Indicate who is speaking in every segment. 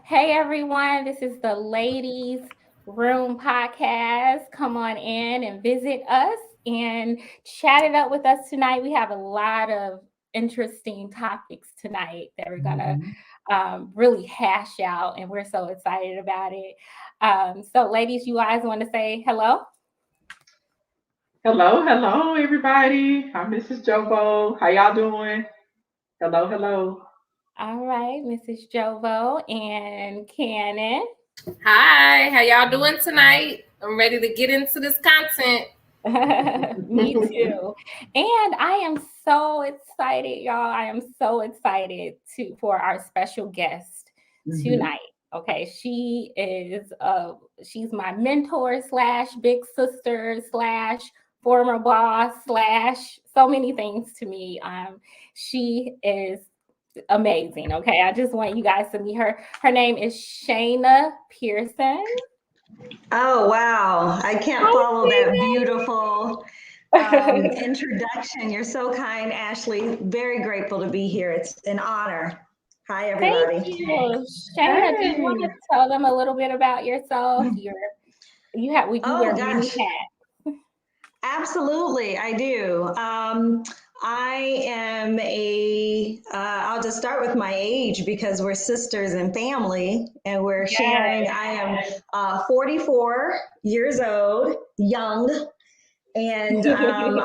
Speaker 1: Hey everyone, this is the Ladies Room podcast. Come on in and visit us and chat it up with us tonight. We have a lot of interesting topics tonight that we're gonna
Speaker 2: Mhm.
Speaker 1: really hash out, and we're so excited about it. So, ladies, you guys want to say hello?
Speaker 2: Hello, everybody. I'm Mrs. Jovo. How y'all doing? Hello.
Speaker 1: All right, Mrs. Jovo and Cannon.
Speaker 3: Hi, how y'all doing tonight? I'm ready to get into this content.
Speaker 1: Me too. And I am so excited, y'all. I am so excited for our special guest
Speaker 2: Mhm.
Speaker 1: tonight. Okay, she's my mentor slash big sister slash former boss slash so many things to me. She is amazing. Okay, I just want you guys to meet her. Her name is Shayna Pearson.
Speaker 4: Oh, wow. I can't
Speaker 1: Hi,
Speaker 4: follow that beautiful
Speaker 1: Shayna.
Speaker 4: introduction. You're so kind, Ashley. Very grateful to be here. It's an honor. Hi,
Speaker 1: Thank
Speaker 4: everybody.
Speaker 1: you. Shayna, do you want
Speaker 2: Hey.
Speaker 1: to tell them a little bit about yourself? You
Speaker 4: Oh,
Speaker 1: wear many
Speaker 4: gosh.
Speaker 1: hats.
Speaker 4: Absolutely. I do. I am I'll just start with my age because we're sisters and family and we're sharing.
Speaker 1: Yes.
Speaker 4: I am 44 years old, young. And I'm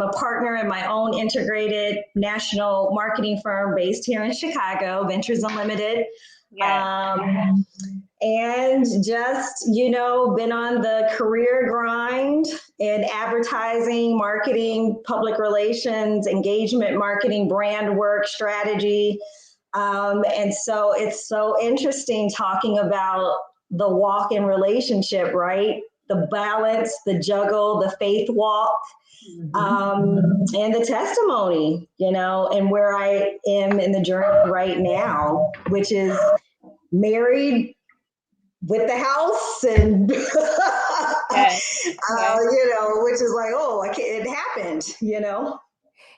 Speaker 4: a partner in my own integrated national marketing firm based here in Chicago, Ventures Unlimited.
Speaker 1: Yes.
Speaker 4: Um, and just, been on the career grind in advertising, marketing, public relations, engagement marketing, brand work, strategy. And so it's so interesting talking about the walk in relationship, right? The balance, the juggle, the faith walk,
Speaker 2: Mhm.
Speaker 4: and the testimony, and where I am in the journey right now, which is married with the house and
Speaker 1: Yes. Yes.
Speaker 4: which is like, oh, I can't, it happened.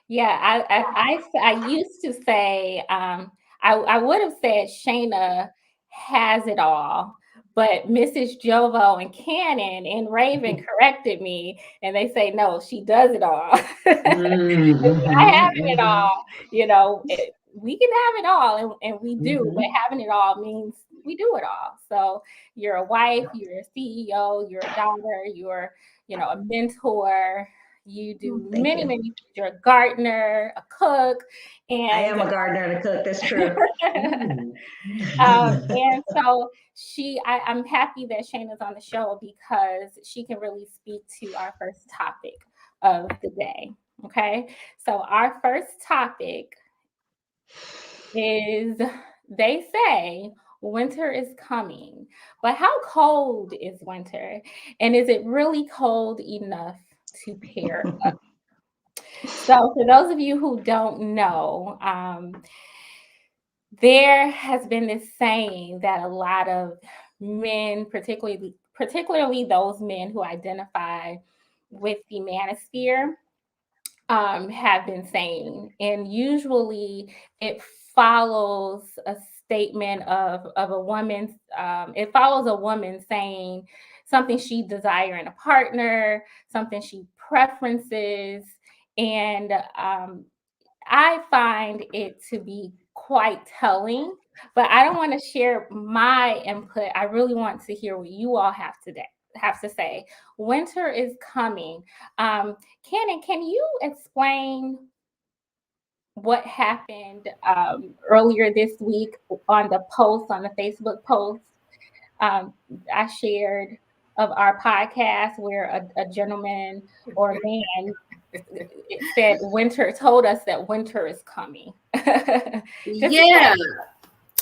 Speaker 1: Yeah. I used to say I would have said Shayna has it all, but Mrs. Jovo and Cannon and Raven corrected me, and they say no, she does it all.
Speaker 2: Mhm,
Speaker 1: It's not
Speaker 2: mhm,
Speaker 1: having it
Speaker 2: mhm.
Speaker 1: all, we can have it all, and we do, but
Speaker 2: Mhm.
Speaker 1: having it all means we do it all. So you're a wife, you're a CEO, you're a daughter, you're, a mentor. You do
Speaker 4: Thank
Speaker 1: many,
Speaker 4: you.
Speaker 1: many. You're a gardener, a cook,
Speaker 4: I
Speaker 1: and
Speaker 4: am a gardener and a cook. That's true.
Speaker 2: Ooh.
Speaker 1: and so I'm happy that Shayna's on the show because she can really speak to our first topic of the day. Okay, so our first topic is, they say winter is coming, but how cold is winter? And is it really cold enough to pair up? So, for those of you who don't know, there has been this saying that a lot of men, particularly those men who identify with the manosphere, have been saying, and usually it follows a statement of a woman. It follows a woman saying something she desire in a partner, something she preferences, and I find it to be quite telling. But I don't want to share my input. I really want to hear what you all have to say. Winter is coming. Cannon, can you explain what happened earlier this week on the Facebook post um, I shared of our podcast where a gentleman or a man it said winter told us that winter is coming. Just
Speaker 3: Yeah,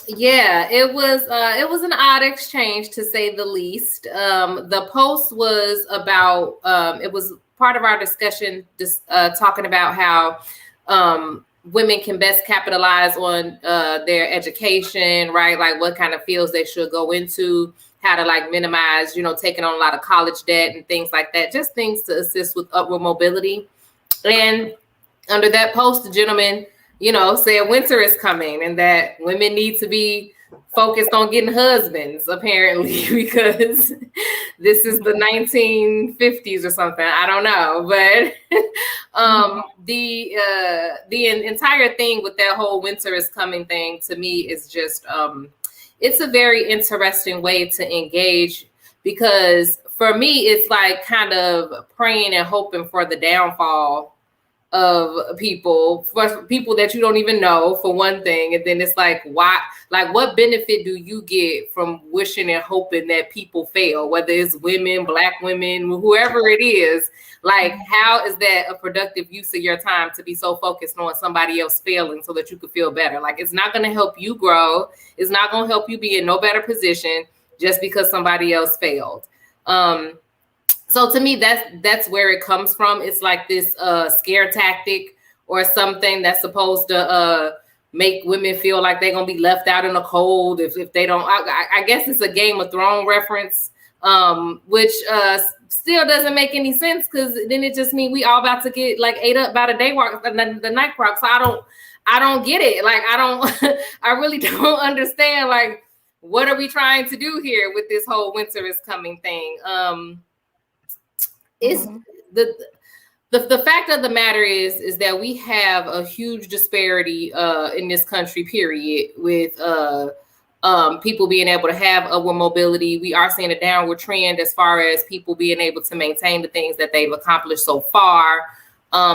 Speaker 3: yeah, it was an odd exchange to say the least. The post was about it was part of our discussion, just talking about how women can best capitalize on their education, right? Like what kind of fields they should go into, how to like minimize, taking on a lot of college debt and things like that. Just things to assist with upward mobility. And under that post, the gentleman said winter is coming and that women need to be focused on getting husbands, apparently, because this is the 1950s or something. I don't know, but the entire thing with that whole winter is coming thing to me is just it's a very interesting way to engage, because for me it's like kind of praying and hoping for the downfall of people, for people that you don't even know, for one thing. And then it's like, why, like, what benefit do you get from wishing and hoping that people fail, whether it's women, Black women, whoever it is? Like, how is that a productive use of your time to be so focused on somebody else failing so that you could feel better? Like, it's not going to help you grow. It's not going to help you be in no better position just because somebody else failed. So to me, that's where it comes from. It's like this scare tactic or something that's supposed to make women feel like they're gonna be left out in the cold if they don't. I guess it's a Game of Thrones reference, which still doesn't make any sense, because then it just means we all about to get like ate up by the night rock. So I don't get it. Like, I really don't understand. Like, what are we trying to do here with this whole winter is coming thing? It's the fact of the matter is that we have a huge disparity in this country, period, with people being able to have upward mobility. We are seeing a downward trend as far as people being able to maintain the things that they've accomplished so far.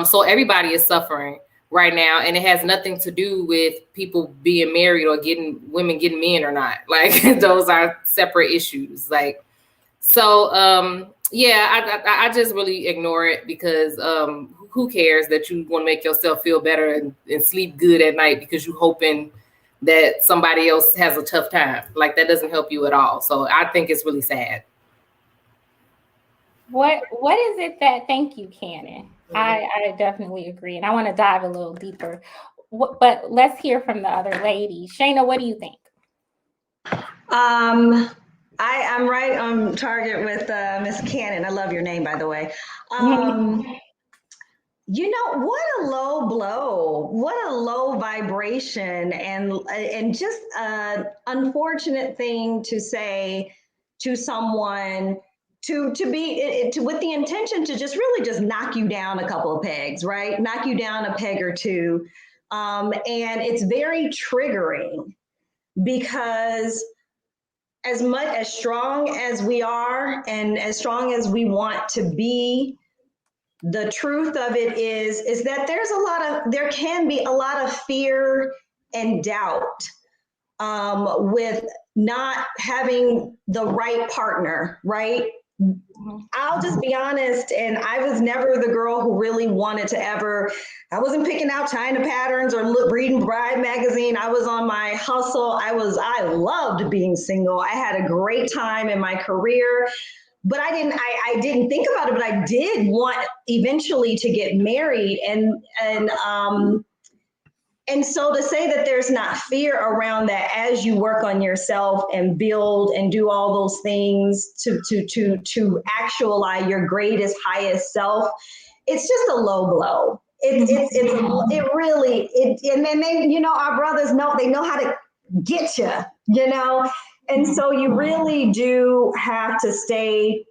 Speaker 3: So everybody is suffering right now, and it has nothing to do with people being married or women getting men or not. Like, those are separate issues. Like, so yeah, I just really ignore it, because who cares that you want to make yourself feel better and sleep good at night because you're hoping that somebody else has a tough time. Like, that doesn't help you at all. So I think it's really sad.
Speaker 1: What is it that, thank you, Cannon. I definitely agree. And I want to dive a little deeper. But let's hear from the other lady. Shayna, what do you think?
Speaker 4: I'm right on target with Miss Cannon. I love your name, by the way. You know, what a low blow, what a low vibration, and just an unfortunate thing to say to someone to be with the intention to just really just knock you down a couple of pegs, right? Knock you down a peg or two. And it's very triggering, because as strong as we are and as strong as we want to be, the truth of it is that there can be a lot of fear and doubt with not having the right partner, right? I'll just be honest, and I was never the girl who really wanted to I wasn't picking out China patterns or reading Bride magazine. I was on my hustle. I loved being single. I had a great time in my career, but I didn't think about it, but I did want eventually to get married. And so to say that there's not fear around that as you work on yourself and build and do all those things to actualize your greatest, highest self, it's just a low blow. And then they, our brothers they know how to get you, and so you really do have to stay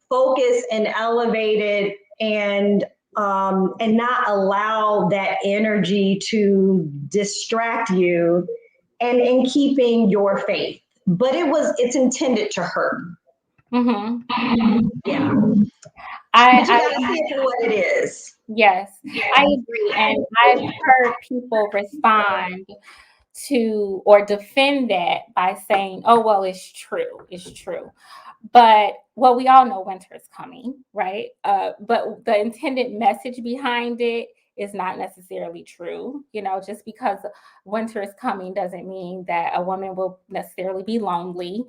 Speaker 4: focused and elevated and not allow that energy to distract you and in keeping your faith. But it's intended to hurt. Yeah. But you gotta see it for what it is.
Speaker 1: Yes, I agree. And I've heard people respond to or defend that by saying, oh, well, it's true. But well, we all know winter is coming, right? But the intended message behind it is not necessarily true. Just because winter is coming doesn't mean that a woman will necessarily be lonely.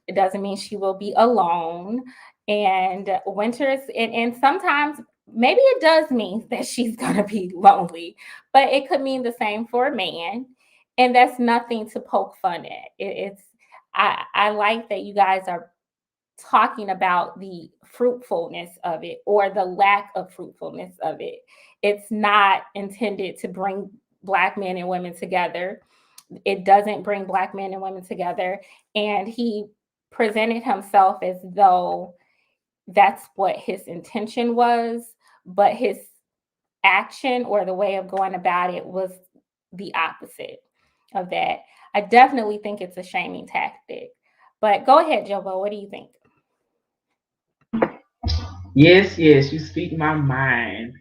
Speaker 1: It doesn't mean she will be alone. And winter is, and sometimes maybe it does mean that she's going to be lonely, but it could mean the same for a man. And that's nothing to poke fun at. I like that you guys are talking about the fruitfulness of it or the lack of fruitfulness of it. It's not intended to bring Black men and women together. It doesn't bring Black men and women together. And he presented himself as though that's what his intention was, but his action or the way of going about it was the opposite of that. I definitely think it's a shaming tactic. But go ahead, Jobo. What do you think?
Speaker 2: Yes, yes, you speak my mind.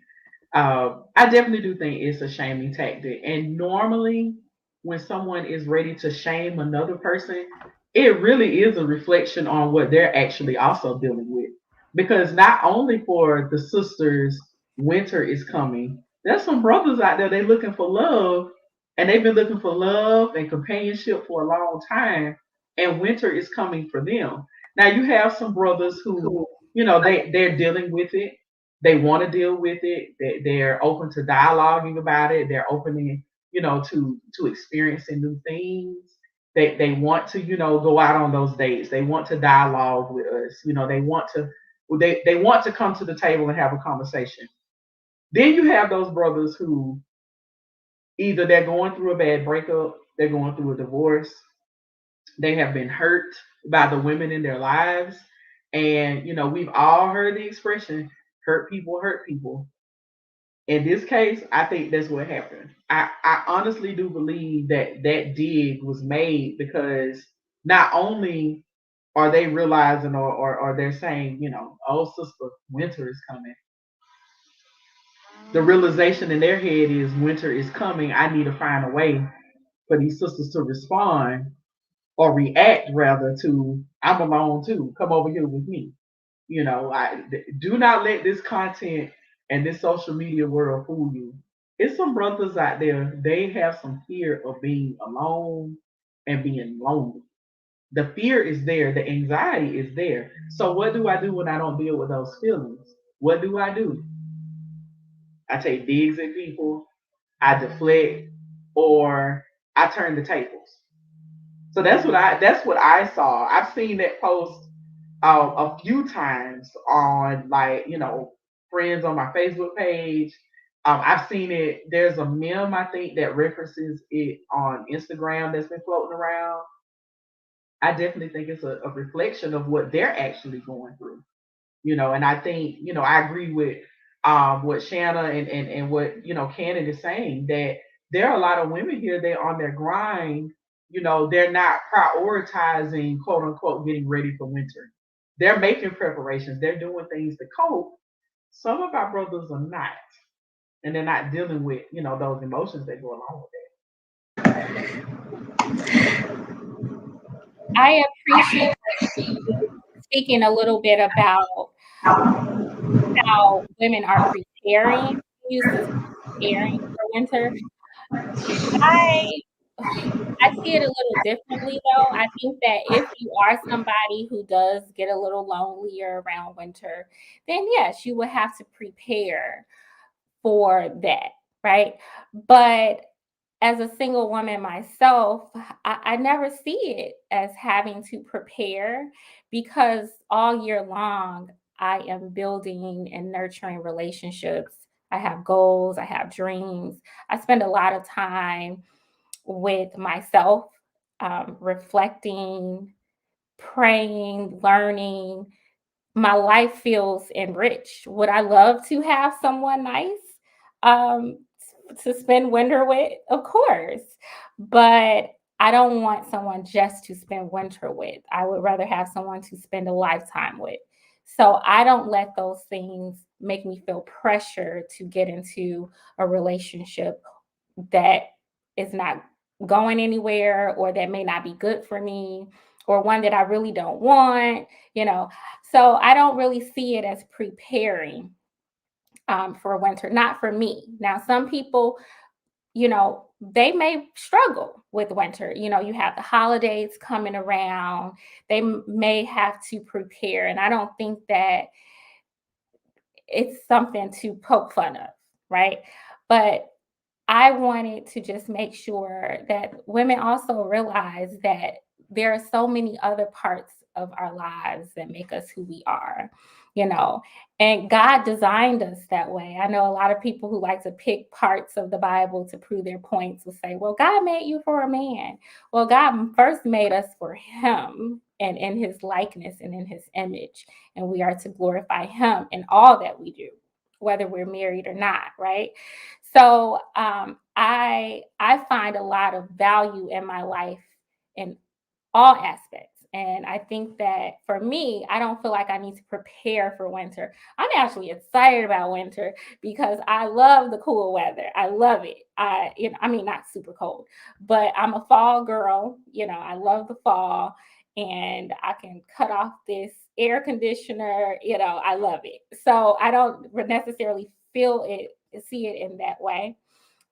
Speaker 2: I definitely do think it's a shaming tactic. And normally, when someone is ready to shame another person, it really is a reflection on what they're actually also dealing with. Because not only for the sisters, winter is coming. There's some brothers out there, they looking for love, and they've been looking for love and companionship for a long time, and winter is coming for them. Now you have some brothers who, they're dealing with it, they want to deal with it. They're open to dialoguing about it. They're open, to experiencing new things. They want to, go out on those dates. They want to dialogue with us. They want to come to the table and have a conversation. Then you have those brothers who either they're going through a bad breakup, they're going through a divorce, they have been hurt by the women in their lives. And, we've all heard the expression, hurt people hurt people. In this case, I think that's what happened. I honestly do believe that that dig was made because not only are they realizing or they're saying, oh, sister, winter is coming. The realization in their head is winter is coming. I need to find a way for these sisters to respond or react rather to, I'm alone too. Come over here with me. Do not let this content and this social media world fool you. It's some brothers out there, they have some fear of being alone and being lonely. The fear is there, the anxiety is there. So, what do I do when I don't deal with those feelings? What do? I take digs at people, I deflect, or I turn the tables. So that's what I saw. I've seen that post a few times on, like, friends on my Facebook page. I've seen it. There's a meme I think that references it on Instagram that's been floating around. I definitely think it's a reflection of what they're actually going through. And I think, I agree with what Shanna and what, Cannon is saying, that there are a lot of women here, they're on their grind. They're not prioritizing, quote unquote, getting ready for winter. They're making preparations, they're doing things to cope. Some of our brothers are not, and they're not dealing with, those emotions that go along with
Speaker 1: I appreciate speaking a little bit about how women are preparing, use this preparing for winter. I see it a little differently though. I think that if you are somebody who does get a little lonelier around winter, then yes, you would have to prepare for that, right? But as a single woman myself, I never see it as having to prepare because all year long, I am building and nurturing relationships. I have goals, I have dreams. I spend a lot of time with myself, reflecting, praying, learning. My life feels enriched. Would I love to have someone nice um, to spend winter with? Of course. But I don't want someone just to spend winter with. I would rather have someone to spend a lifetime with. So I don't let those things make me feel pressure to get into a relationship that is not going anywhere or that may not be good for me or one that I really don't want, you know. So I don't really see it as preparing for winter, not for me. Now, some people, they may struggle with winter. You have the holidays coming around, they may have to prepare. And I don't think that it's something to poke fun of, right? But I wanted to just make sure that women also realize that there are so many other parts of our lives that make us who we are. you know, and God designed us that way. I know a lot of people who like to pick parts of the Bible to prove their points will say, well, God made you for a man. Well, God first made us for him and in his likeness and in his image. And we are to glorify him in all that we do, whether we're married or not, right? So I find a lot of value in my life in all aspects. And I think that for me, I don't feel like I need to prepare for winter. I'm actually excited about winter because I love the cool weather. I love it. I mean, not super cold, but I'm a fall girl. I love the fall, and I can cut off this air conditioner. I love it. So I don't necessarily see it in that way.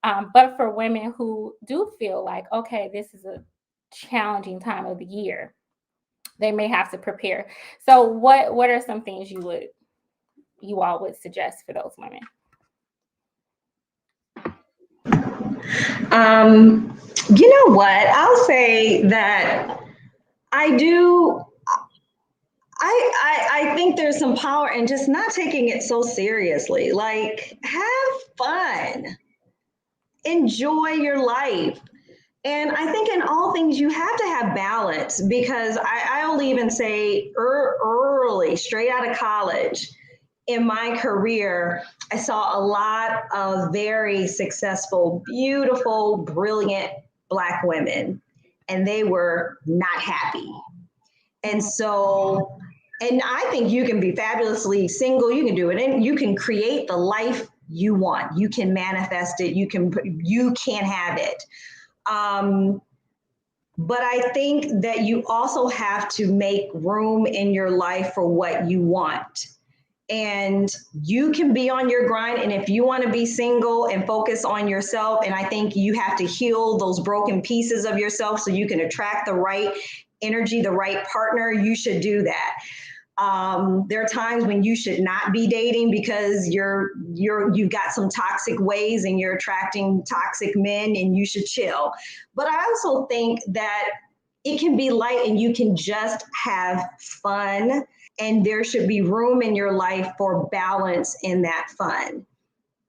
Speaker 1: But for women who do feel like, okay, this is a challenging time of the year, they may have to prepare. So what are some things you all would suggest for those women?
Speaker 4: You know what? I'll say that I do. I think there's some power in just not taking it so seriously. Like, have fun, enjoy your life. And I think in all things, you have to have balance, because I'll even say early, straight out of college, in my career, I saw a lot of very successful, beautiful, brilliant Black women, and they were not happy. And so, and I think you can be fabulously single, you can do it, and you can create the life you want. You can manifest it, you can have it. But I think that you also have to make room in your life for what you want. And you can be on your grind. And if you want to be single and focus on yourself, and I think you have to heal those broken pieces of yourself so you can attract the right energy, the right partner, you should do that. There are times when you should not be dating because you've got some toxic ways and you're attracting toxic men, and you should chill. But I also think that it can be light and you can just have fun, and there should be room in your life for balance in that fun.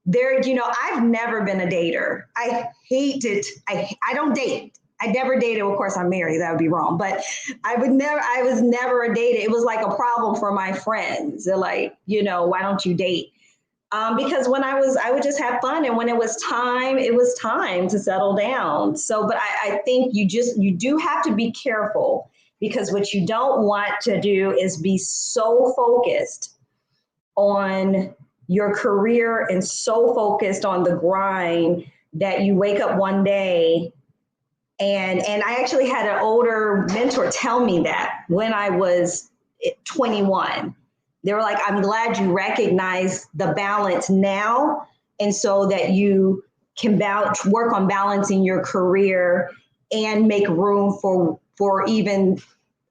Speaker 4: I've never been a dater. I hate it. I don't date. I never dated. Of course, I'm married. That would be wrong. But I was never a dater. It was like a problem for my friends. They're like, why don't you date? Because when I would just have fun. And when it was time to settle down. So, but I think you do have to be careful, because what you don't want to do is be so focused on your career and so focused on the grind that you wake up one day. And I actually had an older mentor tell me that when I was 21. They were like, I'm glad you recognize the balance now, and so that you can work on balancing your career and make room for even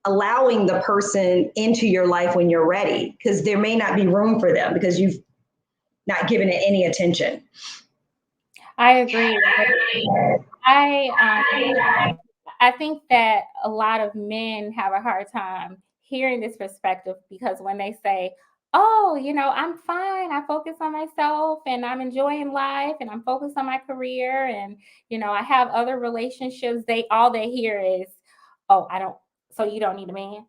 Speaker 4: allowing the person into your life when you're ready, because there may not be room for them because you've not given it any attention.
Speaker 1: I agree. I think that a lot of men have a hard time hearing this perspective, because when they say, oh, I'm fine, I focus on myself and I'm enjoying life and I'm focused on my career and, I have other relationships, all they hear is, oh, so you don't need a man.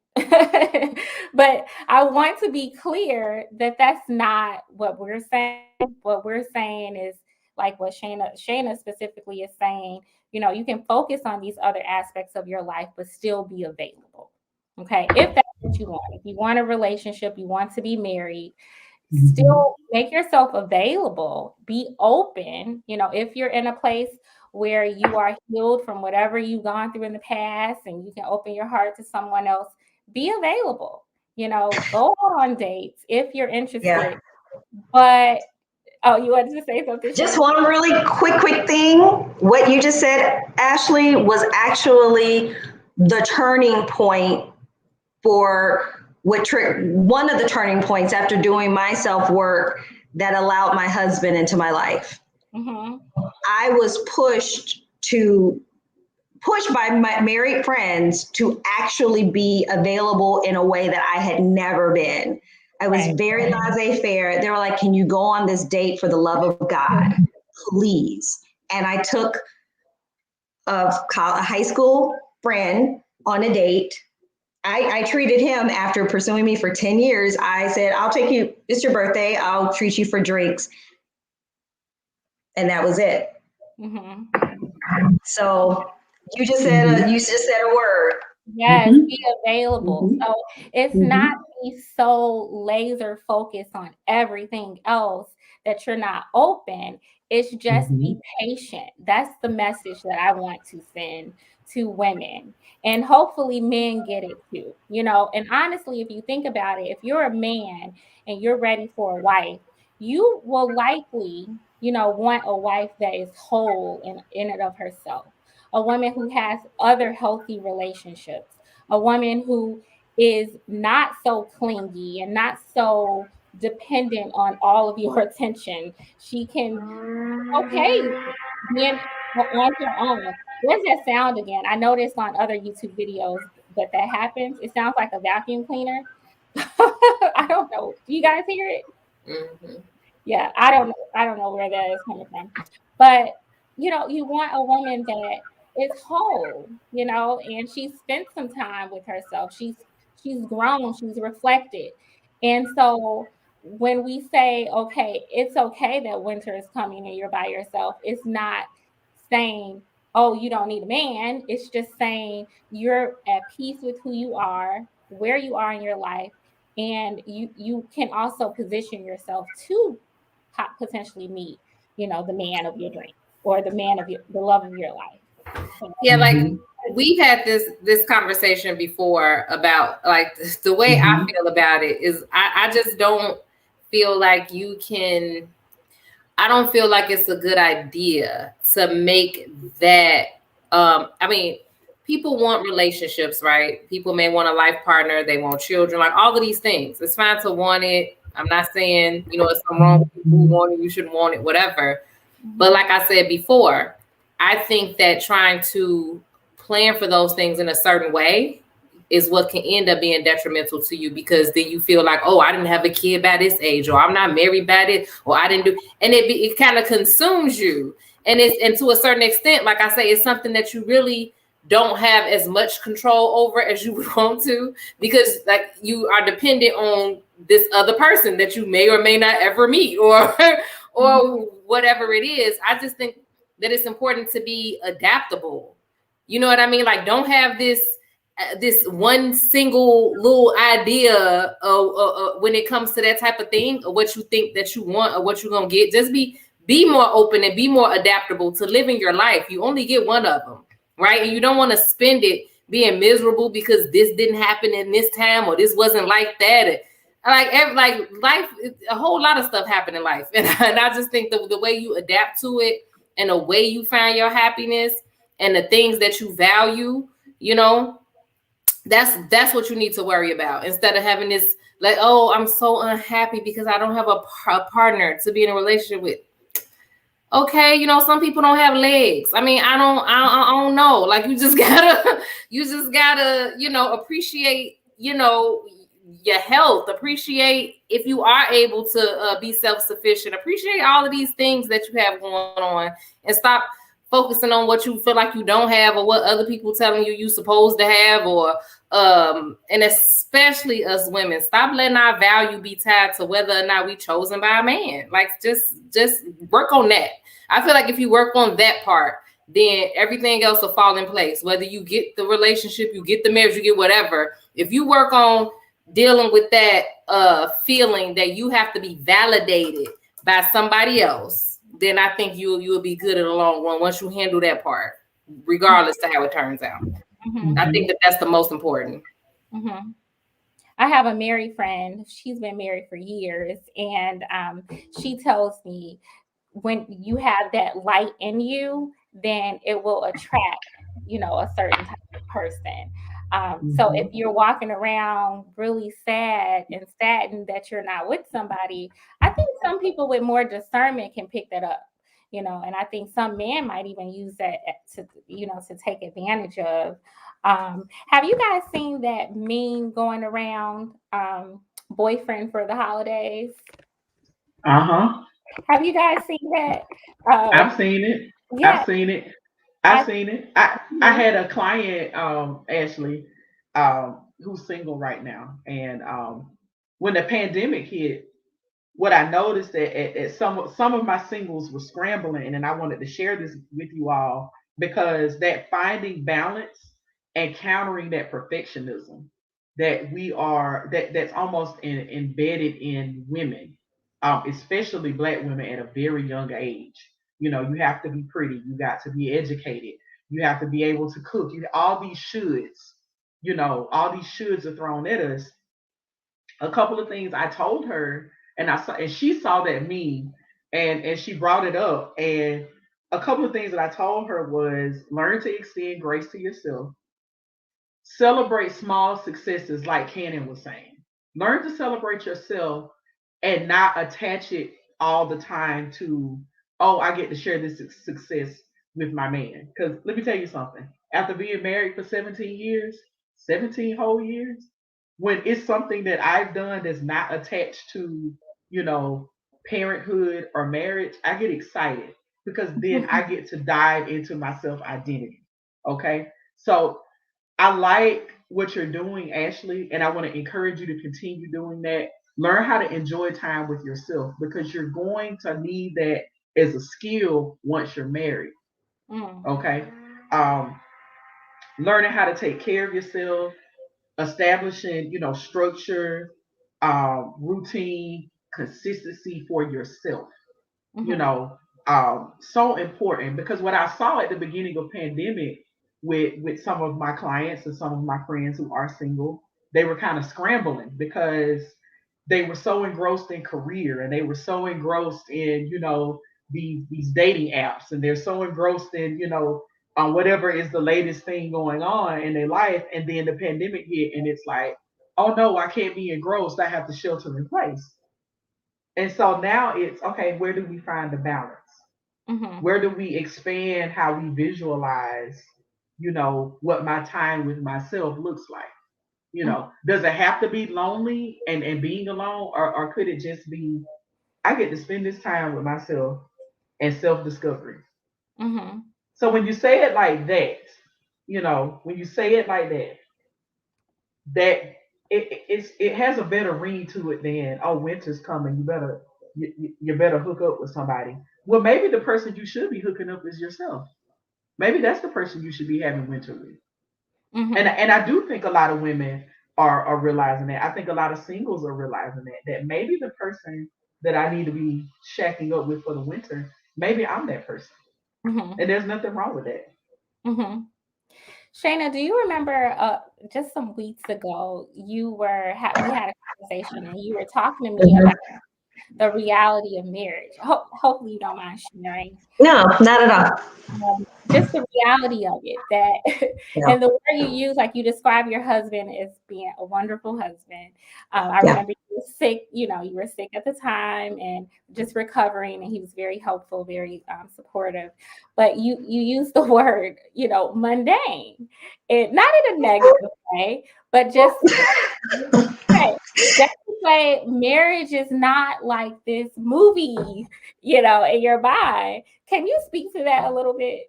Speaker 1: But I want to be clear that that's not what we're saying. What we're saying is, like what Shayna specifically is saying, you can focus on these other aspects of your life, but still be available. Okay. If that's what you want, if you want a relationship, you want to be married, still make yourself available, be open. If you're in a place where you are healed from whatever you've gone through in the past and you can open your heart to someone else, be available. Go on dates if you're interested. Yeah. But you wanted to say something?
Speaker 4: Just one really quick thing. What you just said, Ashley, was actually the turning point for one of the turning points after doing my self-work that allowed my husband into my life. Mm-hmm. I was pushed by my married friends to actually be available in a way that I had never been. I was very laissez-faire. They were like, can you go on this date for the love of God, please? And I took a high school friend on a date. I treated him after pursuing me for 10 years. I said, I'll take you, it's your birthday, I'll treat you for drinks. And that was it.
Speaker 1: Mm-hmm.
Speaker 4: So you just said a word.
Speaker 1: Yes,
Speaker 2: Mhm.
Speaker 1: be available.
Speaker 2: Mhm.
Speaker 1: So it's
Speaker 2: Mhm.
Speaker 1: not be so laser focused on everything else that you're not open. It's just be
Speaker 2: Mhm.
Speaker 1: patient. That's the message that I want to send to women. And hopefully men get it too. And honestly, if you think about it, if you're a man and you're ready for a wife, you will likely, want a wife that is whole in and of herself, a woman who has other healthy relationships, a woman who is not so clingy and not so dependent on all of your attention. She can, okay, being on her own. Where's that sound again? I noticed on other YouTube videos that happens. It sounds like a vacuum cleaner. I don't know. Do you guys hear it?
Speaker 3: Mm-hmm.
Speaker 1: Yeah, I don't know where that is coming from. But you want a woman that is whole, and she spent some time with herself. She's grown, she's reflected. And so when we say, okay, it's okay that winter is coming and you're by yourself, it's not saying, oh, you don't need a man. It's just saying you're at peace with who you are, where you are in your life, and you can also position yourself to potentially meet, the man of your dreams or the man of the love of your life. So,
Speaker 3: Yeah, like
Speaker 2: Mhm.
Speaker 3: we've had this conversation before about like the way I
Speaker 2: Mhm.
Speaker 3: feel about it is I just don't feel like you can. I don't feel like it's a good idea to make that. I mean, people want relationships, right? People may want a life partner, they want children, like all of these things. It's fine to want it. I'm not saying, it's something wrong with people who want it, you shouldn't want it, whatever. But like I said before, I think that trying to plan for those things in a certain way is what can end up being detrimental to you, because then you feel like, oh, I didn't have a kid by this age, or I'm not married by this, or I didn't do, and it kind of consumes you. And to a certain extent, like I say, it's something that you really don't have as much control over as you would want to, because like you are dependent on this other person that you may or may not ever meet, or whatever it is. I just think that it's important to be adaptable. You know what I mean? Like, don't have this one single little idea of when it comes to that type of thing, or what you think that you want or what you're gonna get. Just be more open and be more adaptable to living your life. You only get one of them, right? And you don't want to spend it being miserable because this didn't happen in this time, or this wasn't like that. Like life, a whole lot of stuff happened in life, and I just think the way you adapt to it and the way you find your happiness and the things that you value, you know, that's what you need to worry about, instead of having this like, oh, I'm so unhappy because I don't have a partner to be in a relationship with. Okay, some people don't have legs. I mean, I don't know. Like, you just gotta appreciate your health, appreciate if you are able to be self-sufficient, appreciate all of these things that you have going on, and stop focusing on what you feel like you don't have, or what other people telling you supposed to have, or and especially us women, stop letting our value be tied to whether or not we chosen by a man. Like, just work on that. I feel like if you work on that part, then everything else will fall in place. Whether you get the relationship, you get the marriage, you get whatever. If you work on dealing with that feeling that you have to be validated by somebody else, then I think you'll be good in the long run once you handle that part, regardless to how it turns out.
Speaker 1: mm-hmm,
Speaker 3: I think that's the most important.
Speaker 1: mm-hmm. I have a married friend. She's been married for years, and she tells me, when you have that light in you, then it will attract, a certain type of person. So if
Speaker 2: Mhm.
Speaker 1: you're walking around really sad and saddened that you're not with somebody, I think some people with more discernment can pick that up, and I think some men might even use that to take advantage of. Have you guys seen that meme going around Boyfriend for the Holidays.
Speaker 2: Uh-huh.
Speaker 1: Have you guys seen that?
Speaker 2: I've seen it.
Speaker 1: Yeah,
Speaker 2: I've seen it.
Speaker 1: I
Speaker 2: I've seen it. I
Speaker 1: mhm,
Speaker 2: had a client, Ashley, who's single right now. And when the pandemic hit, what I noticed that at some of my singles were scrambling, and I wanted to share this with you all because that finding balance and countering that perfectionism that that's almost embedded in women, especially Black women at a very young age. You know, you have to be pretty, you got to be educated, you have to be able to cook. All these shoulds, all these shoulds are thrown at us. A couple of things I told her, and she saw that me, and she brought it up. And a couple of things that I told her was learn to extend grace to yourself, celebrate small successes, like Cannon was saying. Learn to celebrate yourself and not attach it all the time to, oh, I get to share this success with my man. Because let me tell you something. After being married for 17 years, 17 whole years, when it's something that I've done that's not attached to, you know, parenthood or marriage, I get excited because then I get to dive into my self identity. Okay. So I like what you're doing, Ashley, and I want to encourage you to continue doing that. Learn how to enjoy time with yourself because you're going to need that as a skill once you're married.
Speaker 1: mm,
Speaker 2: Okay. Um, Learning how to take care of yourself, establishing, structure, routine, consistency for yourself, you
Speaker 1: mhm,
Speaker 2: know, so important because what I saw at the beginning of pandemic with some of my clients and some of my friends who are single, they were kind of scrambling because they were so engrossed in career and they were so engrossed in, these dating apps, and they're so engrossed in, on whatever is the latest thing going on in their life. And then the pandemic hit and it's like, oh no, I can't be engrossed. I have to shelter in place. And so now it's okay, where do we find the balance?
Speaker 1: mhm,
Speaker 2: Where do we expand how we visualize, what my time with myself looks like?
Speaker 1: mhm,
Speaker 2: Does it have to be lonely and being alone, or could it just be I get to spend this time with myself and self discovery?
Speaker 1: mhm,
Speaker 2: So when you say it like that, when you say it like that, that it has a better ring to it than, oh, winter's coming, you better hook up with somebody. Well, maybe the person you should be hooking up is yourself. Maybe that's the person you should be having winter with. and
Speaker 1: mhm,
Speaker 2: and I do think a lot of women are realizing that. I think a lot of singles are realizing that maybe the person that I need to be shacking up with for the winter, maybe I'm that person,
Speaker 1: mhm,
Speaker 2: and there's nothing wrong with that.
Speaker 1: mhm. Shayna, do you remember just some weeks ago we had a conversation and you were talking to me about the reality of marriage. Hopefully you don't mind sharing.
Speaker 4: No, not at all.
Speaker 1: Just the reality of it that
Speaker 4: Yeah,
Speaker 1: and the word you use, like you describe your husband as being a wonderful husband. I
Speaker 4: yeah.
Speaker 1: remember you were sick, you were sick at the time and just recovering, and he was very helpful, very supportive. But you use the word, mundane, it not in a negative way, but just right, just to say marriage is not like this movie, in your mind. Can you speak to that a little bit?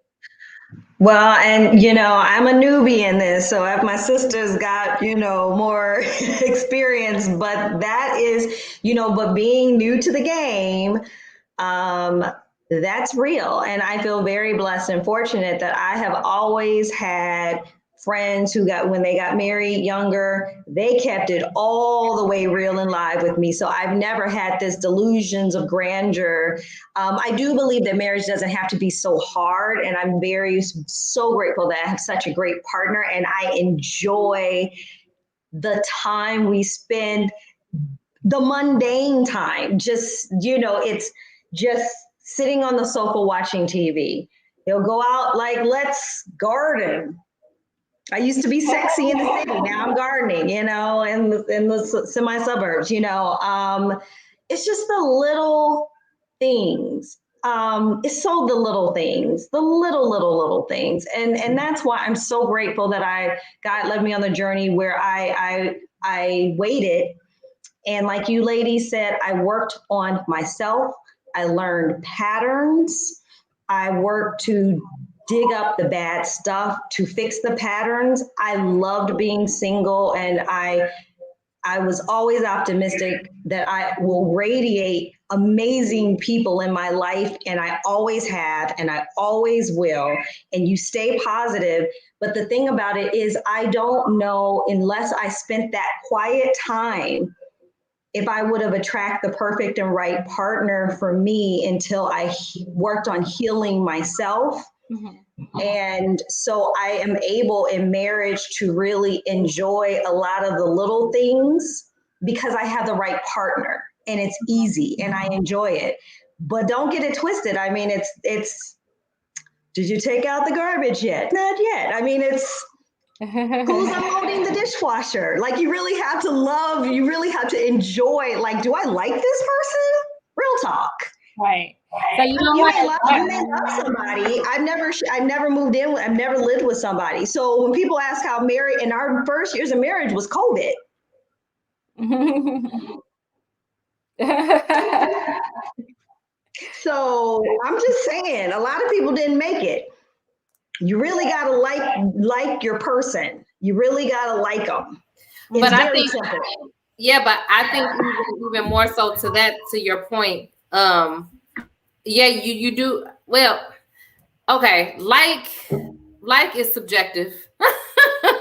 Speaker 4: Well, and I'm a newbie in this, so if my sister's got, more experience, but that is, but being new to the game, um, that's real. And I feel very blessed and fortunate that I have always had friends who got, when they got married younger, they kept it all the way real and live with me. So I've never had this delusions of grandeur. I do believe that marriage doesn't have to be so hard. And I'm so grateful that I have such a great partner and I enjoy the time we spend, the mundane time. Just, it's just sitting on the sofa watching TV. He'll go out like, let's garden. I used to be sexy in the city. Now I'm gardening, in the semi suburbs, it's just the little things. It's so the little things, the little things. And that's why I'm so grateful that God led me on the journey where I waited And like you ladies said, I worked on myself. I learned patterns. I worked to dig up the bad stuff to fix the patterns. I loved being single, and I was always optimistic that I will radiate amazing people in my life, and I always have, and I always will. And you stay positive. But the thing about it is, I don't know unless I spent that quiet time if I would have attracted the perfect and right partner for me until I worked on healing myself.
Speaker 1: Mhm.
Speaker 4: And so I am able in marriage to really enjoy a lot of the little things because I have the right partner, and it's easy and I enjoy it. But don't get it twisted. I mean, it's did you take out the garbage yet? Not yet. I mean, it's who's unloading the dishwasher? Like, you really have to love, you really have to enjoy. Like, do I like this person? Real talk.
Speaker 1: Right. So you don't
Speaker 4: You
Speaker 1: want
Speaker 4: may love somebody. I've never moved in. I've never lived with somebody. So when people ask how married, and our first years of marriage was COVID. So I'm just saying, a lot of people didn't make it. You really gotta like your person. You really gotta like them. It's
Speaker 3: But I
Speaker 4: very
Speaker 3: think,
Speaker 4: simple.
Speaker 3: yeah, but I think even more so to that, to your point, yeah, you do well. Okay, like is subjective,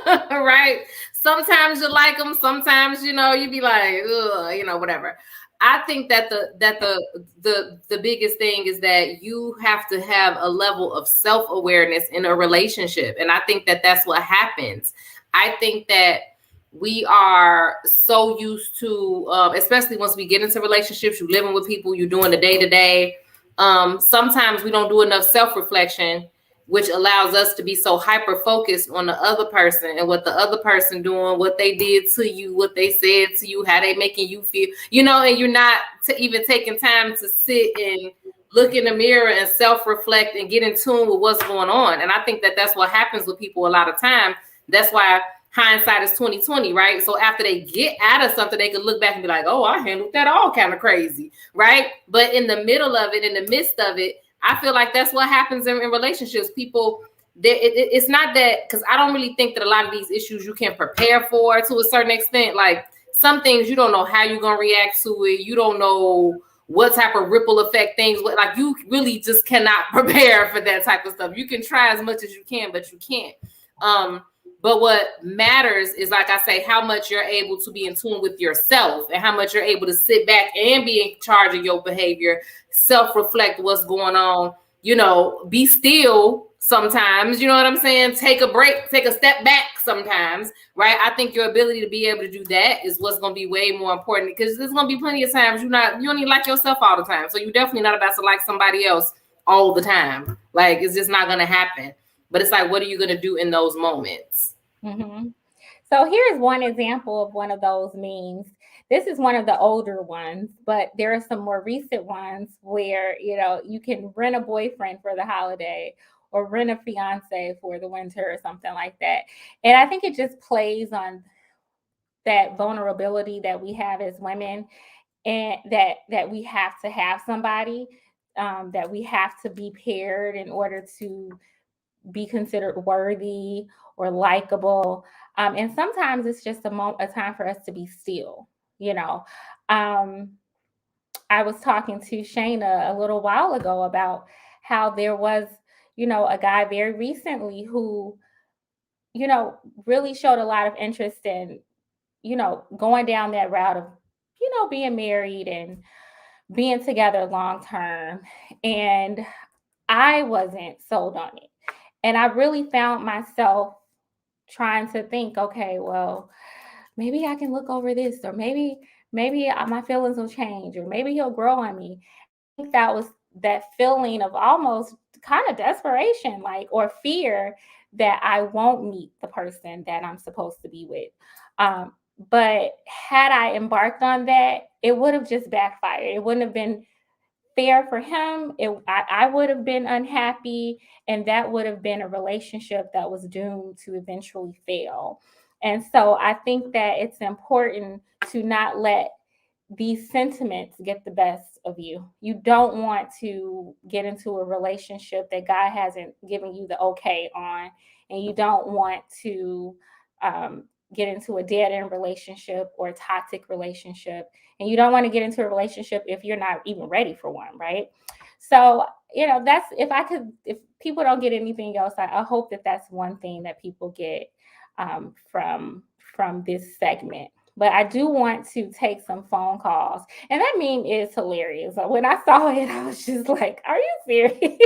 Speaker 3: right? Sometimes you like them, sometimes you be like, ugh, whatever. I think that the biggest thing is that you have to have a level of self-awareness in a relationship, and I think that that's what happens. I think that we are so used to, especially once we get into relationships, you're living with people, you're doing the day-to-day. Sometimes we don't do enough self-reflection, which allows us to be so hyper-focused on the other person and what the other person doing, what they did to you, what they said to you, how they making you feel, and you're not even taking time to sit and look in the mirror and self-reflect and get in tune with what's going on. And I think that that's what happens with people a lot of time. That's why hindsight is 20/20, right? So after they get out of something, they can look back and be like, oh, I handled that all kind of crazy, right? But in the middle of it, in the midst of it, I feel like that's what happens in relationships. People, it's not that, because I don't really think that a lot of these issues you can prepare for to a certain extent. Like, some things you don't know how you're going to react to it. You don't know what type of ripple effect things, like, you really just cannot prepare for that type of stuff. You can try as much as you can, but you can't. But what matters is, like I say, how much you're able to be in tune with yourself and how much you're able to sit back and be in charge of your behavior, self-reflect what's going on, be still sometimes, you know what I'm saying? Take a break, take a step back sometimes, right? I think your ability to be able to do that is what's going to be way more important, because there's going to be plenty of times you don't even like yourself all the time. So you're definitely not about to like somebody else all the time. Like, it's just not going to happen. But it's like, what are you going to do in those moments?
Speaker 1: Mm-hmm. So here's one example of one of those memes. This is one of the older ones, but there are some more recent ones where, you can rent a boyfriend for the holiday or rent a fiance for the winter or something like that. And I think it just plays on that vulnerability that we have as women, and that we have to have somebody, that we have to be paired in order to be considered worthy or likable. And sometimes it's just a time for us to be still. I was talking to Shayna a little while ago about how there was, a guy very recently who, really showed a lot of interest in, going down that route of, being married and being together long term. And I wasn't sold on it. And I really found myself trying to think, okay, well, maybe I can look over this, or maybe my feelings will change, or maybe he'll grow on me. I think that was that feeling of almost kind of desperation, like, or fear that I won't meet the person that I'm supposed to be with. But had I embarked on that, it would have just backfired. It wouldn't have been fair for him. I would have been unhappy, and that would have been a relationship that was doomed to eventually fail. And so I think that it's important to not let these sentiments get the best of you. You don't want to get into a relationship that God hasn't given you the okay on, and you don't want to get into a dead end relationship or a toxic relationship, and you don't want to get into a relationship if you're not even ready for one, right? So, that's, if people don't get anything else, I hope that that's one thing that people get from this segment. But I do want to take some phone calls. And that meme is hilarious. When I saw it, I was just like, are you serious?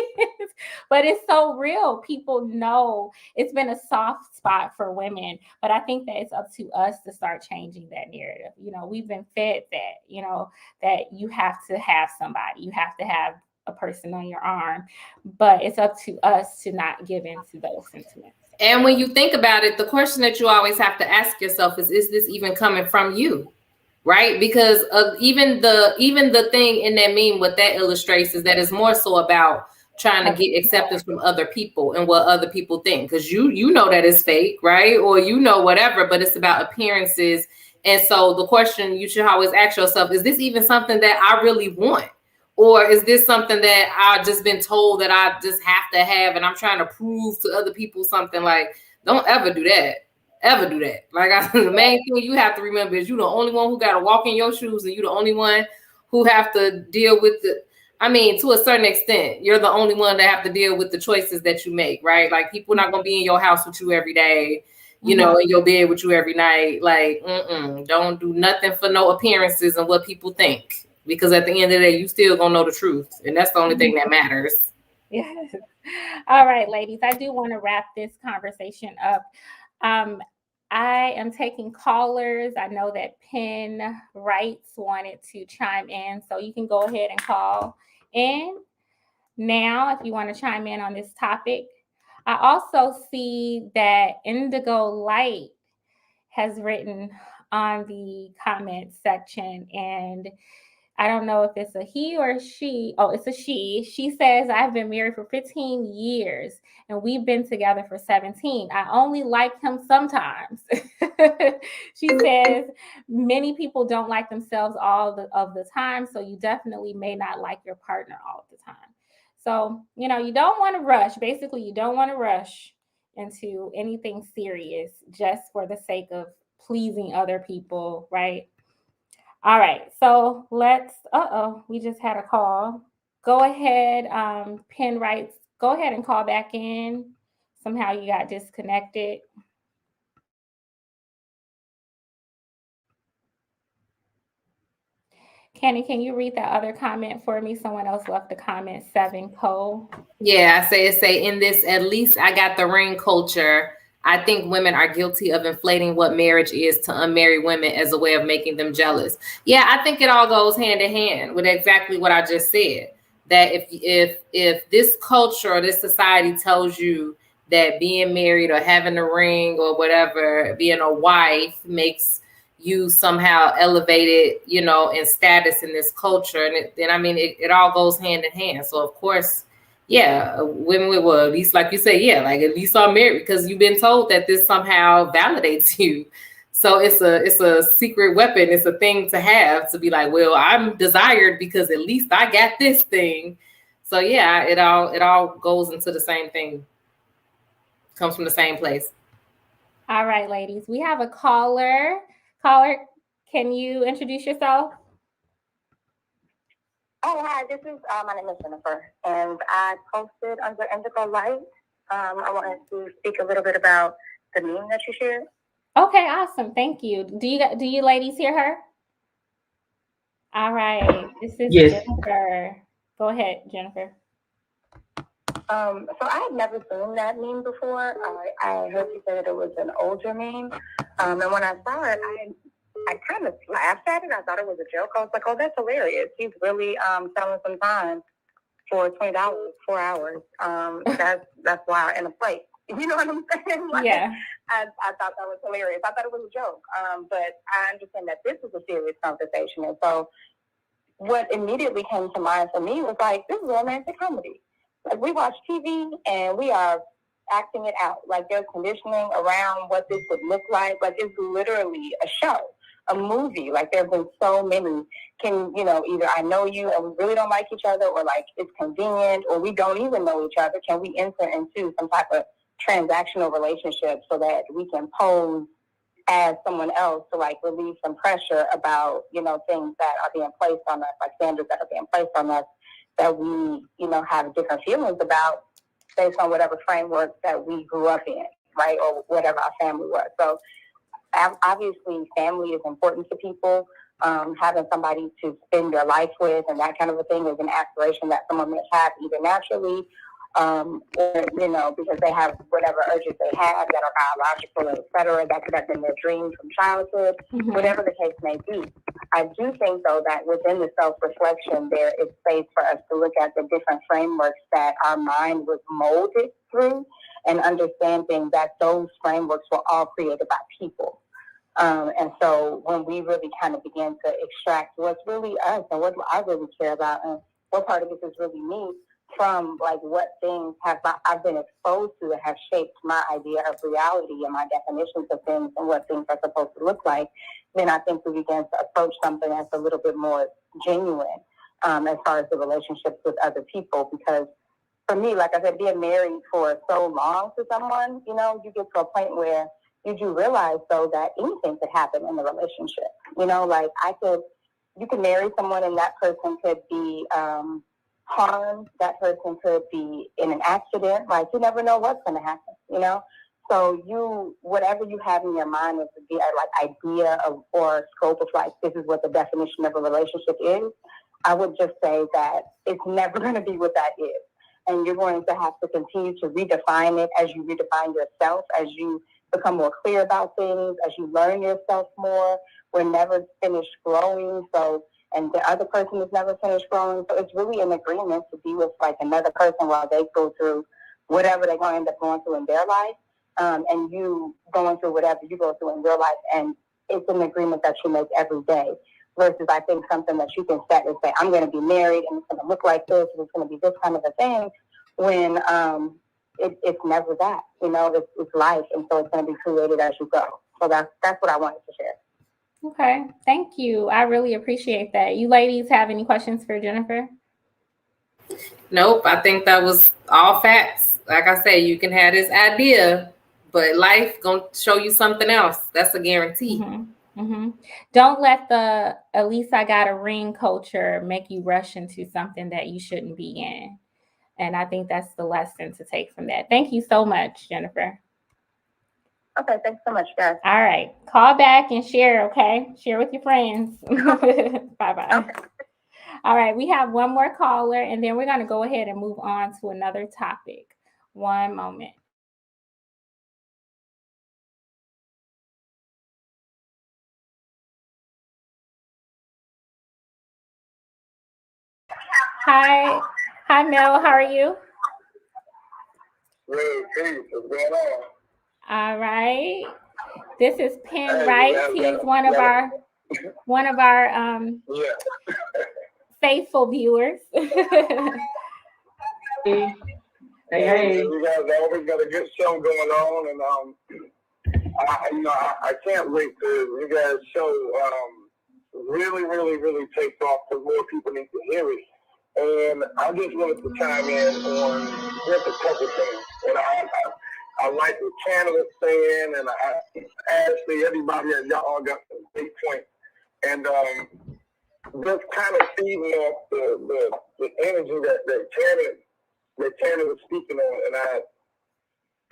Speaker 1: But it's so real. People know it's been a soft spot for women. But I think that it's up to us to start changing that narrative. We've been fed that, that you have to have somebody, you have to have a person on your arm. But it's up to us to not give in to those sentiments.
Speaker 3: And when you think about it, the question that you always have to ask yourself is this even coming from you? Right? Because even the thing in that meme, what that illustrates is that it's more so about trying to get acceptance from other people and what other people think. Because you know that it's fake, right? Or whatever, but it's about appearances. And so the question you should always ask yourself, is this even something that I really want? Or is this something that I've just been told that I just have to have, and I'm trying to prove to other people something? Like, don't ever do that. Ever do that. Like, the main thing you have to remember is you're the only one who got to walk in your shoes, and you're the only one who have to deal with to a certain extent, you're the only one that have to deal with the choices that you make, right? Like, people are not going to be in your house with you every day, in your bed with you every night. Like, don't do nothing for no appearances and what people think. Because at the end of the day, you still gonna know the truth. And that's the only thing that matters.
Speaker 1: Yes. All right, ladies, I do want to wrap this conversation up. I am taking callers. I know that Penn Wrights wanted to chime in, so you can go ahead and call in now if you want to chime in on this topic. I also see that Indigo Light has written on the comment section, and I don't know if it's a he or a she. Oh, it's a she. She says, I've been married for 15 years and we've been together for 17. I only like him sometimes. She says, many people don't like themselves all of the time. So you definitely may not like your partner all of the time. So, you don't want to rush. Basically, you don't want to rush into anything serious just for the sake of pleasing other people, right? All right, so we just had a call. Go ahead, Penn Wrights, go ahead and call back in. Somehow you got disconnected. Kenny, can you read that other comment for me? Someone else left the comment, 7 Cole.
Speaker 3: Yeah, I say in this, at least I got the ring culture. I think women are guilty of inflating what marriage is to unmarried women as a way of making them jealous. Yeah, I think it all goes hand in hand with exactly what I just said. That if this culture or this society tells you that being married or having a ring or whatever, being a wife makes you somehow elevated, in status in this culture, and it all goes hand in hand. So of course, yeah, women will, at least like you say, yeah, like at least I'm married because you've been told that this somehow validates you. So it's a secret weapon. It's a thing to have, to be like, well, I'm desired because at least I got this thing. So yeah, it all goes into the same thing. Comes from the same place.
Speaker 1: All right, ladies, we have a caller. Caller, can you introduce yourself?
Speaker 5: Oh, hi, this is, my name is Jennifer, and I posted under Indigo Light. I wanted to speak a little bit about the meme that you shared.
Speaker 1: Okay, awesome. Thank you. Do you ladies hear her? All right, this is Jennifer. Go ahead, Jennifer.
Speaker 5: So I had never seen that meme before. I heard you say that it was an older meme, and when I saw it, I kind of laughed at it. I thought it was a joke. I was like, "Oh, that's hilarious! He's really selling some time for $20, 4 hours. That's wild, and a plate. You know what I'm saying? Like,
Speaker 1: yeah.
Speaker 5: I thought that was hilarious. I thought it was a joke. But I understand that this is a serious conversation, and so what immediately came to mind for me was like, this is a romantic comedy. Like, we watch TV and we are acting it out. Like, there's conditioning around what this would look like. Like, it's literally a show. a movie. Like there have been so many. Can, either I know you and we really don't like each other, or like it's convenient, or we don't even know each other. Can we enter into some type of transactional relationship so that we can pose as someone else to like relieve some pressure about, things that are being placed on us, like standards that are being placed on us that we, have different feelings about based on whatever framework that we grew up in, right? Or whatever our family was. So obviously family is important to people. Having somebody to spend your life with and that kind of a thing is an aspiration that someone may have either naturally, or, because they have whatever urges they have that are biological, et cetera, that could have been their dreams from childhood, whatever the case may be. I do think, though, that within the self-reflection, there is space for us to look at the different frameworks that our mind was molded through, and understanding that those frameworks were all created by people. And so when we really kind of begin to extract what's really us and what I really care about and what part of this is really me, from like what things I've been exposed to that have shaped my idea of reality and my definitions of things and what things are supposed to look like, then I think we begin to approach something that's a little bit more genuine as far as the relationships with other people. Because for me, like I said, being married for so long to someone, you get to a point where you do realize, though, that anything could happen in the relationship. Like you can marry someone and that person could be harmed. That person could be in an accident. Like you never know what's going to happen, So whatever you have in your mind is the idea of or scope of like, this is what the definition of a relationship is. I would just say that it's never going to be what that is. And you're going to have to continue to redefine it as you redefine yourself, as you become more clear about things, as you learn yourself more. We're never finished growing, and the other person is never finished growing. So it's really an agreement to be with like another person while they go through whatever they're going to end up going through in their life, and you going through whatever you go through in your life. And it's an agreement that you make every day. Versus, I think, something that you can set and say, I'm going to be married and it's going to look like this and it's going to be this kind of a thing, when it's never that. It's life, and so it's going to be created as you go. So that's what I wanted to share.
Speaker 1: Okay, thank you. I really appreciate that. You ladies have any questions for Jennifer?
Speaker 3: Nope, I think that was all facts. Like I said, you can have this idea, but life gonna show you something else. That's a guarantee.
Speaker 1: Don't let the "at least I got a ring" culture make you rush into something that you shouldn't be in. And I think that's the lesson to take from that. Thank you so much, Jennifer.
Speaker 5: Okay, thanks so much, guys.
Speaker 1: All right. Call back and share, okay? Share with your friends. Bye-bye. Okay. All right. We have one more caller, and then we're going to go ahead and move on to another topic. One moment. Hi, Mel. How are you?
Speaker 6: Hey, what's going on?
Speaker 1: All right. This is Penn Wright. He's one of our faithful viewers.
Speaker 2: Hey.
Speaker 6: You guys always got a good show going on, and I can't wait to you guys show really, really, really takes off because more people need to hear it. And I just wanted to chime in on just a couple things. And I like what Canada was saying, and Ashley, everybody, y'all all got some big points. And just kind of feeding off the energy that Canada was speaking on. And I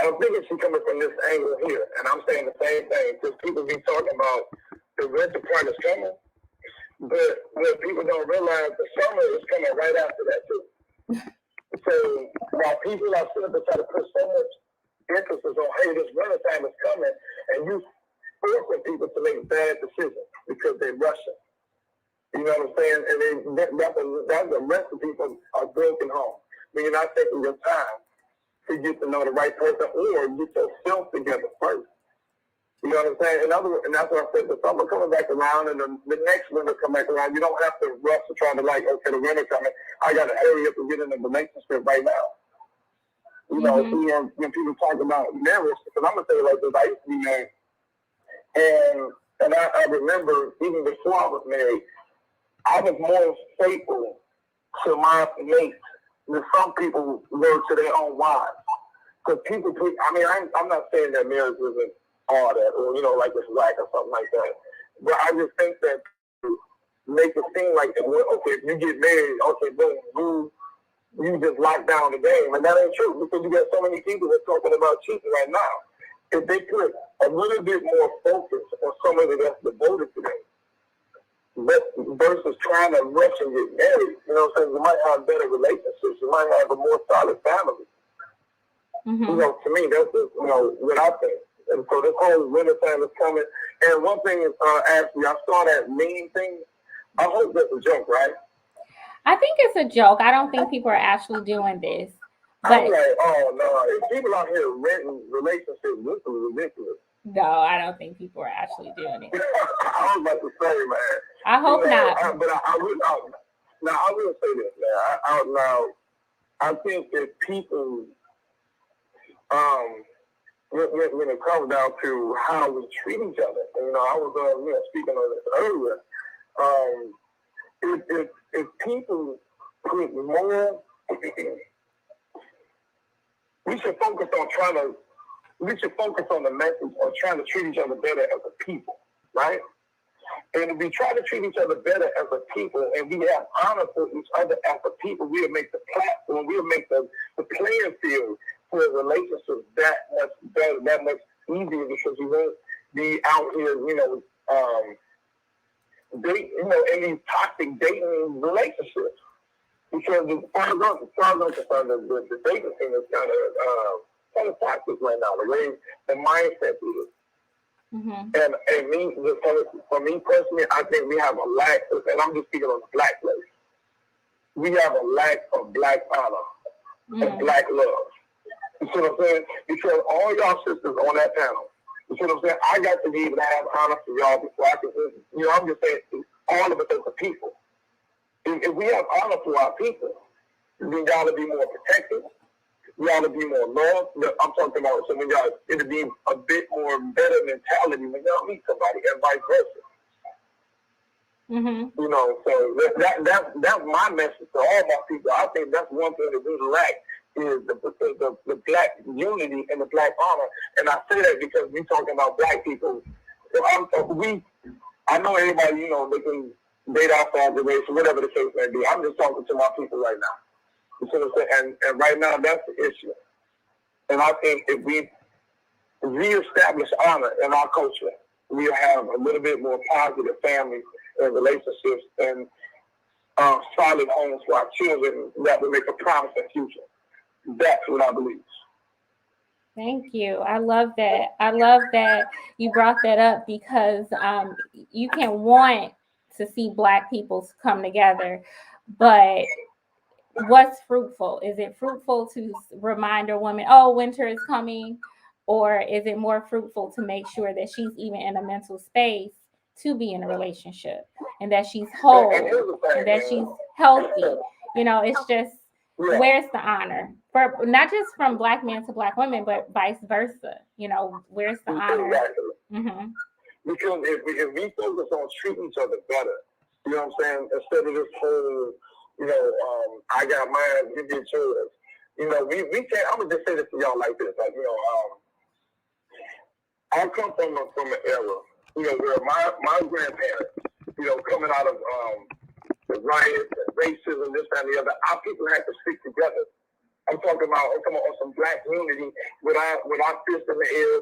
Speaker 6: don't think it's coming from this angle here. And I'm saying the same thing, because people be talking about the winter part of summer. But what people don't realize, the summer is coming right after that too. So while people are sitting to try to put so much emphasis on, hey, this winter time is coming, and you forcing people to make bad decisions because they're rushing. You know what I'm saying? And that's the rest of people are broken home. When you're not taking your time to get to know the right person or get yourself together first. You know what I'm saying? And that's what I said. The summer coming back around, and the next winter come back around. You don't have to rush to try to okay, the winter coming. I got to hurry up and get in the relationship right now. You know, when people talk about marriage, because I'm gonna say it like this, I used to be married, and And I remember even before I was married, I was more faithful to my mate than some people were to their own wives. Because people, I mean, I'm not saying that marriage isn't all that, or, you know, like it's whack or something like that. But I just think that make it seem like, well, okay, if you get married, okay, boom, you just lock down the game. And that ain't true, because you got so many people that's talking about cheating right now. If they put a little bit more focus on somebody that's devoted to them, versus trying to rush and get married, you know what I'm saying? You might have better relationships. You might have a more solid family.
Speaker 1: Mm-hmm.
Speaker 6: You know, to me, that's just, you know, what I think. And so this whole winter time is coming. And one thing is, Ashley, I saw that meme thing. I hope that's a joke, right?
Speaker 1: I think it's a joke. I don't think people are actually doing this. But
Speaker 6: I'm like, oh no, if people out here renting relationships, this is ridiculous.
Speaker 1: no, I don't think people are actually doing it.
Speaker 6: I was about to say, man.
Speaker 1: I hope not.
Speaker 6: But I will say this, man. I think that people, when it comes down to how we treat each other, and, you know, I was speaking on this earlier. If people put more, we should focus on the message of trying to treat each other better as a people, right? And if we try to treat each other better as a people, and we have honor for each other as a people, we'll make the platform, we'll make the playing field for relationships that much better, that much easier, because we won't be out here, in these toxic dating relationships. Because as far as I'm concerned, the dating thing is kind of toxic right now. The way the mindset is.
Speaker 1: Mm-hmm.
Speaker 6: And for me personally, I think we have a lack of, and I'm just speaking on the black place, we have a lack of black honor and black love. You see what I'm saying? Because all y'all sisters on that panel, you see what I'm saying? I got to be able to have honor for y'all before I can, I'm just saying, all of us as a people. If we have honor for our people, then y'all to be more protected. Y'all to be more loved. I'm talking about, so when y'all, it'll be a bit more better mentality when y'all meet somebody, and vice versa.
Speaker 1: Mm-hmm.
Speaker 6: You know, so that's my message to all my people. I think that's one thing that we lack is the black unity and the black honor. And I say that because we're talking about black people. I know everybody, they can date outside the race or whatever the case may be. I'm just talking to my people right now. You see what I'm saying? And right now, that's the issue. And I think if we reestablish honor in our culture, we'll have a little bit more positive family and relationships and solid homes for our children that will make a promising future. That's what I believe.
Speaker 1: Thank you. I love that. I love that you brought that up because you can want to see Black people come together, but what's fruitful? Is it fruitful to remind a woman, oh, winter is coming? Or is it more fruitful to make sure that she's even in a mental space to be in a relationship and that she's whole and that she's healthy? It's just, where's the honor? For not just from Black men to Black women, but vice versa. Where's the honor?
Speaker 6: Exactly.
Speaker 1: Mm-hmm.
Speaker 6: Because if we focus on treating each other better, you know what I'm saying, instead of this whole, I got mine, you get yours. We can't, I'm going to just say this to y'all like this. Like, I come from an era, where my grandparents, coming out of the riots and racism, this, that, and the other, our people had to stick together. I'm talking about some Black unity with our fists in the air.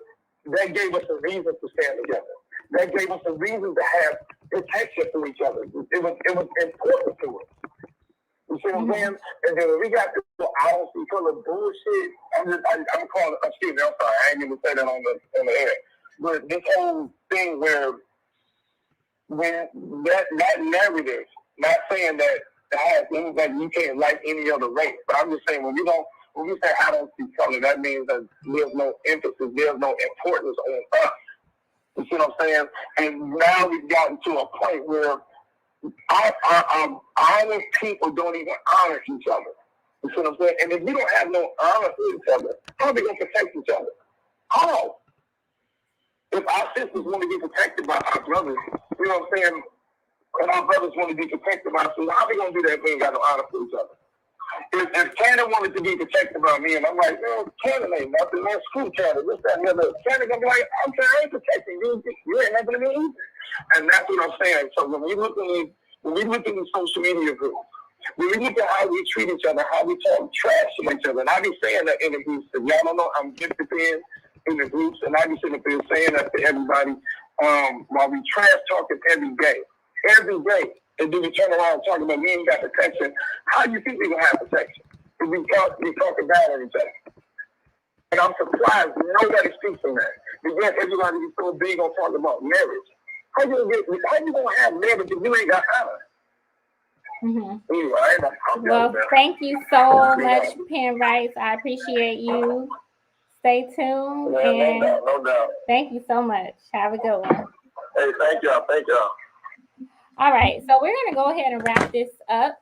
Speaker 6: That gave us a reason to stand together. That gave us a reason to have protection for each other. It was important to us. You see what I'm saying? And then when we got this ounce full of bullshit, I'm calling, excuse me, I'm sorry, I ain't even say that on the air. But this whole thing where when that narrative, not saying that you can't like any other race, but I'm just saying when we say I don't see color, that means that there's no emphasis, there's no importance on us. You see what I'm saying? And now we've gotten to a point where our people don't even honor each other. You see what I'm saying? And if we don't have no honor for each other, how are we going to protect each other? How? If our sisters want to be protected by our our brothers. You know what I'm saying? And our brothers want to be protected by us. So how we gonna do that if we ain't got no honor for each other? If Cannon wanted to be protected by me, and I'm like, man, Cannon ain't nothing, man, screw Cannon, this, that, and the other. Cannon gonna be like, okay, I ain't protecting you. You ain't nothing to me either. And that's what I'm saying. So when we look at these social media groups, when we look at how we treat each other, how we talk trash to each other, and I be saying that in the groups, if y'all don't know, I'm gifted in the groups, and I be sitting up there saying that to everybody, while we trash talking every day. And then we turn around talking about we ain't got protection. How do you think we gonna have protection? If we talking bad on each other. And I'm surprised nobody speaks on that. But yet everybody is so big on talking about marriage. How you gonna have marriage if you ain't got honor?
Speaker 1: Mm-hmm.
Speaker 6: Anyway,
Speaker 1: well, thank you so much, Penn Rice. I appreciate you. Stay tuned. And
Speaker 6: no doubt.
Speaker 1: Thank you so much. Have a good one.
Speaker 6: Hey, thank y'all.
Speaker 1: All right, so we're going to go ahead and wrap this up.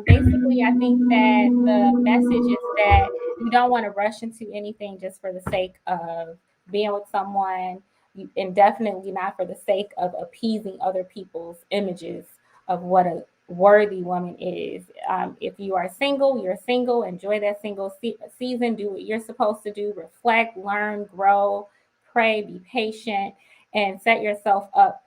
Speaker 1: Basically, I think that the message is that you don't want to rush into anything just for the sake of being with someone, and definitely not for the sake of appeasing other people's images of what a worthy woman is. If you are single, you're single. Enjoy that single season. Do what you're supposed to do. Reflect, learn, grow, pray, be patient, and set yourself up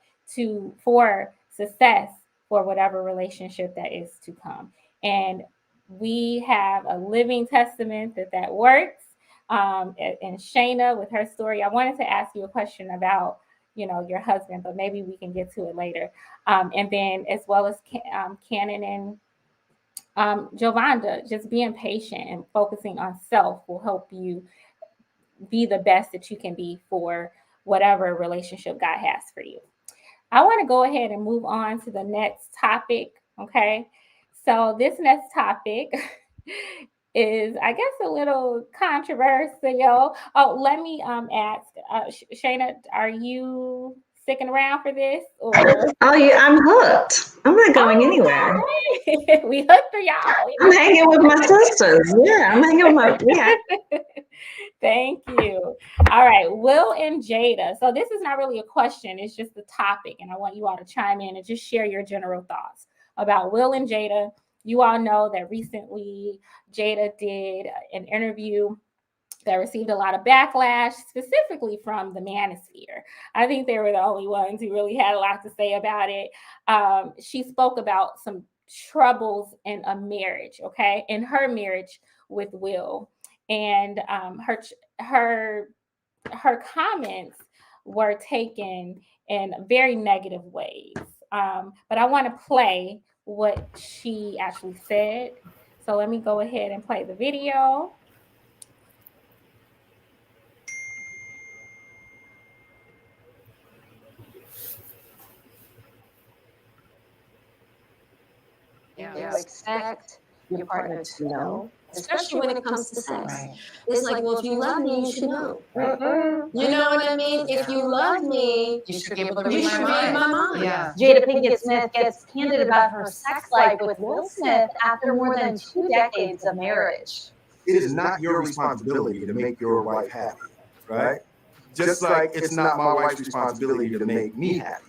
Speaker 1: for success for whatever relationship that is to come. And we have a living testament that works. And Shayna, with her story, I wanted to ask you a question about, your husband, but maybe we can get to it later. And then as well as Cannon and Jovanda, just being patient and focusing on self will help you be the best that you can be for whatever relationship God has for you. I want to go ahead and move on to the next topic. Okay. So this next topic is, I guess, a little controversial. Oh, let me ask, Shayna, are you sticking around for this? Or
Speaker 4: oh yeah, I'm hooked. I'm not going anywhere.
Speaker 1: We hooked for y'all.
Speaker 4: I'm hanging with my sisters. Yeah, I'm hanging with my
Speaker 1: Thank you. All right, Will and Jada. So this is not really a question, it's just a topic, and I want you all to chime in and just share your general thoughts about Will and Jada. You all know that recently Jada did an interview that received a lot of backlash, specifically from the manosphere. I think they were the only ones who really had a lot to say about it. She spoke about some troubles in a marriage, okay, in her marriage with Will. And her comments were taken in very negative ways. But I want to play what she actually said. So let me go ahead and play the video.
Speaker 7: You expect your partner to know, especially when it comes to sex. Right. It's like, well, if you love me, you should know. You know what I mean? If you love me,
Speaker 8: you should be able to
Speaker 7: read my mind.
Speaker 8: Yeah.
Speaker 7: Jada Pinkett Smith gets candid about her sex life with Will Smith after more than 2 decades of marriage.
Speaker 9: It is not your responsibility to make your wife happy, right? Just like it's not my wife's responsibility to make me happy.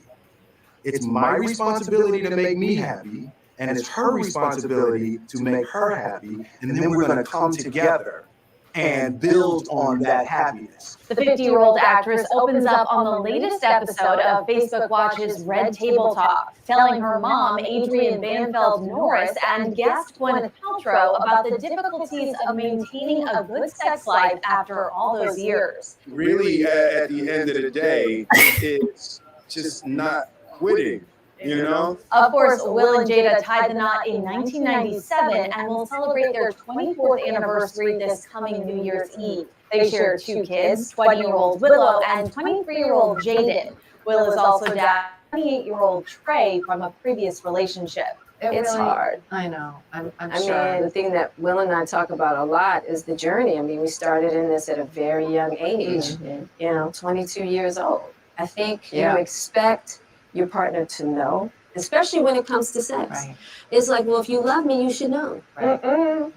Speaker 9: It's my responsibility to make me happy, and it's her responsibility to make her happy, and then we're going to come together and build on that happiness.
Speaker 7: The 50-year-old actress opens up on the latest episode of Facebook Watch's Red Table Talk, telling her mom, Adrienne Banfeld Norris, and guest Gwyneth Paltrow about the difficulties of maintaining a good sex life after all those years.
Speaker 9: Really, at the end of the day, it's just not quitting. You know?
Speaker 7: Of course, Will and Jada tied the knot in 1997 and will celebrate their 24th anniversary this coming New Year's Eve. They share 2 kids, 20-year-old Willow and 23-year-old Jaden. Will is also dad 28-year-old Trey from a previous relationship.
Speaker 8: It's
Speaker 10: really
Speaker 8: hard.
Speaker 10: I know. I'm
Speaker 8: I
Speaker 10: sure.
Speaker 8: mean, the thing that Will and I talk about a lot is the journey. I mean, we started in this at a very young age, 22 years old. I think you expect your partner to know, especially when it comes to sex.
Speaker 10: Right.
Speaker 8: It's like, well, if you love me, you should know.
Speaker 10: Right.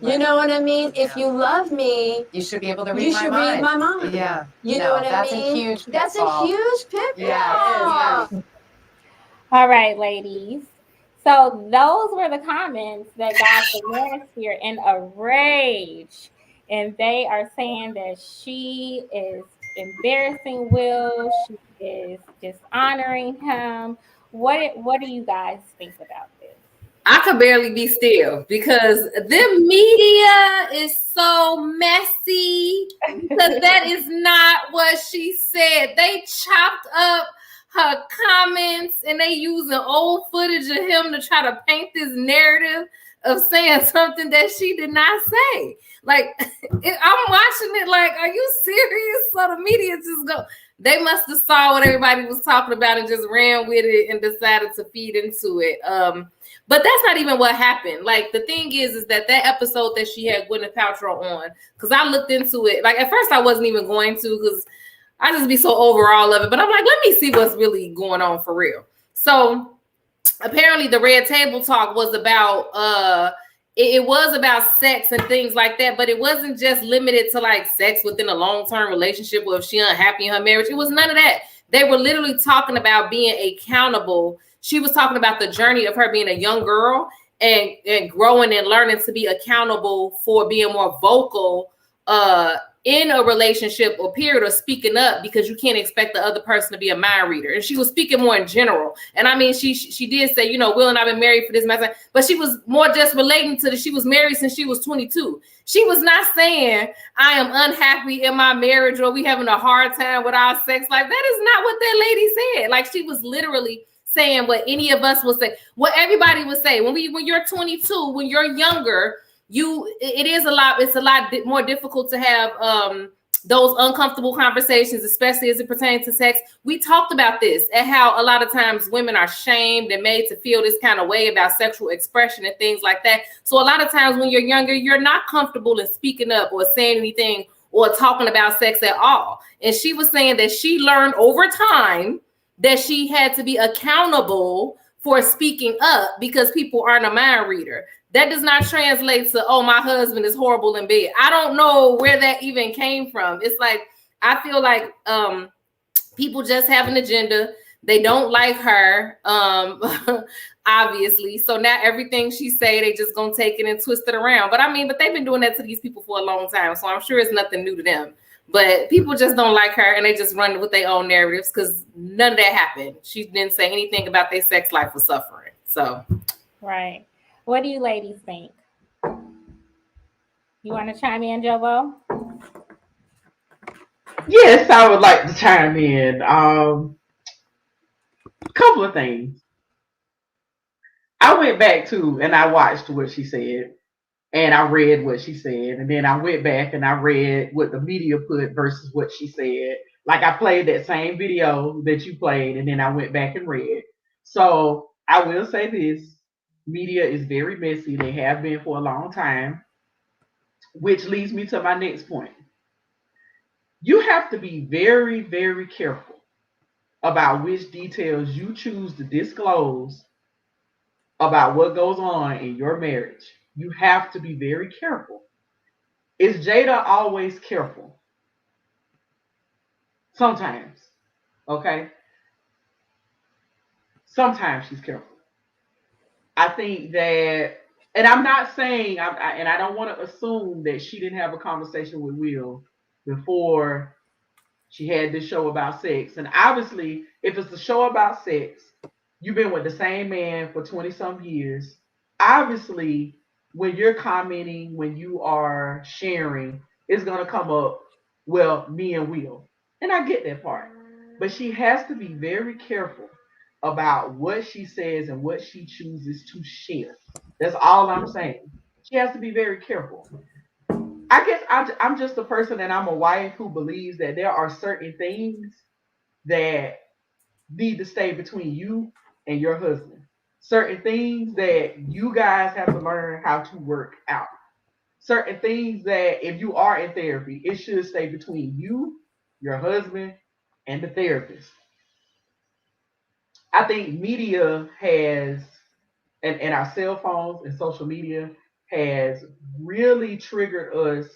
Speaker 8: You know what I mean? If you love me,
Speaker 10: You should be able to read
Speaker 8: you
Speaker 10: my
Speaker 8: should
Speaker 10: mind.
Speaker 8: read my mind.
Speaker 10: Yeah.
Speaker 8: You know what I
Speaker 10: that's
Speaker 8: mean?
Speaker 10: a huge
Speaker 8: That's a
Speaker 10: pitfall.
Speaker 8: huge pitfall.
Speaker 10: Yeah,
Speaker 1: All right, ladies. So those were the comments that got the manosphere in a rage. And they are saying that she is embarrassing Will. She is dishonoring him. What do you guys think about this?
Speaker 3: I could barely be still because the media is so messy because that is not what she said. They chopped up her comments and they using old footage of him to try to paint this narrative of saying something that she did not say. Like, I'm watching it like, are you serious? So the media just go, they must have saw what everybody was talking about and just ran with it and decided to feed into it. But that's not even what happened. Like, the thing is that episode that she had Gwyneth Paltrow on, because I looked into it. Like, at first I wasn't even going to because I just be so over all of it. But I'm like, let me see what's really going on for real. So apparently the Red Table Talk was about it was about sex and things like that, but it wasn't just limited to like sex within a long-term relationship or if she unhappy in her marriage. It was none of that. They were literally talking about being accountable. She was talking about the journey of her being a young girl and growing and learning to be accountable for being more vocal in a relationship or period or speaking up, because you can't expect the other person to be a mind reader. And she was speaking more in general. And I mean, she did say, you know, Will and I've been married for this amount of time, but she was more just relating to she was married since she was 22. She was not saying I am unhappy in my marriage or we having a hard time with our sex. Like, that is not what that lady said. Like, she was literally saying what any of us would say, what everybody would say when you're 22, when you're younger, it's a lot more difficult to have those uncomfortable conversations, especially as it pertains to sex. We talked about this and how a lot of times women are shamed and made to feel this kind of way about sexual expression and things like that. So a lot of times when you're younger, you're not comfortable in speaking up or saying anything or talking about sex at all. And she was saying that she learned over time that she had to be accountable for speaking up because people aren't a mind reader. That does not translate to, oh, my husband is horrible in bed. I don't know where that even came from. It's like, I feel like people just have an agenda. They don't like her, obviously. So now everything she say, they just gonna take it and twist it around. But I mean, but they've been doing that to these people for a long time. So I'm sure it's nothing new to them. But people just don't like her and they just run with their own narratives because none of that happened. She didn't say anything about their sex life or suffering. So.
Speaker 1: Right. What do you ladies think? You want to chime in, Jovo?
Speaker 2: Yes, I would like to chime in. Couple of things. I went back to and I watched what she said and I read what she said. And then I went back and I read what the media put versus what she said. Like, I played that same video that you played and then I went back and read. So I will say this: media is very messy. They have been for a long time, which leads me to my next point. You have to be very, very careful about which details you choose to disclose about what goes on in your marriage. You have to be very careful. Is Jada always careful? Sometimes. Okay? Sometimes she's careful. I think that, and I'm not saying, and I don't want to assume that she didn't have a conversation with Will before she had this show about sex. And obviously, if it's a show about sex, you've been with the same man for 20 some years. Obviously, when you're commenting, when you are sharing, it's going to come up, well, me and Will. And I get that part. But she has to be very careful about what she says and what she chooses to share. That's all I'm saying. She has to be very careful. I guess I'm just a person and I'm a wife who believes that there are certain things that need to stay between you and your husband. Certain things that you guys have to learn how to work out. Certain things that if you are in therapy, it should stay between you, your husband, and the therapist. I think media has, and our cell phones and social media has really triggered us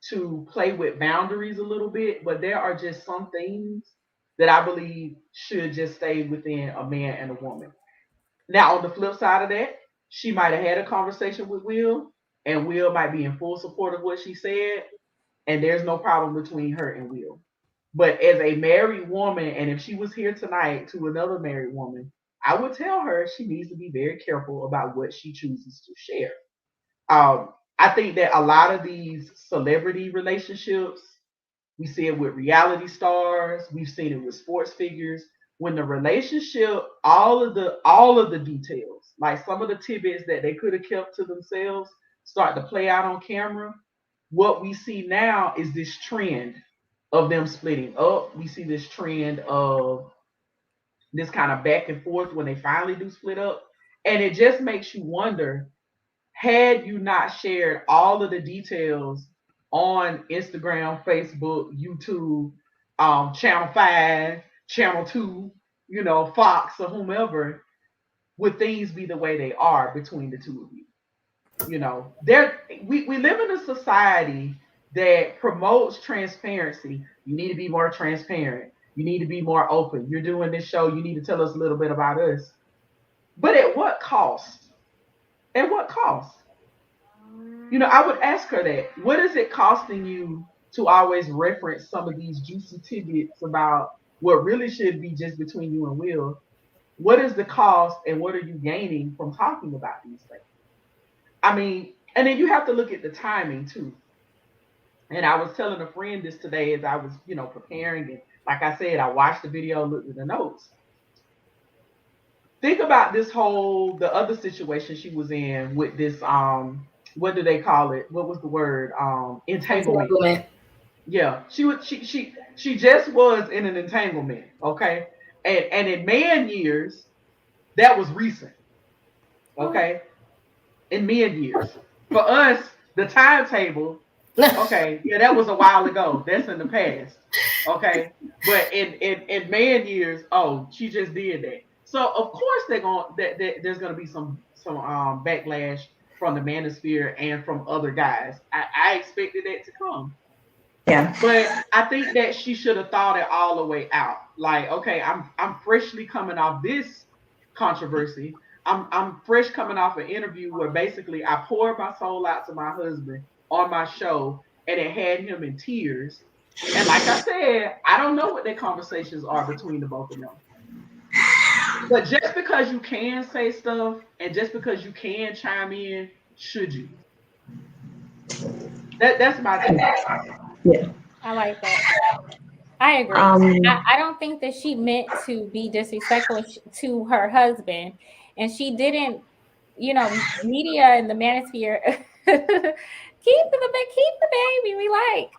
Speaker 2: to play with boundaries a little bit, but there are just some things that I believe should just stay within a man and a woman. Now, on the flip side of that, she might have had a conversation with Will, and Will might be in full support of what she said, and there's no problem between her and Will. But as a married woman, and if she was here tonight to another married woman, I would tell her she needs to be very careful about what she chooses to share. I think that a lot of these celebrity relationships, we see it with reality stars, we've seen it with sports figures. When the relationship, all of the details, like some of the tidbits that they could have kept to themselves, start to play out on camera. What we see now is this trend of them splitting up. We see this trend of this kind of back and forth when they finally do split up. And it just makes you wonder, had you not shared all of the details on Instagram, Facebook, YouTube, Channel 5, Channel 2, Fox or whomever, would things be the way they are between the two of you? We live in a society that promotes transparency. You need to be more transparent. You need to be more open. You're doing this show. You need to tell us a little bit about us. But at what cost? At what cost? I would ask her that. What is it costing you to always reference some of these juicy tidbits about what really should be just between you and Will? What is the cost and what are you gaining from talking about these things? I mean, and then you have to look at the timing too. And I was telling a friend this today as I was, preparing. And like I said, I watched the video, looked at the notes. Think about the other situation she was in with this, what do they call it? What was the word? Entanglement. Yeah, she just was in an entanglement, okay? And in man years, that was recent, okay? In men years. For us, the timetable, okay, yeah, that was a while ago. That's in the past, okay? But in man years, oh, she just did that. So of course there's gonna be some backlash from the manosphere and from other guys. I expected that to come.
Speaker 4: Yeah.
Speaker 2: But I think that she should have thought it all the way out. Like, okay, I'm freshly coming off this controversy. I'm fresh coming off an interview where basically I poured my soul out to my husband on my show and it had him in tears. And like I said, I don't know what their conversations are between the both of them. But just because you can say stuff and just because you can chime in, should you? That's my take.
Speaker 4: Yeah.
Speaker 1: I like that. I agree. I don't think that she meant to be disrespectful to her husband, and she didn't. Media and the manosphere keep the baby we like.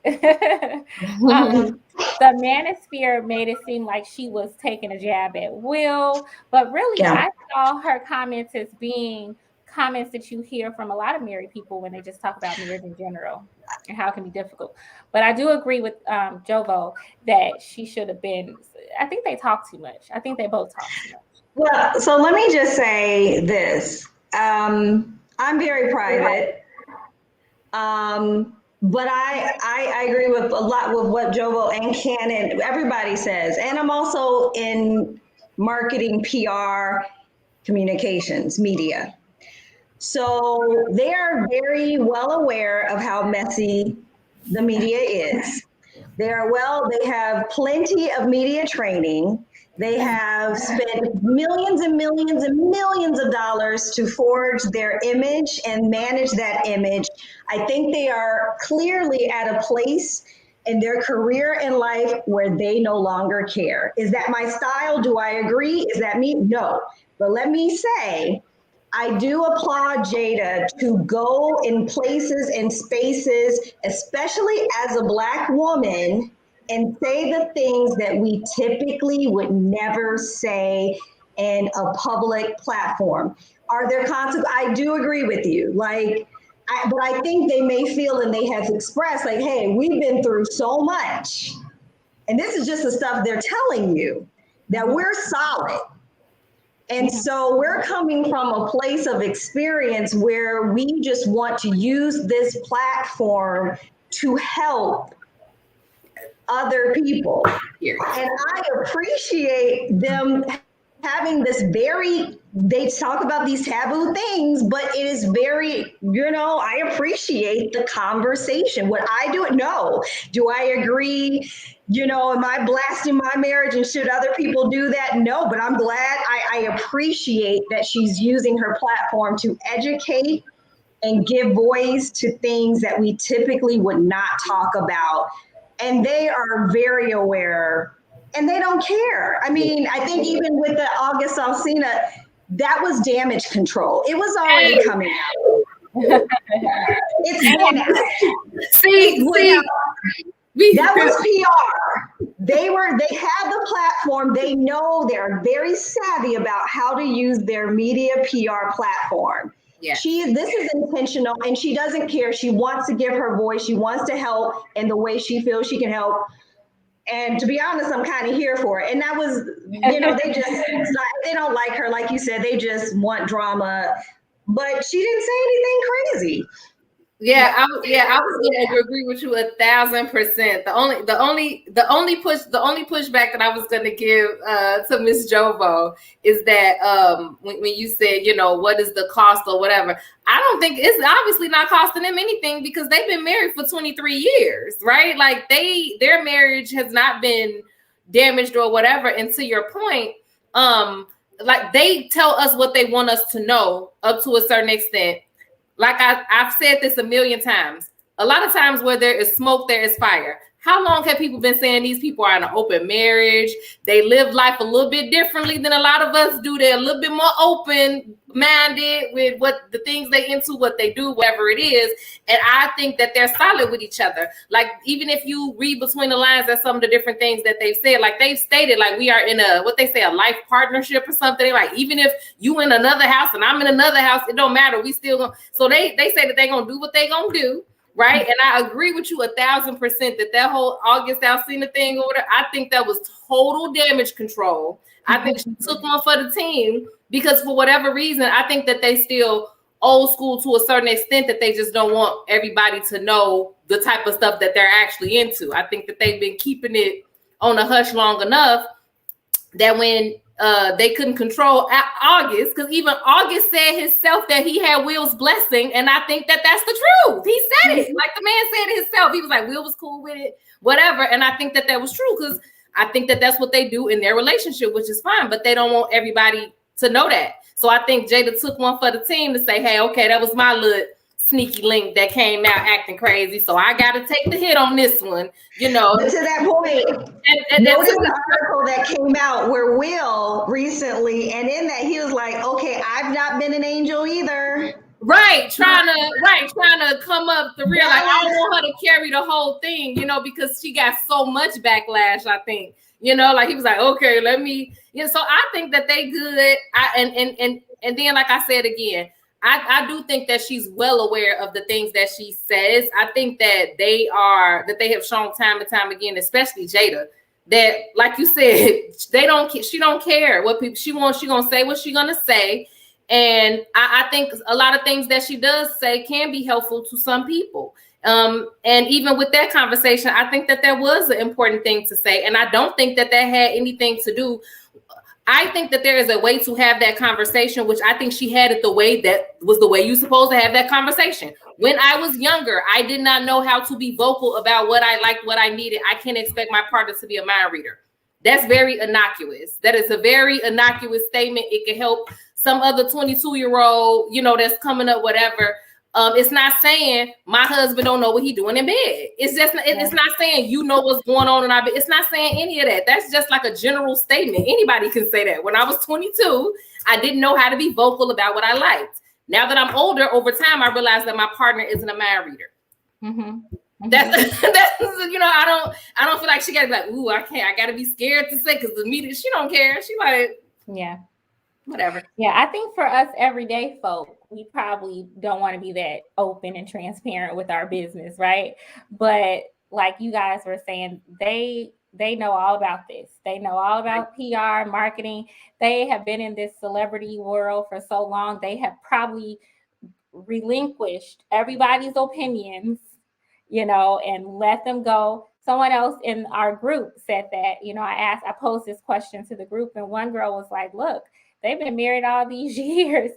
Speaker 1: The manosphere made it seem like she was taking a jab at Will, but really, I saw her comments as being comments that you hear from a lot of married people when they just talk about marriage in general and how it can be difficult. But I do agree with Jovo that she should have been. I think they talk too much. I think they both talk too much.
Speaker 4: Well, so let me just say this. I'm very private. But I agree with a lot with what Jovo and Ken and everybody says. And I'm also in marketing, PR, communications, media. So they are very well aware of how messy the media is. They have plenty of media training. They have spent millions and millions and millions of dollars to forge their image and manage that image. I think they are clearly at a place in their career and life where they no longer care. Is that my style? Do I agree? Is that me? No. But let me say, I do applaud Jada to go in places and spaces, especially as a Black woman, and say the things that we typically would never say in a public platform. Are there consequences? I do agree with you. But I think they may feel and they have expressed like, hey, we've been through so much. And this is just the stuff they're telling you, that we're solid. And so we're coming from a place of experience where we just want to use this platform to help other people.
Speaker 3: Period.
Speaker 4: And I appreciate them having this they talk about these taboo things, but it is very, I appreciate the conversation. Would I do it? No. Do I agree? Am I blasting my marriage and should other people do that? No, but I'm glad I appreciate that she's using her platform to educate and give voice to things that we typically would not talk about. And they are very aware and they don't care. I mean, I think even with the August Alsina, that was damage control. It was already coming out. It's been out. That was PR. They had the platform. They know, they're very savvy about how to use their media PR platform.
Speaker 3: Yeah.
Speaker 4: This is intentional and she doesn't care. She wants to give her voice. She wants to help in the way she feels she can help. And to be honest, I'm kind of here for it. And that was, they don't like her. Like you said, they just want drama, but she didn't say anything crazy.
Speaker 3: Yeah, I was going to agree with you 1,000%. The only pushback that I was going to give to Miss Jovo is that when you said, what is the cost or whatever, I don't think it's obviously not costing them anything because they've been married for 23 years, right? Like their marriage has not been damaged or whatever. And to your point, like they tell us what they want us to know up to a certain extent. Like I've said this a million times. A lot of times where there is smoke, there is fire. How long have people been saying these people are in an open marriage? They live life a little bit differently than a lot of us do. They're a little bit more open-minded with what the things they into, what they do, whatever it is. And I think that they're solid with each other. Like, even if you read between the lines at some of the different things that they've said, like they've stated, like we are in a life partnership or something. Like, even if you in another house and I'm in another house, it don't matter. We still gonna, so they say that they're gonna do what they gonna do. Right. And I agree with you 1,000% that whole August Alsina thing order, I think that was total damage control. I think she took one for the team because for whatever reason, I think that they still old school to a certain extent that they just don't want everybody to know the type of stuff that they're actually into. I think that they've been keeping it on a hush long enough that when they couldn't control August, because even August said himself that he had Will's blessing, and I think that that's the truth. He said it, like the man said it himself. He was like, Will was cool with it, whatever, and I think that was true because I think that that's what they do in their relationship, which is fine, but they don't want everybody to know that. So I think Jada took one for the team to say, hey, okay, that was my little sneaky link that came out acting crazy, so I got to take the hit on this one,
Speaker 4: But to that point, notice the article that came out where Will recently, and in that he was like, okay, I've not been an angel either.
Speaker 3: Right, trying to come up the real. Like, I don't want her to carry the whole thing, because she got so much backlash. I think, like he was like, okay, let me. So I think that they good. And then, like I said again, I do think that she's well aware of the things that she says. I think that they have shown time and time again, especially Jada, that, like you said, she don't care what people she wants. She gonna say what she gonna say. And I think a lot of things that she does say can be helpful to some people. And even with that conversation, I think that was an important thing to say. And I don't think that had anything to do. I think that there is a way to have that conversation, which I think she had it the way you're supposed to have that conversation. When I was younger, I did not know how to be vocal about what I liked, what I needed. I can't expect my partner to be a mind reader. That's very innocuous. That is a very innocuous statement. It can help some other 22-year-old, that's coming up, whatever. It's not saying my husband don't know what he's doing in bed. It's just, it's not saying what's going on in our bed. It's not saying any of that. That's just like a general statement. Anybody can say that. When I was 22, I didn't know how to be vocal about what I liked. Now that I'm older, over time, I realized that my partner isn't a mind reader. Mm-hmm. That's I don't feel like she gotta be like, ooh, I gotta be scared to say, because the media, she don't care. She like,
Speaker 1: yeah.
Speaker 3: Whatever.
Speaker 1: Yeah, I think for us everyday folk, we probably don't want to be that open and transparent with our business, right? But like you guys were saying, they know all about this. They know all about PR, marketing. They have been in this celebrity world for so long. They have probably relinquished everybody's opinions, and let them go someone else in our group said that, I posed this question to the group, and one girl was like, look, they've been married all these years.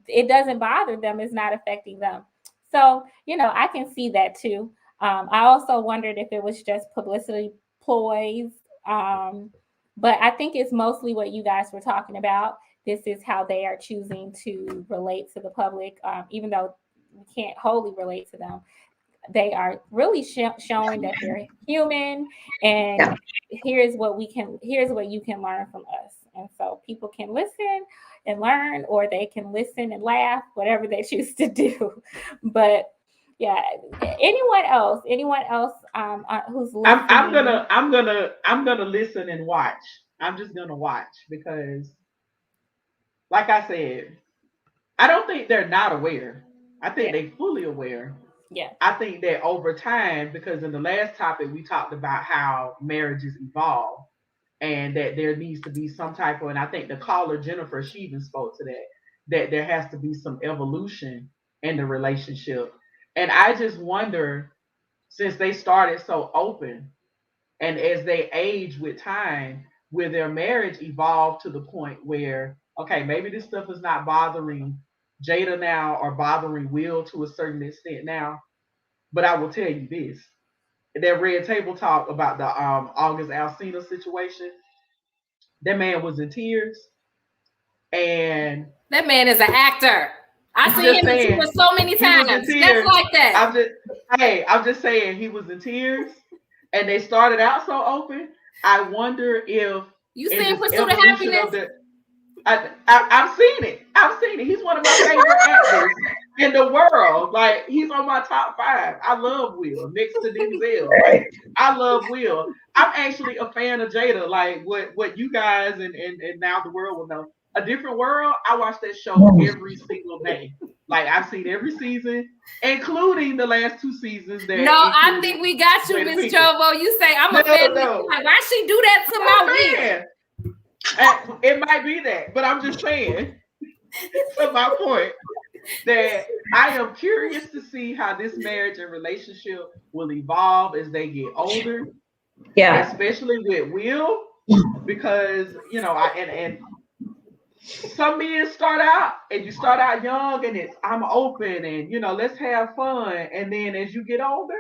Speaker 1: It doesn't bother them. It's not affecting them. So, I can see that too. I also wondered if it was just publicity ploys. But I think it's mostly what you guys were talking about. This is how they are choosing to relate to the public, even though we can't wholly relate to them. They are really showing that they're human, and here's what you can learn from us. And so people can listen and learn, or they can listen and laugh, whatever they choose to do. But yeah, anyone else who's listening?
Speaker 2: I'm gonna listen and watch. I'm just gonna watch because, like I said, I don't think they're not aware. I think they're fully aware.
Speaker 1: Yeah.
Speaker 2: I think that over time, because in the last topic we talked about how marriages evolve and that there needs to be some type of, and I think the caller Jennifer, she even spoke to that there has to be some evolution in the relationship. And I just wonder, since they started so open, and as they age with time, will their marriage evolve to the point where, okay, maybe this stuff is not bothering Jada now or bothering Will to a certain extent now. But I will tell you this: that Red Table Talk about the August Alsina situation, that man was in tears, and
Speaker 3: that man is an actor. I've seen him in tears so many times. Just like that.
Speaker 2: I'm just saying he was in tears, and they started out so open. I wonder if
Speaker 3: you seen Pursuit of Happiness.
Speaker 2: I've seen it. He's one of my favorite actors in the world. Like, he's on my top 5. I love Will next to Denzel. Like, I love Will. I'm actually a fan of Jada. Like what you guys and now the world will know. A Different World. I watch that show every single day. Like, I've seen every season, including the last 2 seasons.
Speaker 3: I think we got you, Miss Jovo. You say I'm a fan. Like, why she do that to my Will?
Speaker 2: It might be that, but I'm just saying, to my point, that I am curious to see how this marriage and relationship will evolve as they get older.
Speaker 4: Yeah,
Speaker 2: especially with Will, because and some men start out young, and it's I'm open and let's have fun, and then as you get older,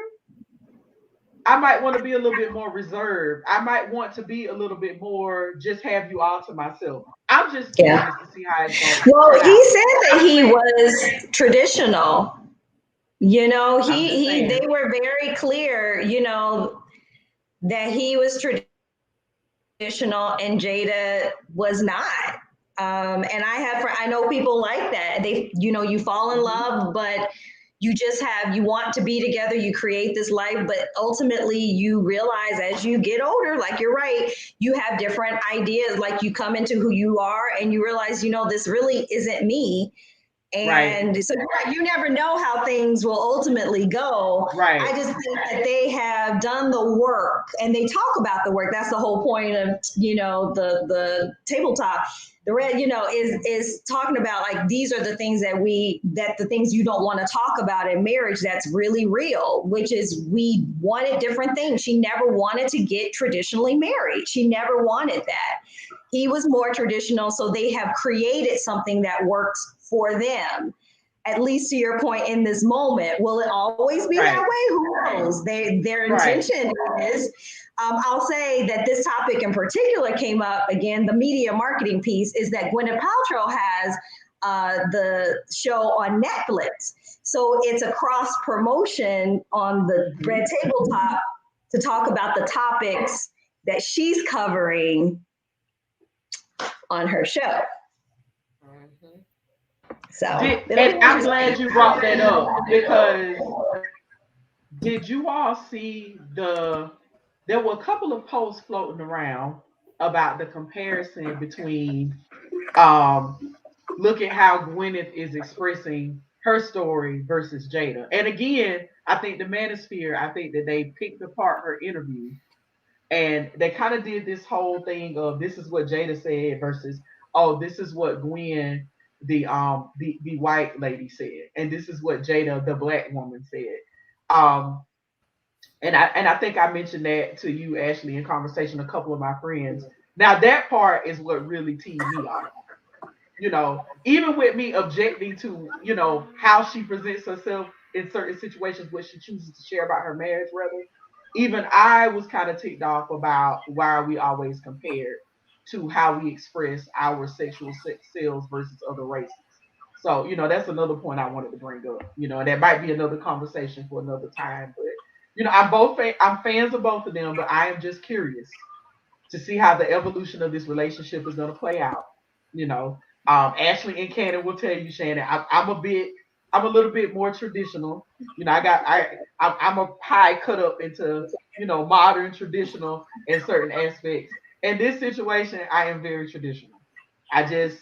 Speaker 2: I might want to be a little bit more reserved. I might want to be a little bit more, just have you all to myself. I'm just curious to see how it's going.
Speaker 4: Well, he said that he was traditional. They were very clear, that he was traditional and Jada was not. And I know people like that. You fall in love, but you want to be together, you create this life, but ultimately you realize as you get older, like you're right, you have different ideas, like you come into who you are and you realize, this really isn't me. And so you never know how things will ultimately go.
Speaker 2: Right.
Speaker 4: I just think that they have done the work and they talk about the work. That's the whole point of, the tabletop. The red, is talking about like these are the things that the things you don't want to talk about in marriage that's really real, which is we wanted different things. She never wanted to get traditionally married. She never wanted that. He was more traditional, so they have created something that works for them. At least to your point in this moment, will it always be that way? Who knows? Their intention is. I'll say that this topic in particular came up again. The media marketing piece is that Gwyneth Paltrow has the show on Netflix, so it's a cross promotion on the Red Tabletop to talk about the topics that she's covering on her show. So,
Speaker 2: and I'm glad you brought that up, because did you all see there were a couple of posts floating around about the comparison between look at how Gwyneth is expressing her story versus Jada. And again, I think the Manosphere, I think that they picked apart her interview and they kind of did this whole thing of this is what Jada said versus, oh, this is what Gwen, the white lady said, and this is what Jada, the black woman, said. And I think I mentioned that to you, Ashley, in conversation, a couple of my friends. Now that part is what really teed me off. Even with me objecting to, how she presents herself in certain situations, what she chooses to share about her marriage, rather, even I was kind of ticked off about why are we always compared to how we express our sexual selves versus other races. So, that's another point I wanted to bring up, and that might be another conversation for another time. But, I'm fans of both of them, but I am just curious to see how the evolution of this relationship is going to play out. You know, Ashley and Cannon will tell you, Shannon, I'm a little bit more traditional. I'm a pie cut up into, modern, traditional in certain aspects. In this situation, I am very traditional. I just,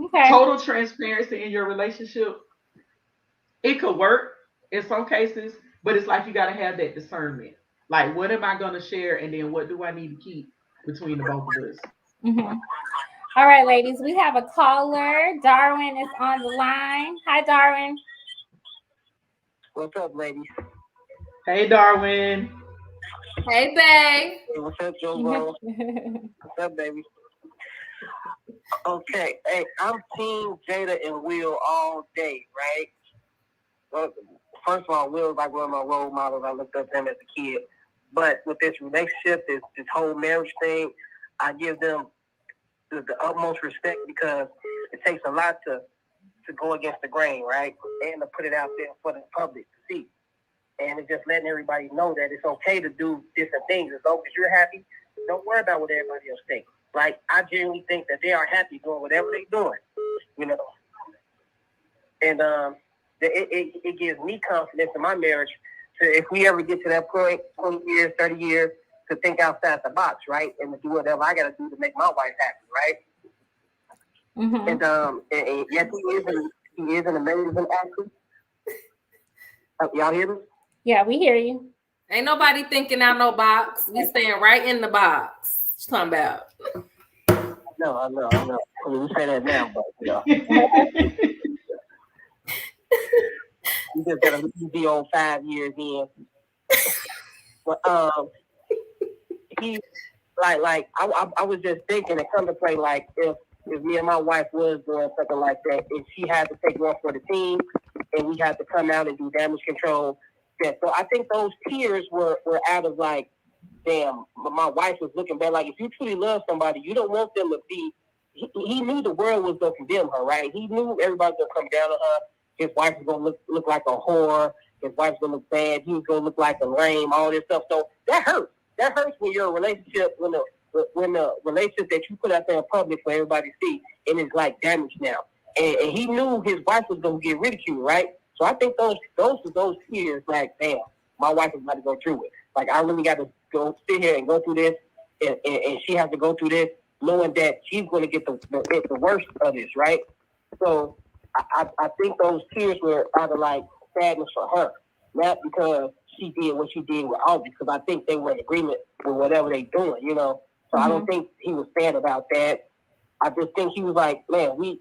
Speaker 1: Okay.
Speaker 2: total transparency in your relationship, it could work in some cases, but it's like you got to have that discernment. Like, what am I going to share, and then what do I need to keep between the both of us?
Speaker 1: Mm-hmm. All right, ladies, we have a caller. Darwin is on the line. Hi, Darwin.
Speaker 10: What's up, ladies?
Speaker 2: Hey, Darwin.
Speaker 3: Hey, babe.
Speaker 10: Hey, what's up, Joe? What's up, baby? Okay, hey, I'm Team Jada and Will all day, right? Well, first of all, Will's like one of my role models. I looked up to him as a kid. But with this relationship, this whole marriage thing, I give them the utmost respect because it takes a lot to go against the grain, right? And to put it out there for the public to see. And it's just letting everybody know that it's okay to do different things. As long as you're happy, don't worry about what everybody else thinks. Like, I genuinely think that they are happy doing whatever they're doing, And it gives me confidence in my marriage to, if we ever get to that point, 20 years, 30 years, to think outside the box, right? And to do whatever I got to do to make my wife happy, right?
Speaker 1: Mm-hmm.
Speaker 10: And yes, he is an amazing actor. Y'all hear me?
Speaker 1: Yeah, we hear you.
Speaker 3: Ain't nobody thinking out no box. We staying right in the box. What you talking about?
Speaker 10: No, I know. I mean, we say that now, but you just gotta be on 5 years in. But he like I was just thinking, it come to play, like if me and my wife was doing something like that, if she had to take one for the team and we had to come out and do damage control. Yeah, so I think those tears were out of like, damn, my wife was looking bad. Like, if you truly love somebody, you don't want them to be. He knew the world was gonna condemn her, right? He knew everybody was gonna come down on her. His wife was gonna look like a whore. His wife's gonna look bad. He was gonna look like a lame. All this stuff. So that hurts. That hurts when you're in a relationship, when the relationship that you put out there in public for everybody to see, and it's like damaged now. And he knew his wife was gonna get ridiculed, right? So I think those tears, like, damn, my wife is about to go through it. Like, I really got to go sit here and go through this, and she has to go through this, knowing that she's going to get the worst of this, right? So I think those tears were out of like sadness for her, not because she did what she did with August, because I think they were in agreement with whatever they're doing, So I don't think he was sad about that. I just think he was like, man, we've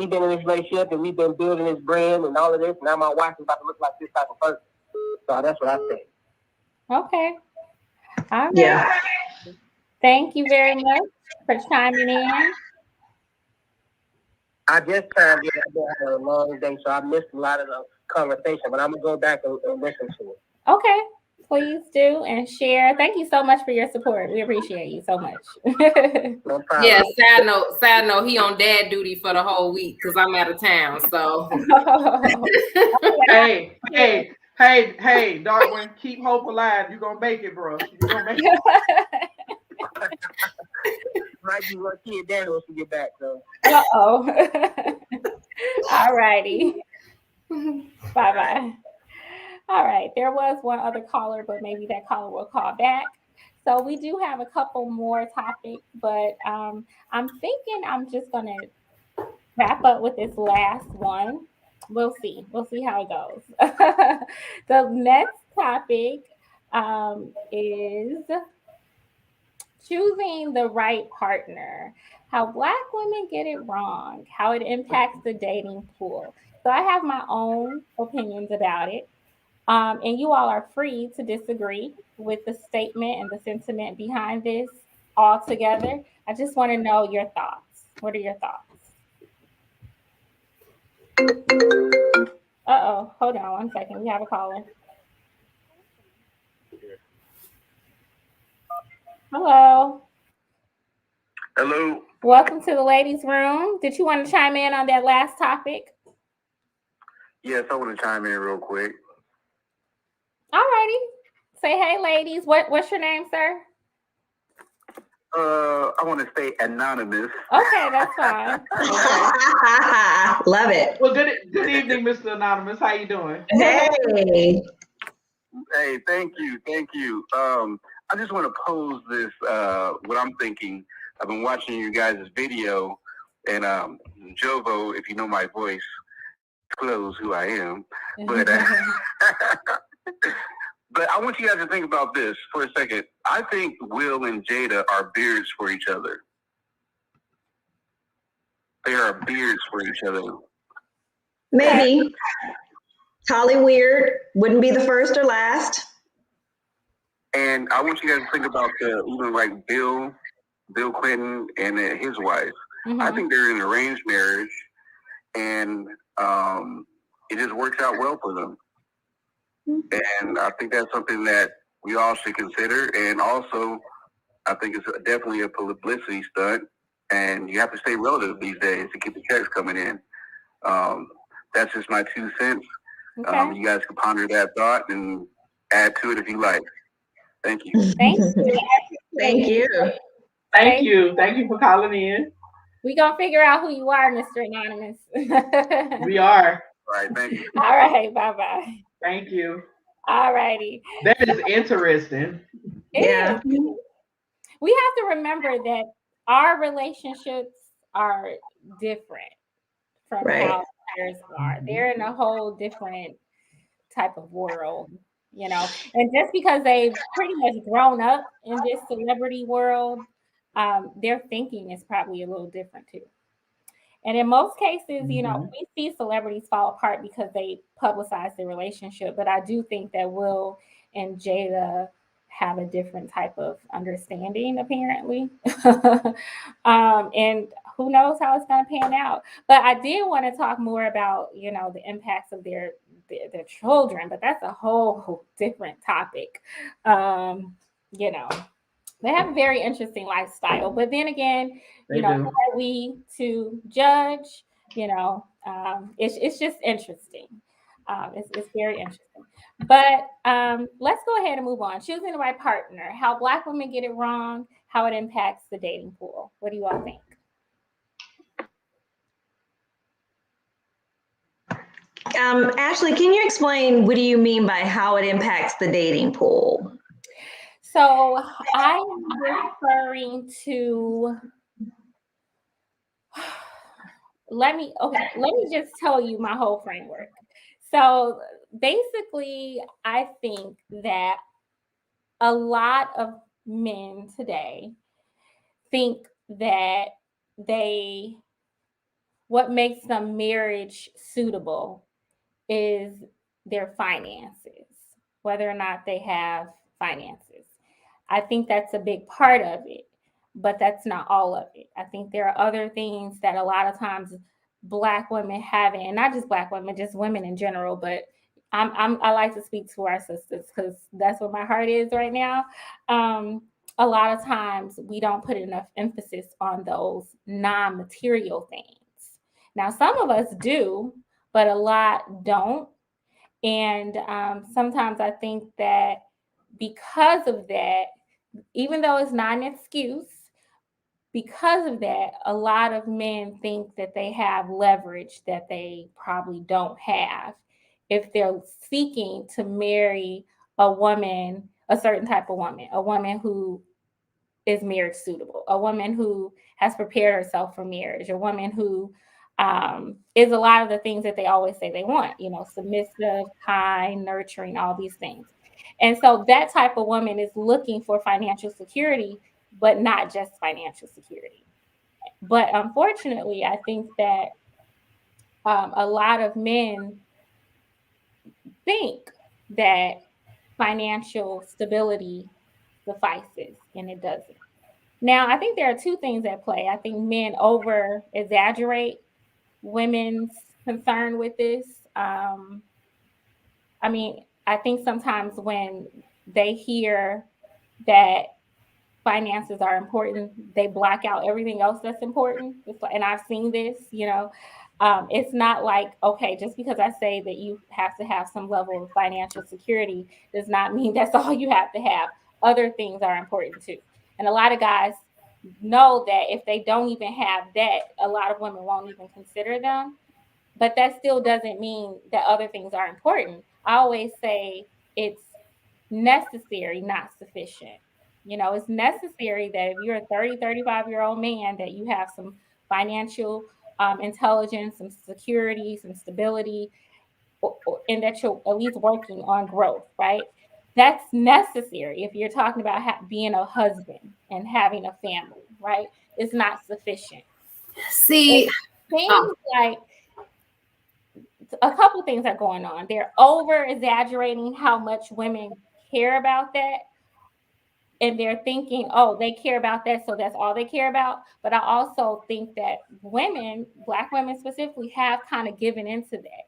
Speaker 10: been in this relationship and we've been building this brand and all of this. Now my wife is about to look like this type of person. So that's what I think.
Speaker 1: Okay. All right.
Speaker 4: Yeah.
Speaker 1: Thank you very much for chiming in.
Speaker 10: I just chimed in. I've been having a long day, so I missed a lot of the conversation, but I'm going to go back and listen to it.
Speaker 1: Okay. Please do and share. Thank you so much for your support. We appreciate you so much.
Speaker 10: No problem.
Speaker 3: Yeah, side note, he on dad duty for the whole week because I'm out of town. So
Speaker 2: Hey, Darwin, keep hope alive. You're gonna make it, bro. You're gonna make it.
Speaker 10: Might be one kid Daniel to get back, though.
Speaker 1: Uh-oh. All righty. Bye-bye. All right. There was one other caller, but maybe that caller will call back. So we do have a couple more topics, but I'm thinking I'm just going to wrap up with this last one. We'll see. We'll see how it goes. The next topic is choosing the right partner, how Black women get it wrong, how it impacts the dating pool. So I have my own opinions about it. And you all are free to disagree with the statement and the sentiment behind this altogether. I just want to know your thoughts. What are your thoughts? Uh-oh, hold on 1 second. We have a caller. Hello.
Speaker 6: Hello.
Speaker 1: Welcome to the ladies' room. Did you want to chime in on that last topic?
Speaker 6: Yes, I want to chime in real quick.
Speaker 1: All righty. Say hey, ladies. What's your name, sir?
Speaker 6: I want to stay anonymous.
Speaker 1: Okay, that's fine.
Speaker 4: Love it.
Speaker 2: Well, good evening, Mr. Anonymous. How you doing?
Speaker 4: Hey.
Speaker 6: Hey, thank you. I just want to pose this, what I'm thinking. I've been watching you guys' video, and Jovo, if you know my voice, disclose who I am. But but I want you guys to think about this for a second. I think Will and Jada are beards for each other. They are beards for each other.
Speaker 4: Maybe. Holly Weird wouldn't be the first or last.
Speaker 6: And I want you guys to think about even like Bill Clinton and his wife.
Speaker 1: Mhm.
Speaker 6: I think they're in an arranged marriage, and it just works out well for them. And I think that's something that we all should consider. And also, I think it's definitely a publicity stunt, and you have to stay relative these days to keep the checks coming in. That's just my 2 cents.
Speaker 1: Okay.
Speaker 6: You guys can ponder that thought and add to it if you like. Thank you.
Speaker 1: Thank you.
Speaker 4: Thank you.
Speaker 2: Thank you. Thank you for calling in.
Speaker 1: We're going to figure out who you are, Mr. Anonymous.
Speaker 2: We are.
Speaker 6: All right, thank you.
Speaker 1: All right, bye-bye.
Speaker 2: Thank you.
Speaker 1: All righty.
Speaker 2: That is interesting.
Speaker 4: Yeah.
Speaker 1: It is. We have to remember that our relationships are different from
Speaker 4: Right.
Speaker 1: how theirs are. They're in a whole different type of world, you know. And just because they've pretty much grown up in this celebrity world, their thinking is probably a little different too. And in most cases, you know, we see celebrities fall apart because they publicize their relationship. But I do think that Will and Jada have a different type of understanding, apparently. And who knows how it's going to pan out. But I did want to talk more about, you know, the impacts of their children. But that's a whole different topic. You know, they have a very interesting lifestyle. But then again, you know, who are we to judge? You know, it's just interesting. It's very interesting. But let's go ahead and move on. Choosing the right partner, how Black women get it wrong, how it impacts the dating pool. What do you all think?
Speaker 4: Ashley, can you explain what do you mean by how it impacts the dating pool?
Speaker 1: So I'm referring to let me just tell you my whole framework. So basically, I think that a lot of men today think that what makes them marriage suitable is their finances, whether or not they have finances. I think that's a big part of it, but that's not all of it. I think there are other things that a lot of times Black women haven't, and not just Black women, just women in general. But I like to speak to our sisters because that's where my heart is right now. A lot of times we don't put enough emphasis on those non-material things. Now, some of us do, but a lot don't. And sometimes I think that because of that, even though it's not an excuse, because of that, a lot of men think that they have leverage that they probably don't have if they're seeking to marry a woman, a certain type of woman, a woman who is marriage suitable, a woman who has prepared herself for marriage, a woman who is a lot of the things that they always say they want, you know, submissive, kind, nurturing, all these things. And so that type of woman is looking for financial security, but not just financial security. But unfortunately, I think that a lot of men think that financial stability suffices, and it doesn't. Now, I think there are two things at play. I think men over exaggerate women's concern with this. I mean, I think sometimes when they hear that finances are important, they black out everything else that's important. And I've seen this, it's not like, okay, just because I say that you have to have some level of financial security does not mean that's all you have to have. Other things are important too. And a lot of guys know that if they don't even have that, a lot of women won't even consider them. But that still doesn't mean that other things are important. I always say it's necessary, not sufficient. It's necessary that if you're a 30, 35-year-old man, that you have some financial intelligence, some security, some stability, and that you're at least working on growth, right? That's necessary if you're talking about being a husband and having a family, right? It's not sufficient.
Speaker 3: See,
Speaker 1: it seems like a couple things are going on. They're over exaggerating how much women care about that. And they're thinking, oh, they care about that, so that's all they care about. But I also think that women, Black women specifically, have kind of given into that.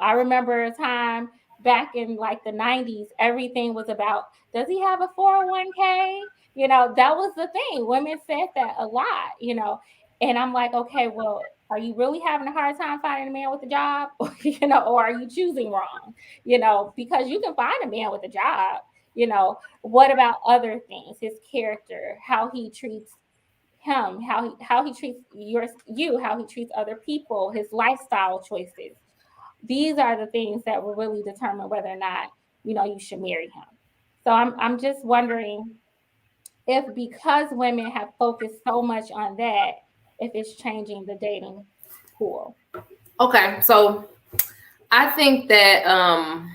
Speaker 1: I remember a time back in like the 90s, everything was about, does he have a 401k? That was the thing. Women said that a lot, and I'm like, okay, well, are you really having a hard time finding a man with a job? Or are you choosing wrong? Because you can find a man with a job. What about other things? His character, how he treats him, how he treats how he treats other people, his lifestyle choices. These are the things that will really determine whether or not you should marry him. So I'm just wondering if, because women have focused so much on that, if it's changing the dating pool.
Speaker 3: Okay, so I think that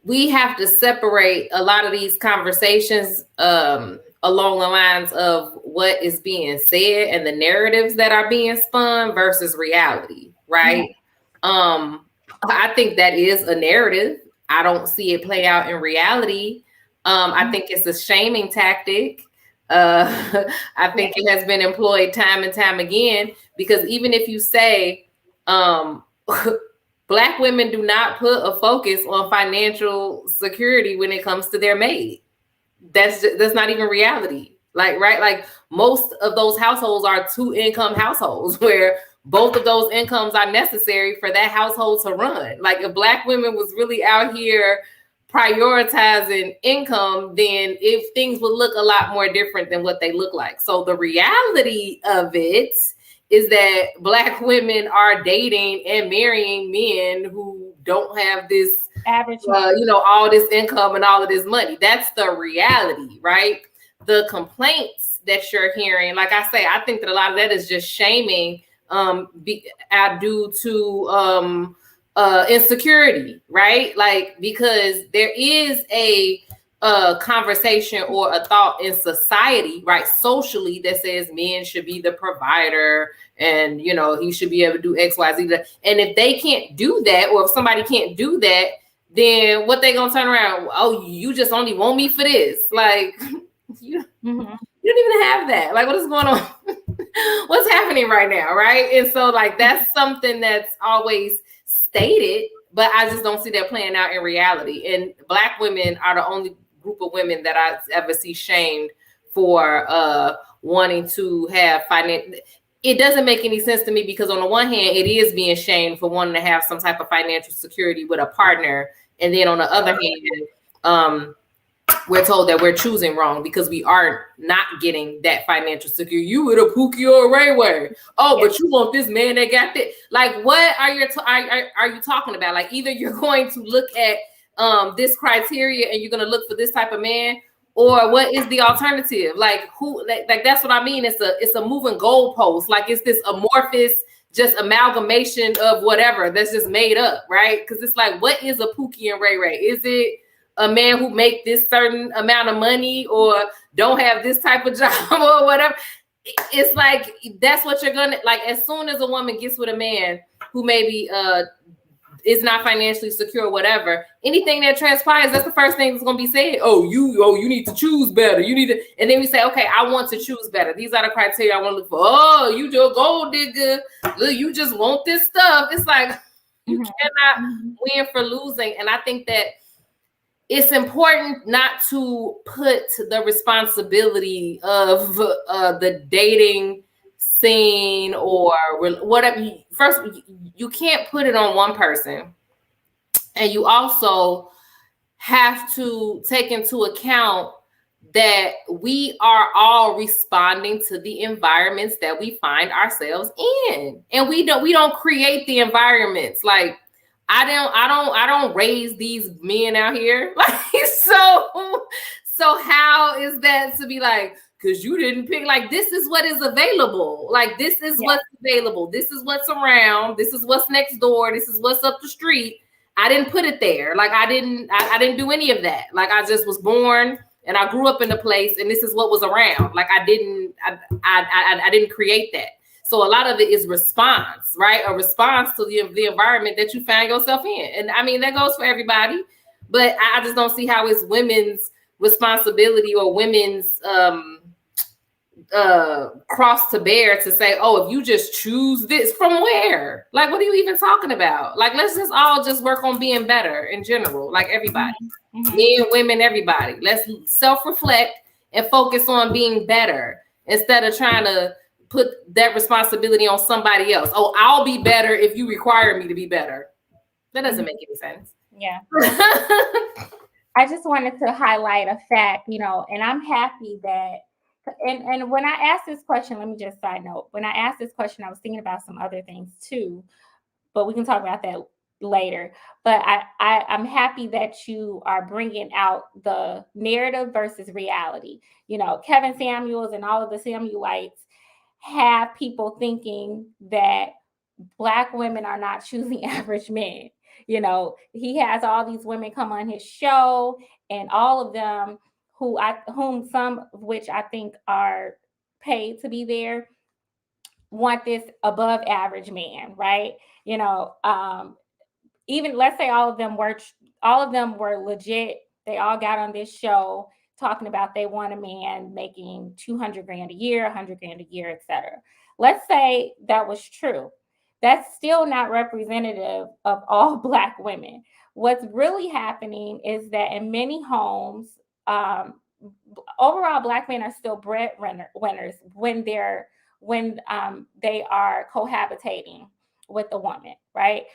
Speaker 3: we have to separate a lot of these conversations along the lines of what is being said and the narratives that are being spun versus reality, right? I think that is a narrative. I don't see it play out in reality. I think it's a shaming tactic. I think it has been employed time and time again, because even if you say Black women do not put a focus on financial security when it comes to their mate. That's not even reality. Like most of those households are 2-income households where both of those incomes are necessary for that household to run. Like if Black women was really out here prioritizing income, then if things would look a lot more different than what they look like. So the reality of it is that Black women are dating and marrying men who don't have this
Speaker 1: average,
Speaker 3: all this income and all of this money. That's the reality, right? The complaints that you're hearing, like I say, I think that a lot of that is just shaming due to insecurity, right? Like, because there is a conversation or a thought in society, right, socially, that says men should be the provider and he should be able to do X, Y, Z. And if they can't do that, or if somebody can't do that, then what they gonna turn around? Oh, you just only want me for this? Like you don't even have that. Like, what is going on? What's happening right now, right? And so like that's something that's always stated, but I just don't see that playing out in reality. And Black women are the only group of women that I ever see shamed for wanting to have finance. It doesn't make any sense to me, because on the one hand, it is being shamed for wanting to have some type of financial security with a partner. And then on the other hand, we're told that we're choosing wrong because we are not getting that financial security. You with a Pookie or a Ray. Oh, but you want this man that got that. Like, what are you talking about? Like, either you're going to look at this criteria and you're going to look for this type of man, or what is the alternative? Like, who? Like that's what I mean. It's a moving goalpost. Like, it's this amorphous, just amalgamation of whatever that's just made up, right? Because it's like, what is a Pookie and Ray? Is it a man who make this certain amount of money or don't have this type of job or whatever? It's like, that's what you're gonna like. As soon as a woman gets with a man who maybe is not financially secure, whatever, anything that transpires, that's the first thing that's going to be said. Oh, you need to choose better. You need to, and then we say, okay, I want to choose better. These are the criteria I want to look for. Oh, you just gold digger. You just want this stuff. It's like, you cannot win for losing. And I think that it's important not to put the responsibility of the dating scene or whatever. First, you can't put it on one person. And you also have to take into account that we are all responding to the environments that we find ourselves in. And we don't create the environments. Like, I don't raise these men out here. Like, so how is that to be like, because you didn't pick, like, this is what is available. Like, this is what's available. This is what's around. This is what's next door. This is what's up the street. I didn't put it there. Like, I didn't do any of that. Like, I just was born and I grew up in the place and this is what was around. Like, I didn't create that. So a lot of it is response, right? A response to the environment that you find yourself in. And I mean, that goes for everybody, but I just don't see how it's women's responsibility or women's cross to bear to say, oh, if you just choose this, from where? Like, what are you even talking about? Like, let's just all just work on being better in general, like everybody, men, women, everybody. Let's self-reflect and focus on being better instead of trying to put that responsibility on somebody else. Oh, I'll be better if you require me to be better. That doesn't make any sense.
Speaker 1: Yeah. I just wanted to highlight a fact, you know, and I'm happy that, and when I asked this question, let me just side note, when I asked this question, I was thinking about some other things too, but we can talk about that later. But I'm happy that you are bringing out the narrative versus reality. You know, Kevin Samuels and all of the Samuelites have people thinking that Black women are not choosing average men. You know, he has all these women come on his show, and all of them whom some of which I think are paid to be there, want this above average man, right? You know, even let's say all of them were legit. They all got on this show talking about they want a man making 200 grand a year, 100 grand a year, etc. Let's say that was true. That's still not representative of all Black women. What's really happening is that in many homes, overall Black men are still breadwinners when they are cohabitating with a woman, right?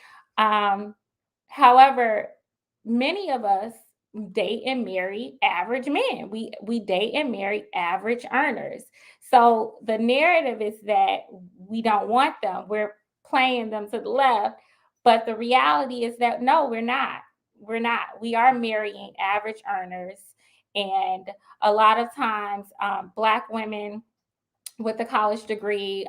Speaker 1: However, many of us date and marry average men. We date and marry average earners. So the narrative is that we don't want them. We're playing them to the left. But the reality is that no, we're not. We're not. We are marrying average earners. And a lot of times, Black women with a college degree,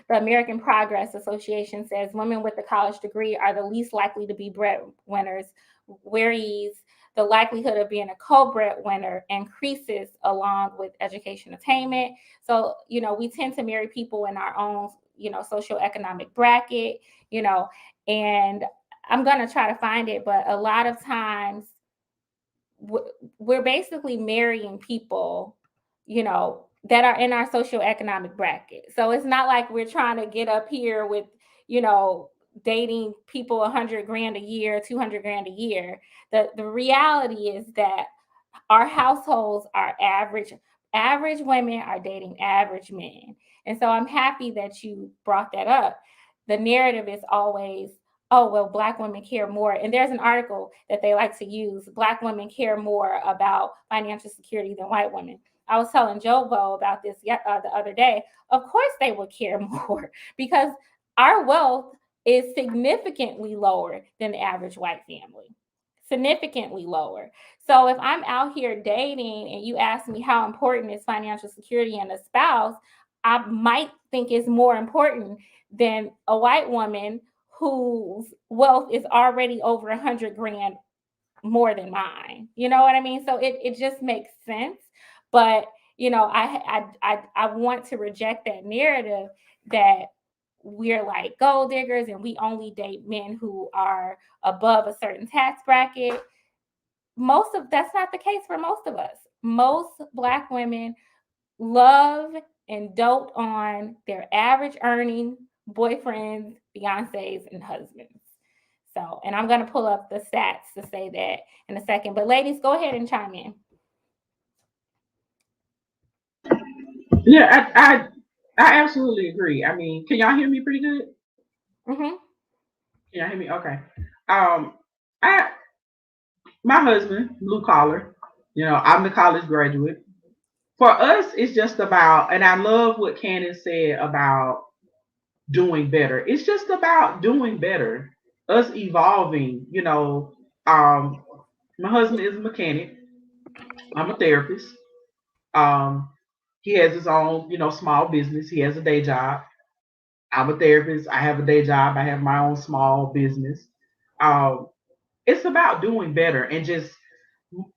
Speaker 1: the American Progress Association says women with a college degree are the least likely to be breadwinners, whereas the likelihood of being a co-breadwinner increases along with education attainment. So, you know, we tend to marry people in our own, you know, socioeconomic bracket, you know, and I'm going to try to find it, but a lot of times we're basically marrying people, you know, that are in our socioeconomic bracket. So it's not like we're trying to get up here with, you know, dating people 100 grand a year, 200 grand a year. The reality is that our households are average. Average women are dating average men. And so I'm happy that you brought that up. The narrative is always, oh, well, Black women care more. And there's an article that they like to use. Black women care more about financial security than white women. I was telling Jovo about this the other day. Of course they would care more because our wealth is significantly lower than the average white family. Significantly lower. So if I'm out here dating and you ask me how important is financial security in a spouse, I might think it's more important than a white woman whose wealth is already over 100 grand more than mine. You know what I mean? So it just makes sense. But, you know, I want to reject that narrative that we're like gold diggers and we only date men who are above a certain tax bracket. That's not the case for most of us. Most Black women love and dote on their average earning boyfriends, fiancés, and husbands. So, and I'm going to pull up the stats to say that in a second. But ladies, go ahead and chime in.
Speaker 2: Yeah, I absolutely agree. I mean, can y'all hear me pretty good?
Speaker 1: Mm-hmm.
Speaker 2: Can y'all hear me? Okay. I my husband, blue collar. I'm the college graduate. For us, it's just about, and I love what Candace said about doing better. It's just about doing better. Us evolving. My husband is a mechanic. I'm a therapist. Um, he has his own, small business. He has a day job. I'm a therapist. I have a day job. I have my own small business. Um, it's about doing better and just,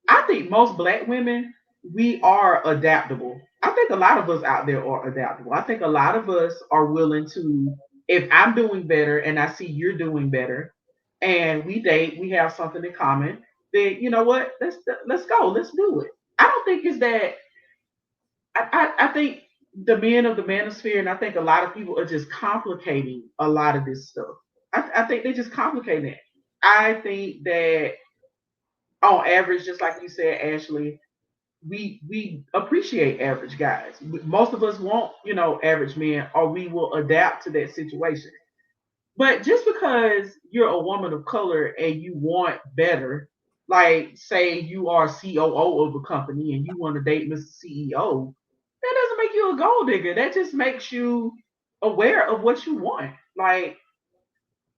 Speaker 2: I think most Black women, we are adaptable. I think a lot of us out there are adaptable. I think a lot of us are willing to, if I'm doing better and I see you're doing better and we date, we have something in common, then you know what? Let's go. Let's do it. I don't think it's that I think the men of the manosphere, and I think a lot of people are just complicating a lot of this stuff. I think they just complicate it. I think that on average, just like you said, Ashley, we appreciate average guys. Most of us want, average men, or we will adapt to that situation. But just because you're a woman of color and you want better, like say you are COO of a company and you want to date Mr. CEO, that doesn't make you a gold digger. That just makes you aware of what you want. Like,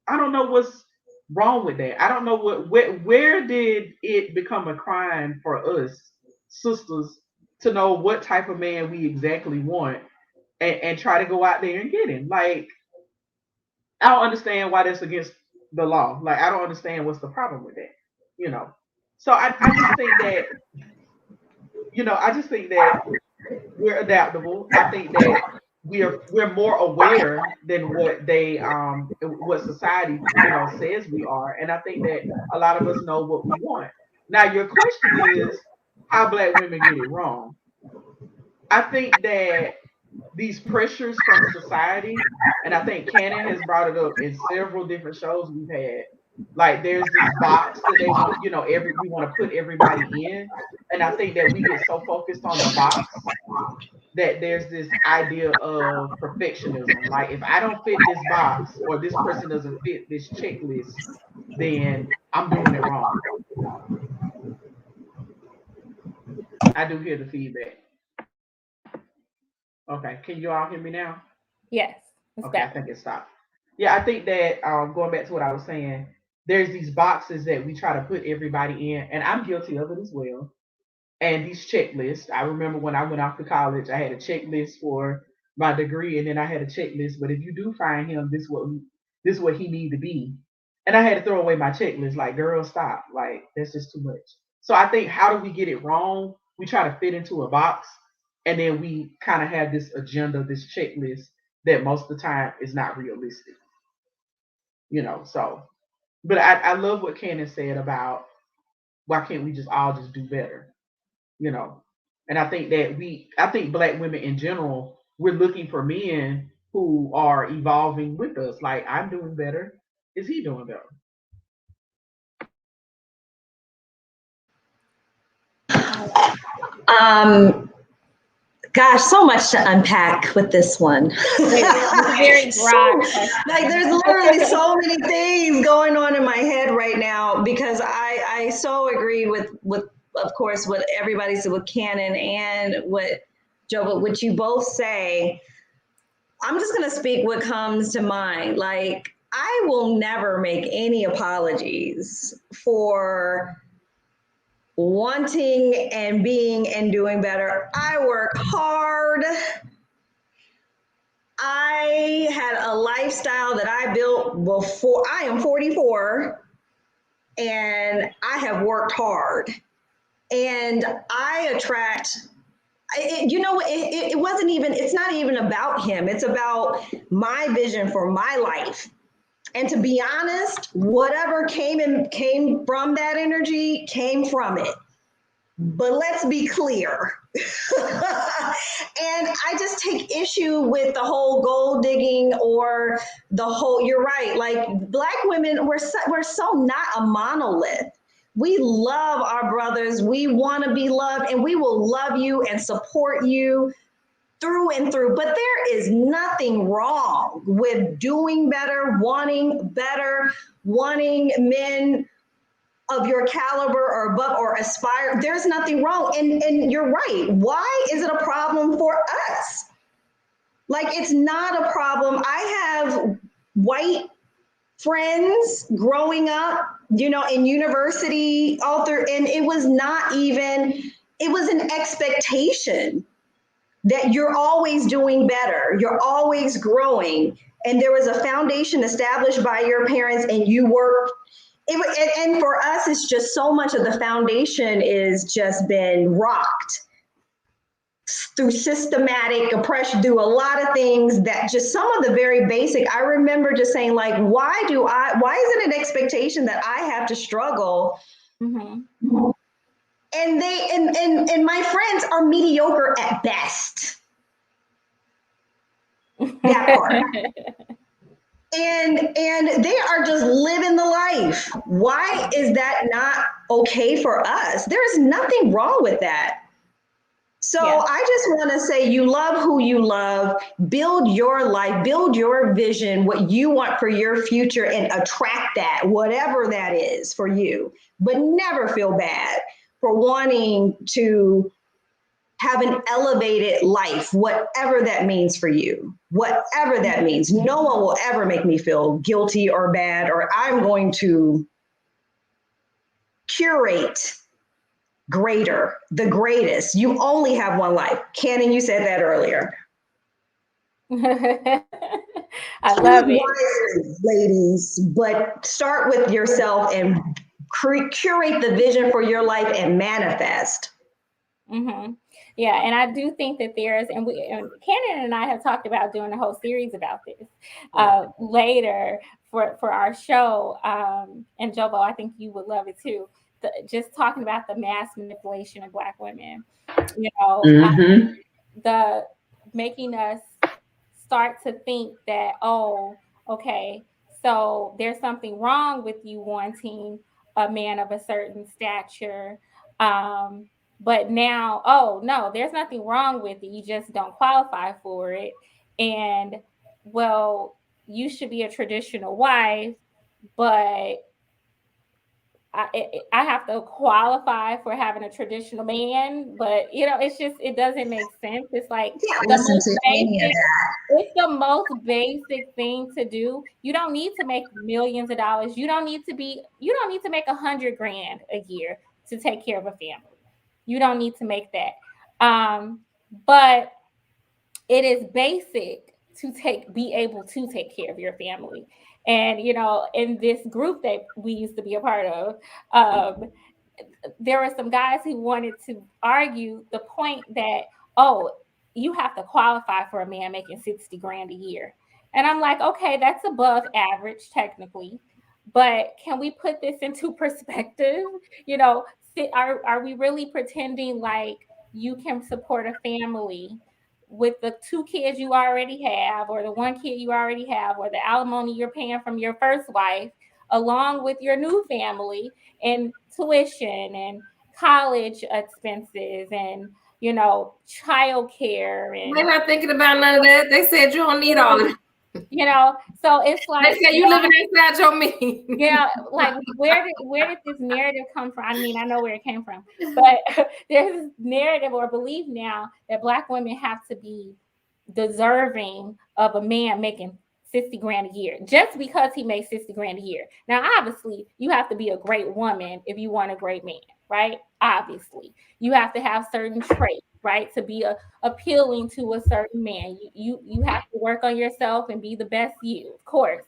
Speaker 2: I don't know what's wrong with that. I don't know where did it become a crime for us sisters to know what type of man we exactly want and try to go out there and get him. Like, I don't understand why that's against the law. Like, I don't understand what's the problem with that. You know. So I just think that, I just think that we're adaptable. I think that we're more aware than what society says we are, and I think that a lot of us know what we want. Now, your question is how Black women get it wrong. I think that these pressures from society, and I think Cannon has brought it up in several different shows we've had. Like, there's this box that they want, we want to put everybody in, and I think that we get so focused on the box that there's this idea of perfectionism. Like, if I don't fit this box or this person doesn't fit this checklist, then I'm doing it wrong. I do hear the feedback. Okay, can you all hear me now?
Speaker 1: Yes.
Speaker 2: Okay, I think it stopped. Yeah, I think that going back to what I was saying, there's these boxes that we try to put everybody in, and I'm guilty of it as well. And these checklists. I remember when I went off to college, I had a checklist for my degree, and then I had a checklist. But if you do find him, this is what he need to be. And I had to throw away my checklist. Like, girl, stop. Like, that's just too much. So I think, how do we get it wrong? We try to fit into a box, and then we kind of have this agenda, this checklist that most of the time is not realistic. So, but I love what Candace said about why can't we just all just do better? And I think that I think Black women in general, we're looking for men who are evolving with us. Like, I'm doing better. Is he doing better?
Speaker 4: Gosh, so much to unpack with this one.
Speaker 1: Very broad.
Speaker 4: Like, there's literally so many things going on in my head right now, because I so agree with of course what everybody said with Cannon and what Joe, but what you both say. I'm just gonna speak what comes to mind. Like, I will never make any apologies for wanting and being and doing better. I work hard. I had a lifestyle that I built before. I am 44 and I have worked hard, and I attract it wasn't even, it's not even about him. It's about my vision for my life. And to be honest, whatever came from that energy came from it. But let's be clear. And I just take issue with the whole gold digging or the whole, you're right, like Black women, we're so not a monolith. We love our brothers. We want to be loved, and we will love you and support you through and through. But there is nothing wrong with doing better, wanting men of your caliber or above or aspire. There's nothing wrong. And you're right. Why is it a problem for us? Like, it's not a problem. I have white friends growing up, in university, all through, and it was not even, it was an expectation that you're always doing better, you're always growing, and there was a foundation established by your parents, and you worked. And for us, it's just so much of the foundation is just been rocked through systematic oppression, through a lot of things that just some of the very basic, I remember just saying, like, why is it an expectation that I have to struggle? Mm-hmm. And my friends are mediocre at best. That part. And they are just living the life. Why is that not okay for us? There's nothing wrong with that. So yeah. I just want to say, you love who you love, build your life, build your vision, what you want for your future, and attract that, whatever that is for you. But never feel bad for wanting to have an elevated life, whatever that means for you, whatever that means. No one will ever make me feel guilty or bad, or I'm going to curate the greatest. You only have one life. Cannon, you said that earlier.
Speaker 1: I love it.
Speaker 4: Wisely, ladies, but start with yourself and curate the vision for your life and manifest.
Speaker 1: Mm-hmm. Yeah, and I do think that there's, and Cannon and I have talked about doing a whole series about this later for our show. And Jobo, I think you would love it too. Just talking about the mass manipulation of Black women, the making us start to think that, oh, okay, so there's something wrong with you wanting a man of a certain stature. But now, oh, no, there's nothing wrong with it. You just don't qualify for it. And, well, you should be a traditional wife, but I have to qualify for having a traditional man. But, it's just, it doesn't make sense. It's like it's the most basic thing to do. You don't need to make millions of dollars. You don't need to make $100,000 a year to take care of a family. You don't need to make that. But it is basic to be able to take care of your family. And, in this group that we used to be a part of, there were some guys who wanted to argue the point that, oh, you have to qualify for a man making $60,000 a year. And I'm like, okay, that's above average technically. But can we put this into perspective? Are we really pretending like you can support a family with the 2 kids you already have, or the 1 kid you already have, or the alimony you're paying from your first wife, along with your new family and tuition and college expenses and, child care? And
Speaker 3: they're not thinking about none of that. They said you don't need all of it.
Speaker 1: So it's like,
Speaker 3: they say you living inside your means.
Speaker 1: Yeah, like where did this narrative come from? I mean, I know where it came from, but there's this narrative or belief now that Black women have to be deserving of a man making $60,000 a year just because he makes $60,000 a year. Now, obviously, you have to be a great woman if you want a great man, right? Obviously, you have to have certain traits, right, to be appealing to a certain man. You have to work on yourself and be the best you, of course.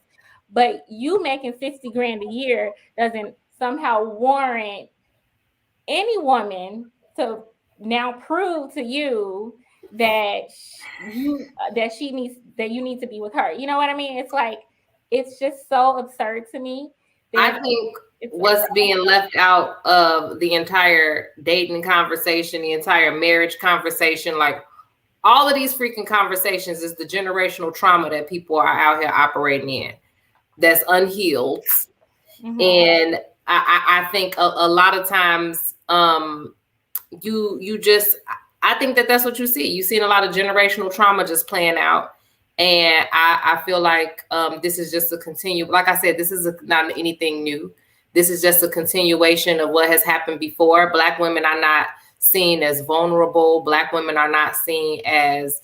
Speaker 1: But you making $60,000 a year doesn't somehow warrant any woman to now prove to you that you need to be with her. You know what I mean? It's like, it's just so absurd to me.
Speaker 3: I think what's being left out of the entire dating conversation, the entire marriage conversation, like all of these freaking conversations, is the generational trauma that people are out here operating in that's unhealed. Mm-hmm. And I think a lot of times you just, I think that's what you see. You've seen a lot of generational trauma just playing out. And I feel like this is just a like I said, this is not anything new. This is just a continuation of what has happened before. Black women are not seen as vulnerable. Black women are not seen as,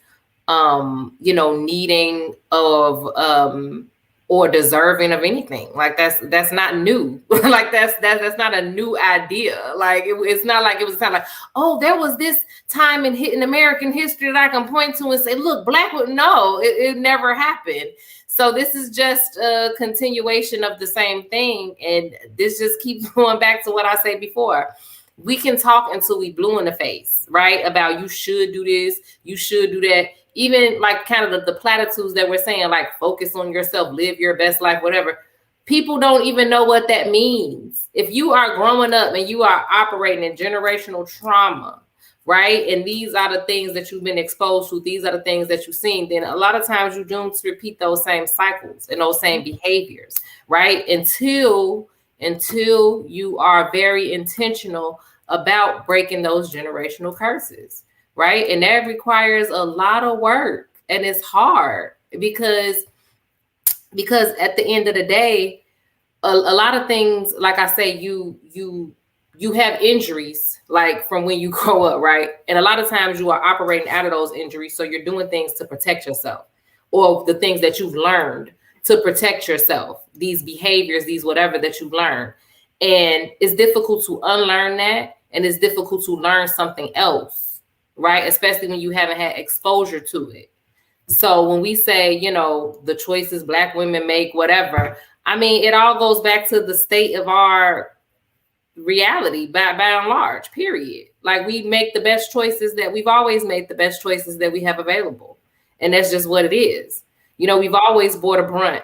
Speaker 3: needing of or deserving of anything. Like that's not new. Like that's not a new idea. Like it's not like it was kind of like, oh, there was this time in American history that I can point to and say, look, black women. No, it never happened. So this is just a continuation of the same thing, and this just keeps going back to what I said before. We can talk until we blue in the face, right? About you should do this, you should do that. Even like kind of the platitudes that we're saying, like focus on yourself, live your best life, whatever. People don't even know what that means. If you are growing up and you are operating in generational trauma, right? And these are the things that you've been exposed to, these are the things that you've seen, then a lot of times you're doomed to repeat those same cycles and those same behaviors, right? Until you are very intentional about breaking those generational curses, right? And that requires a lot of work, and it's hard because at the end of the day, a lot of things, like I say, you have injuries like from when you grow up, right? And a lot of times you are operating out of those injuries, so you're doing things to protect yourself, or the things that you've learned to protect yourself, these behaviors, these whatever that you've learned. And it's difficult to unlearn that, and it's difficult to learn something else, right? Especially when you haven't had exposure to it. So when we say, the choices Black women make, whatever, I mean, it all goes back to the state of our reality by and large, period. Like we make the best choices that we've always made, the best choices that we have available. And that's just what it is. We've always bore the brunt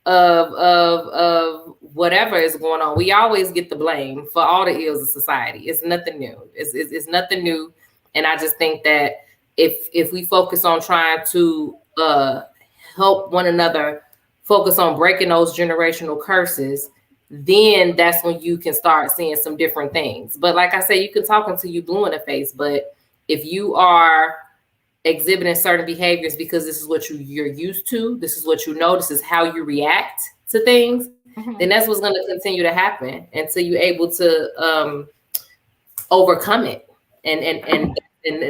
Speaker 3: of whatever is going on. We always get the blame for all the ills of society. It's nothing new. It's nothing new. And I just think that if we focus on trying to help one another, focus on breaking those generational curses, then that's when you can start seeing some different things. But like I say, you can talk until you blue in the face. But if you are exhibiting certain behaviors because this is what you're used to, this is what you know, this is how you react to things, then that's what's going to continue to happen until you're able to overcome it. And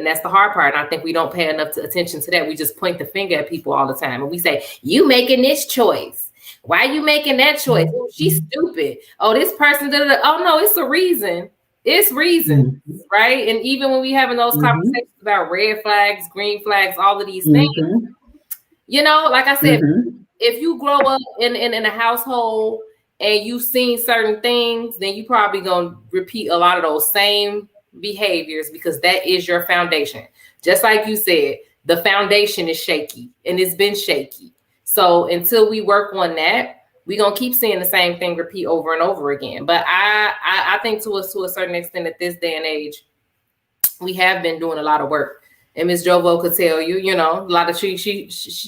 Speaker 3: that's the hard part. And I think we don't pay enough attention to that. We just point the finger at people all the time. And we say, you making this choice. Why are you making that choice? Oh, she's stupid. Oh, this person did it. Oh, no, it's a reason. It's reason, right? And even when we having those conversations about red flags, green flags, all of these things, like I said, if you grow up in a household and you've seen certain things, then you probably going to repeat a lot of those same behaviors because that is your foundation. Just like you said, the foundation is shaky and it's been shaky. So until we work on that, we're going to keep seeing the same thing repeat over and over again. But I think to a certain extent at this day and age, we have been doing a lot of work. And Ms. Jovo could tell you, a lot of she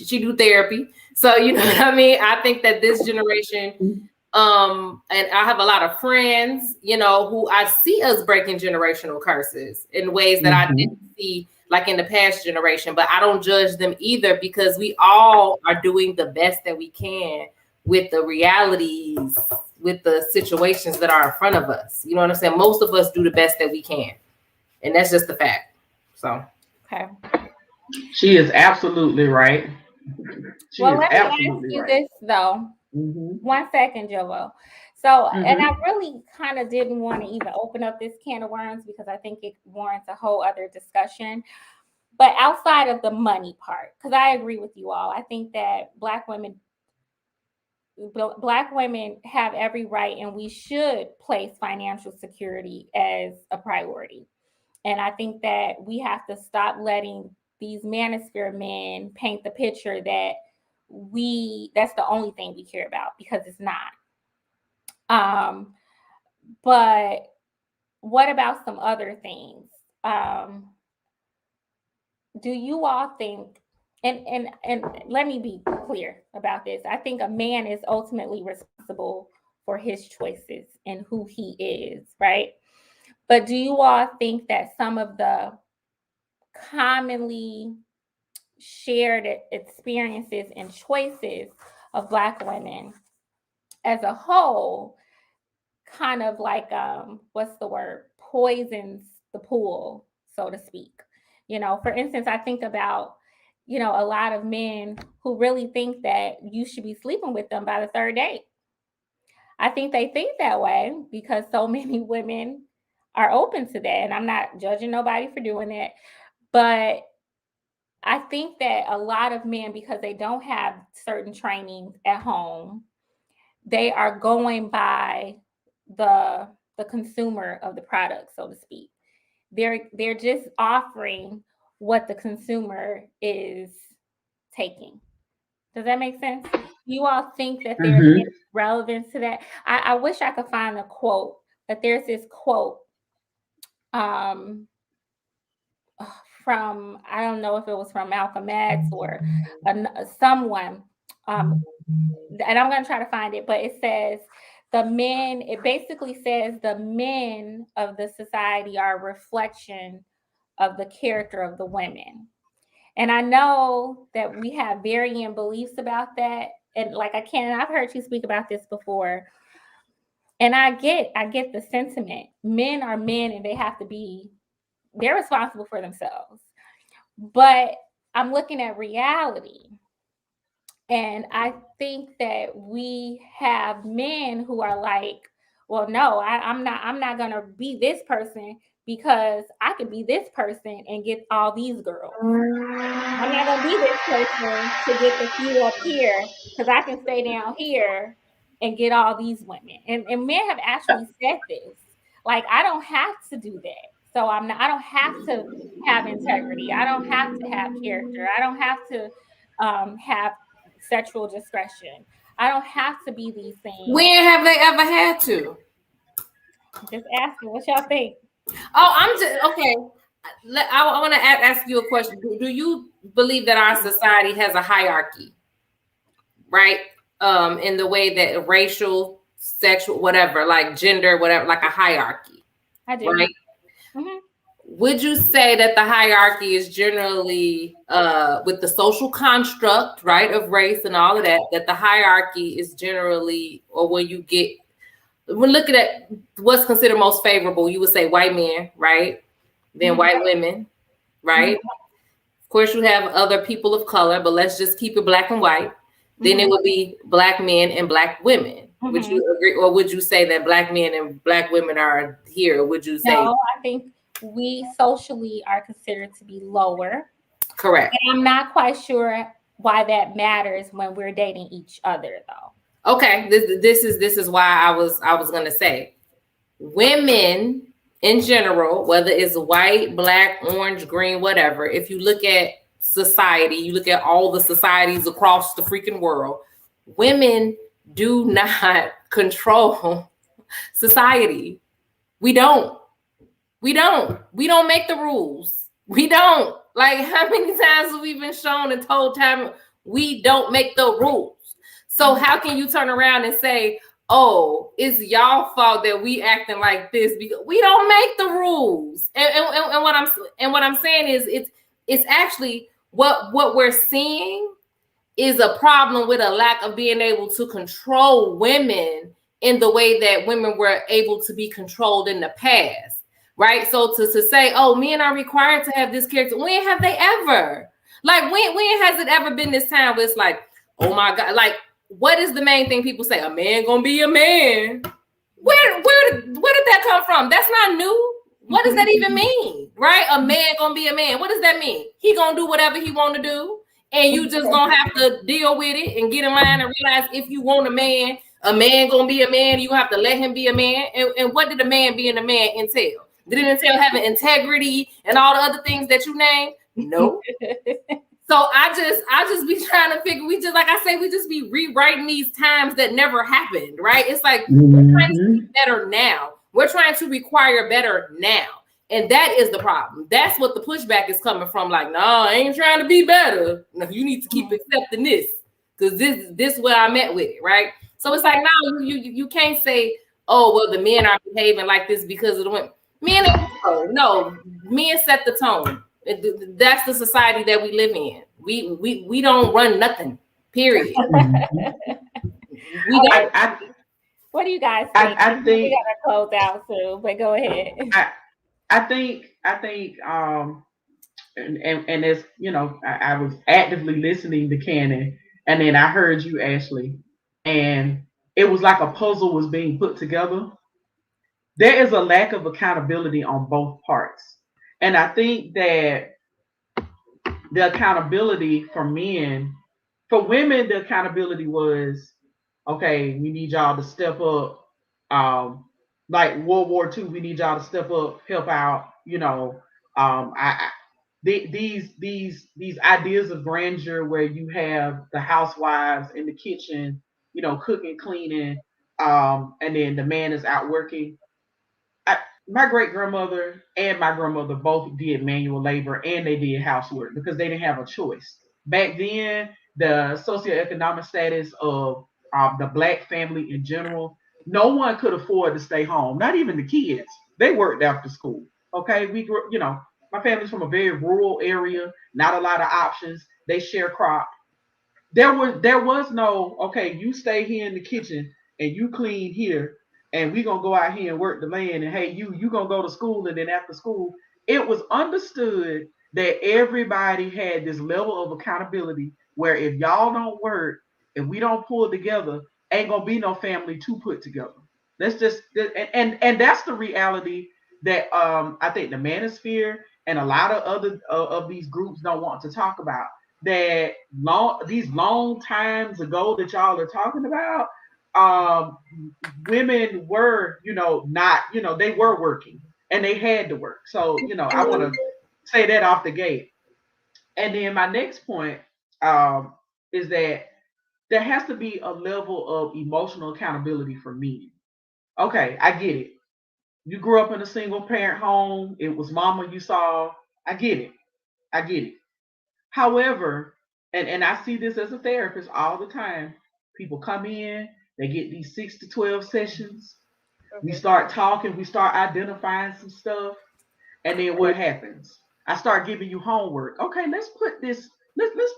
Speaker 3: do therapy. So, you know what I mean? I think that this generation, and I have a lot of friends, who I see us breaking generational curses in ways that I didn't see like in the past generation, but I don't judge them either because we all are doing the best that we can with the realities, with the situations that are in front of us. You know what I'm saying? Most of us do the best that we can. And that's just the fact. So,
Speaker 1: okay.
Speaker 2: She is absolutely right.
Speaker 1: Let me ask you this though. 1 second, Jovo. So, and I really kind of didn't want to even open up this can of worms because I think it warrants a whole other discussion. But outside of the money part, because I agree with you all, I think that Black women have every right and we should place financial security as a priority. And I think that we have to stop letting these manosphere men paint the picture that that's the only thing we care about, because it's not. But what about some other things? Do you all think, and let me be clear about this, I think a man is ultimately responsible for his choices and who he is, right? But do you all think that some of the commonly shared experiences and choices of Black women as a whole kind of like, what's the word, poisons the pool, so to speak? For instance, I think about, a lot of men who really think that you should be sleeping with them by the third date. I think they think that way because so many women are open to that. And I'm not judging nobody for doing that. But I think that a lot of men, because they don't have certain training at home, they are going by the consumer of the product, so to speak. They're just offering what the consumer is taking. Does that make sense? You all think that there's any relevance to that? I wish I could find a quote, but there's this quote from, I don't know if it was from Malcolm X or someone, and I'm going to try to find it, but it says it basically says the men of the society are a reflection of the character of the women. And I know that we have varying beliefs about that. And like I've heard you speak about this before. And I get the sentiment. Men are men and they're responsible for themselves. But I'm looking at reality. And I think that we have men who are like, well, no, I'm not gonna be this person because I could be this person and get all these girls. I'm not gonna be this person to get the few up here because I can stay down here and get all these women. And men have actually said this. Like, I don't have to do that. So I don't have to have integrity. I don't have to have character. I don't have to have sexual discretion. I don't have to be these things.
Speaker 3: When have they ever had to?
Speaker 1: Just asking, what y'all think?
Speaker 3: Oh, I'm just okay. I want to ask you a question. Do you believe that our society has a hierarchy, right? In the way that racial, sexual, whatever, like gender, whatever, like a hierarchy.
Speaker 1: I do.
Speaker 3: Right?
Speaker 1: Mm-hmm.
Speaker 3: Would you say that the hierarchy is generally with the social construct, right, of race and all of that, that the hierarchy is generally, or when looking at what's considered most favorable, you would say white men, right? Then white women, right? Of course, you have other people of color, but let's just keep it black and white. Then it would be black men and black women. Would you agree, or would you say that black men and black women are here? Would you say?
Speaker 1: No, I think we socially are considered to be lower.
Speaker 3: Correct.
Speaker 1: And I'm not quite sure why that matters when we're dating each other, though.
Speaker 3: Okay, this is why I was going to say, women in general, whether it's white, black, orange, green, whatever, if you look at society, you look at all the societies across the freaking world, women do not control society. We don't make the rules. We don't. Like, how many times have we been shown and told time we don't make the rules? So how can you turn around and say, oh, it's y'all fault that we acting like this because we don't make the rules? And what I'm saying is it's actually what we're seeing is a problem with a lack of being able to control women in the way that women were able to be controlled in the past, right? So to say, oh, men are required to have this character, when have they ever? Like, when has it ever been this time where it's like, oh my God, like, what is the main thing people say? A man gonna be a man. Where did that come from? That's not new. What does that even mean, right? A man gonna be a man. What does that mean? He gonna do whatever he want to do, and you just gonna have to deal with it and get in line and realize if you want a man gonna be a man. You have to let him be a man. And what did a man being a man entail? Did it entail having integrity and all the other things that you named? No. So I just be trying to figure, we just be rewriting these times that never happened, right? It's like, we're trying to be better now. We're trying to require better now. And that is the problem. That's what the pushback is coming from. Like, no, I ain't trying to be better. No, you need to keep accepting this, because this is where I'm at with it, right? So it's like, no, you can't say, oh, well, the men are behaving like this because of the women. Men ain't, no, men set the tone. That's the society that we live in. We don't run nothing. Period.
Speaker 1: What do you guys think?
Speaker 2: I think
Speaker 1: we gotta close out soon, but go ahead.
Speaker 2: I think and as you know, I was actively listening to Cannon, and then I heard you, Ashley, and it was like a puzzle was being put together. There is a lack of accountability on both parts, and I think that the accountability for men, for women, the accountability was, okay, we need y'all to step up. Like World War II, we need y'all to step up, help out. You know, these ideas of grandeur where you have the housewives in the kitchen, you know, cooking, cleaning, and then the man is out working. My great grandmother and my grandmother both did manual labor and they did housework because they didn't have a choice. Back then, the socioeconomic status of the black family in general, no one could afford to stay home, not even the kids. They worked after school. Okay, we grew, you know, my family's from a very rural area, not a lot of options. They sharecrop. There was no, okay, you stay here in the kitchen and you clean here and we gonna go out here and work the land, and hey, you gonna go to school, and then after school it was understood that everybody had this level of accountability where if y'all don't work, if we don't pull together, ain't gonna be no family to put together. That's just, and that's the reality that I think the manosphere and a lot of other of these groups don't want to talk about. That these long times ago that y'all are talking about, women were, you know, not, you know, they were working and they had to work. So, you know, I want to say that off the gate. And then my next point is that there has to be a level of emotional accountability for men. Okay, I get it. You grew up in a single parent home. It was mama you saw. I get it. I get it. However, and I see this as a therapist all the time. People come in, they get these 6 to 12 sessions. We start talking, we start identifying some stuff, and then what happens? I start giving you homework. Okay, let's put this. Let's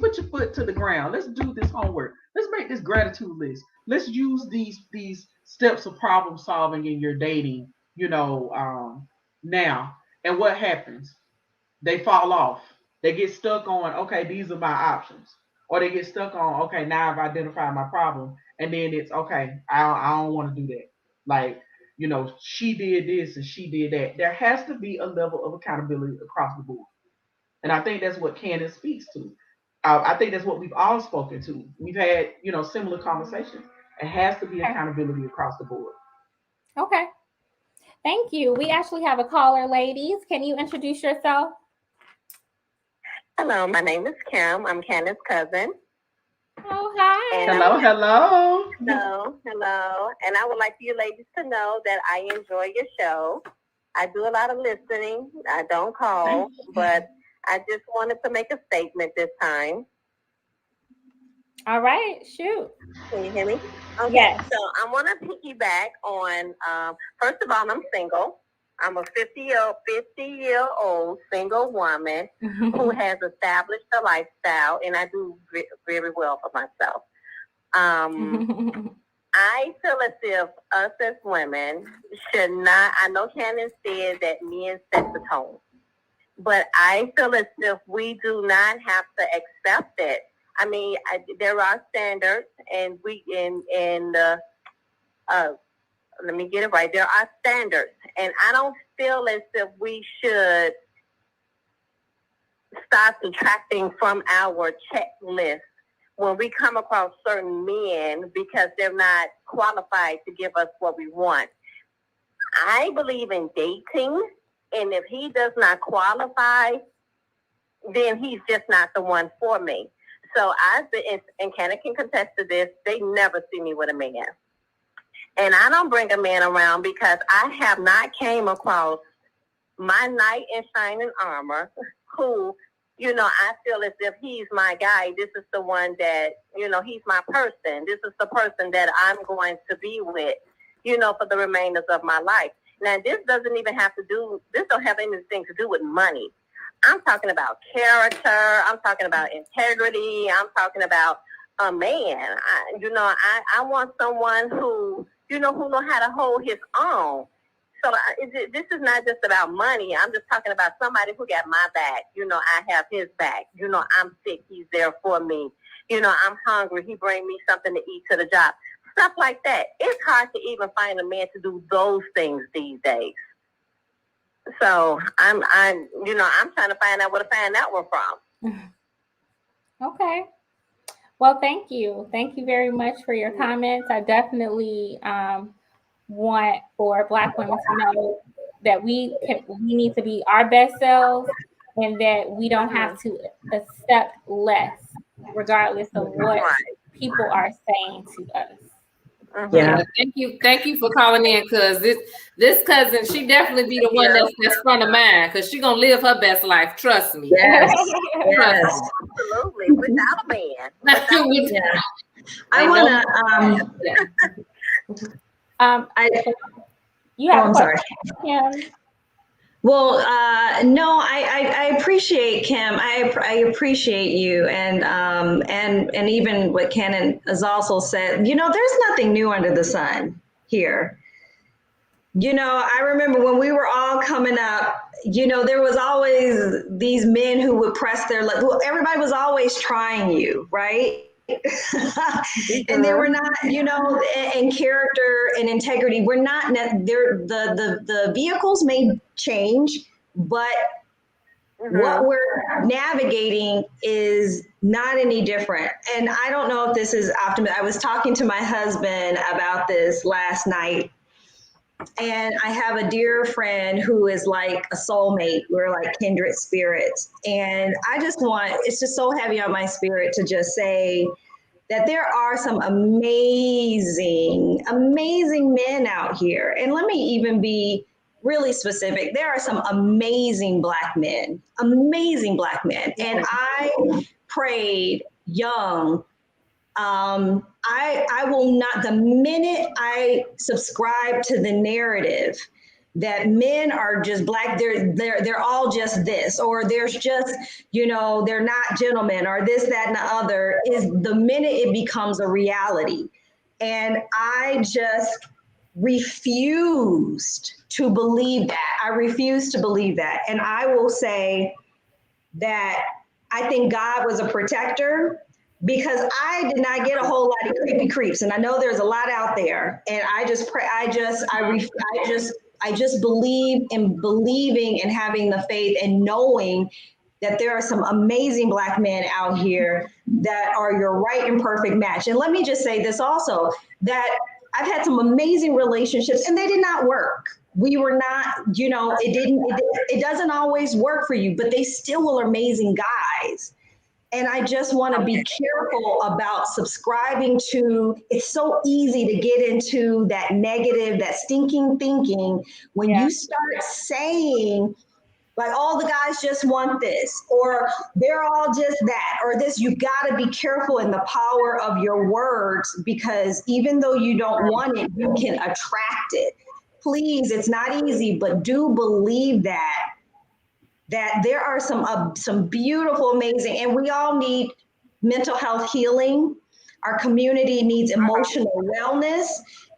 Speaker 2: put your foot to the ground. Let's do this homework. Let's make this gratitude list. Let's use these steps of problem solving in your dating. You know, now. And what happens? They fall off. They get stuck on, okay, these are my options. Or they get stuck on, okay, now I've identified my problem. And then it's, okay, I don't want to do that. Like, you know, she did this and she did that. There has to be a level of accountability across the board. And I think that's what Candace speaks to. I think that's what we've all spoken to. We've had, you know, similar conversations. It has to be accountability across the board.
Speaker 1: Okay. Thank you. We actually have a caller, ladies. Can you introduce yourself?
Speaker 5: Hello, my name is Kim. I'm Candace's cousin.
Speaker 1: Oh, hi.
Speaker 5: And
Speaker 2: hello.
Speaker 5: Hello. And I would like you ladies to know that I enjoy your show. I do a lot of listening. I don't call, but I just wanted to make a statement this time.
Speaker 1: All right, shoot.
Speaker 5: Can you hear me? Okay.
Speaker 1: Yes.
Speaker 5: So I want to piggyback on, first of all, I'm single. I'm a 50-year-old single woman who has established a lifestyle, and I do very well for myself. I feel as if us as women should not, I know Candace said that men set the tone, but I feel as if we do not have to accept it. I mean, there are standards, and let me get it right. There are standards, and I don't feel as if we should start subtracting from our checklist when we come across certain men because they're not qualified to give us what we want. I believe in dating, and if he does not qualify, then he's just not the one for me. So I've been, and Kenna can contest to this, they never see me with a man. And I don't bring a man around because I have not came across my knight in shining armor who, you know, I feel as if he's my guy. This is the one that, you know, he's my person. This is the person that I'm going to be with, you know, for the remainders of my life. Now, this doesn't even have to do, this don't have anything to do with money. I'm talking about character. I'm talking about integrity. I'm talking about a man. I want someone who, you know, who know how to hold his own. So this is not just about money. I'm just talking about somebody who got my back. You know, I have his back. You know, I'm sick. He's there for me. You know, I'm hungry. He bring me something to eat to the job. Stuff like that. It's hard to even find a man to do those things these days. So I'm trying to find out where to find that one from.
Speaker 1: Okay. Well, thank you. Thank you very much for your comments. I definitely want for Black women to know that we need to be our best selves, and that we don't have to accept less, regardless of what people are saying to us.
Speaker 3: Yeah. Thank you for calling in, because this cousin, she definitely be the one that's front of mind, because she gonna live her best life. Trust me.
Speaker 4: Yes.
Speaker 5: Yes. Absolutely. Without a man.
Speaker 4: I want to. I'm sorry.
Speaker 1: Yeah.
Speaker 4: Well, no, I appreciate Kim. I appreciate you, and even what Ken has also said. You know, there's nothing new under the sun here. You know, I remember when we were all coming up. You know, there was always these men who would press their luck. Well, everybody was always trying you, right? And they were not, you know, in character and integrity. We're not there. The vehicles may change, but what we're navigating is not any different. And I don't know if this is optimistic. I was talking to my husband about this last night. And I have a dear friend who is like a soulmate. We're like kindred spirits. And it's just so heavy on my spirit to just say that there are some amazing men out here. And let me even be really specific. There are some amazing Black men. And I prayed young. I will not, the minute I subscribe to the narrative that men are just Black, they're all just this, or there's just, you know, they're not gentlemen, or this, that, and the other, is the minute it becomes a reality. And I just refused to believe that. And I will say that I think God was a protector, because I did not get a whole lot of creepy creeps. And I know there's a lot out there. And I just pray, I just believe in believing and having the faith and knowing that there are some amazing Black men out here that are your right and perfect match. And let me just say this also, that I've had some amazing relationships and they did not work. We were not, you know, it doesn't always work for you, but they still are amazing guys. And I just want to be careful about subscribing to, it's so easy to get into that negative, that stinking thinking when you start saying, like, all the guys just want this, or they're all just that, or this. You've got to be careful in the power of your words, because even though you don't want it, you can attract it. Please, it's not easy, but do believe that there are some beautiful, amazing, and we all need mental health healing. Our community needs emotional wellness.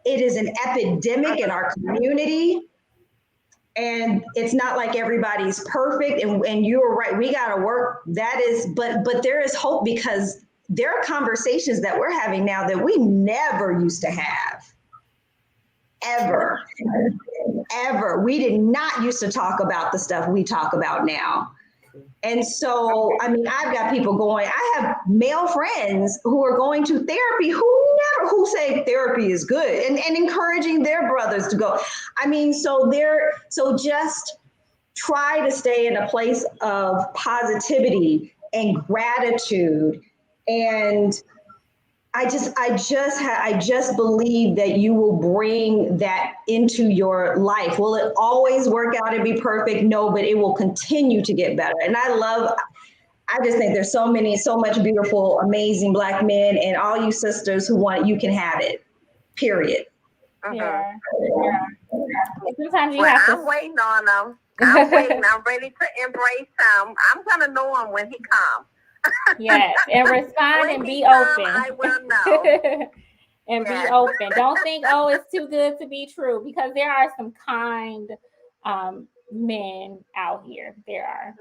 Speaker 4: It is an epidemic in our community. And it's not like everybody's perfect. And you were right, we got to work. That is, but there is hope, because there are conversations that we're having now that we never used to have. Ever. We did not used to talk about the stuff we talk about now. And so, I mean, I've got people going, I have male friends who are going to therapy who say therapy is good and encouraging their brothers to go. I mean, so just try to stay in a place of positivity and gratitude. And I just believe that you will bring that into your life. Will it always work out and be perfect? No, but it will continue to get better. And I just think there's so much beautiful, amazing Black men, and all you sisters who want it, you can have it, period.
Speaker 1: Yeah. Sometimes you
Speaker 5: Well,
Speaker 1: have to.
Speaker 5: I'm waiting on them. I'm waiting. I'm ready to embrace him. I'm going to know him when he comes.
Speaker 1: Yes, and respond and be open.
Speaker 5: I will know.
Speaker 1: And be open. Don't think, oh, it's too good to be true, because there are some kind men out here. There are.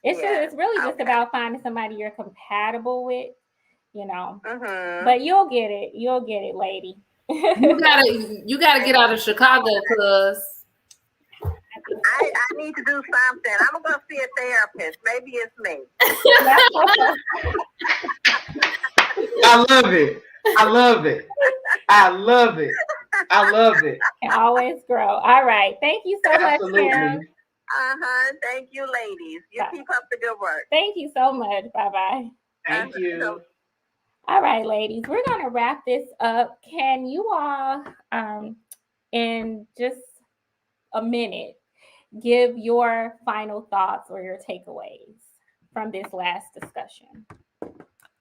Speaker 1: It's really just about finding somebody you're compatible with, you know. But you'll get it. You'll get it, lady.
Speaker 3: You gotta get out of Chicago, cuz.
Speaker 5: I need to do something. I'm going to see a therapist. Maybe it's me.
Speaker 2: I love it. I love it. I love it. I love it.
Speaker 1: Can always grow. All right. Thank you so much, Karen.
Speaker 5: Thank you, ladies. You keep up the good work.
Speaker 1: Thank you so much. Bye-bye.
Speaker 2: Thank you.
Speaker 1: All right, ladies, we're going to wrap this up. Can you all, in just a minute, give your final thoughts or your takeaways from this last discussion,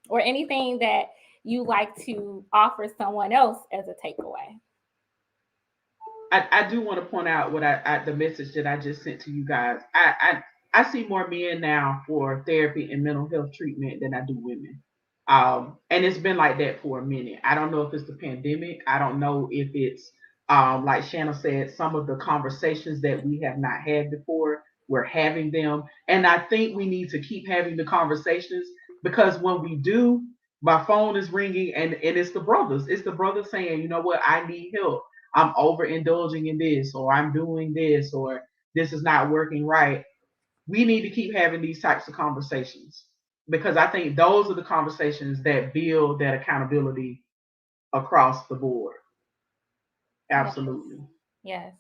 Speaker 1: or anything that you like to offer someone else as a takeaway?
Speaker 2: I do want to point out what the message that I just sent to you guys. I see more men now for therapy and mental health treatment than I do women. And it's been like that for a minute. I don't know if it's the pandemic. I don't know if it's like Shanna said, some of the conversations that we have not had before, we're having them. And I think we need to keep having the conversations, because when we do, my phone is ringing and it's the brothers. It's the brothers saying, you know what, I need help. I'm overindulging in this, or I'm doing this, or this is not working right. We need to keep having these types of conversations, because I think those are the conversations that build that accountability across the board. Absolutely.
Speaker 1: Yes.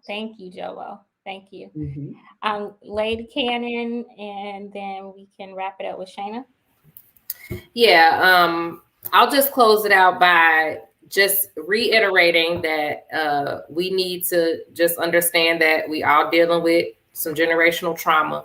Speaker 1: Thank you, Joel. Thank you.
Speaker 2: Mm-hmm.
Speaker 1: Lady Cannon, and then we can wrap it up with Shayna.
Speaker 3: Yeah. I'll just close it out by just reiterating that we need to just understand that we are dealing with some generational trauma.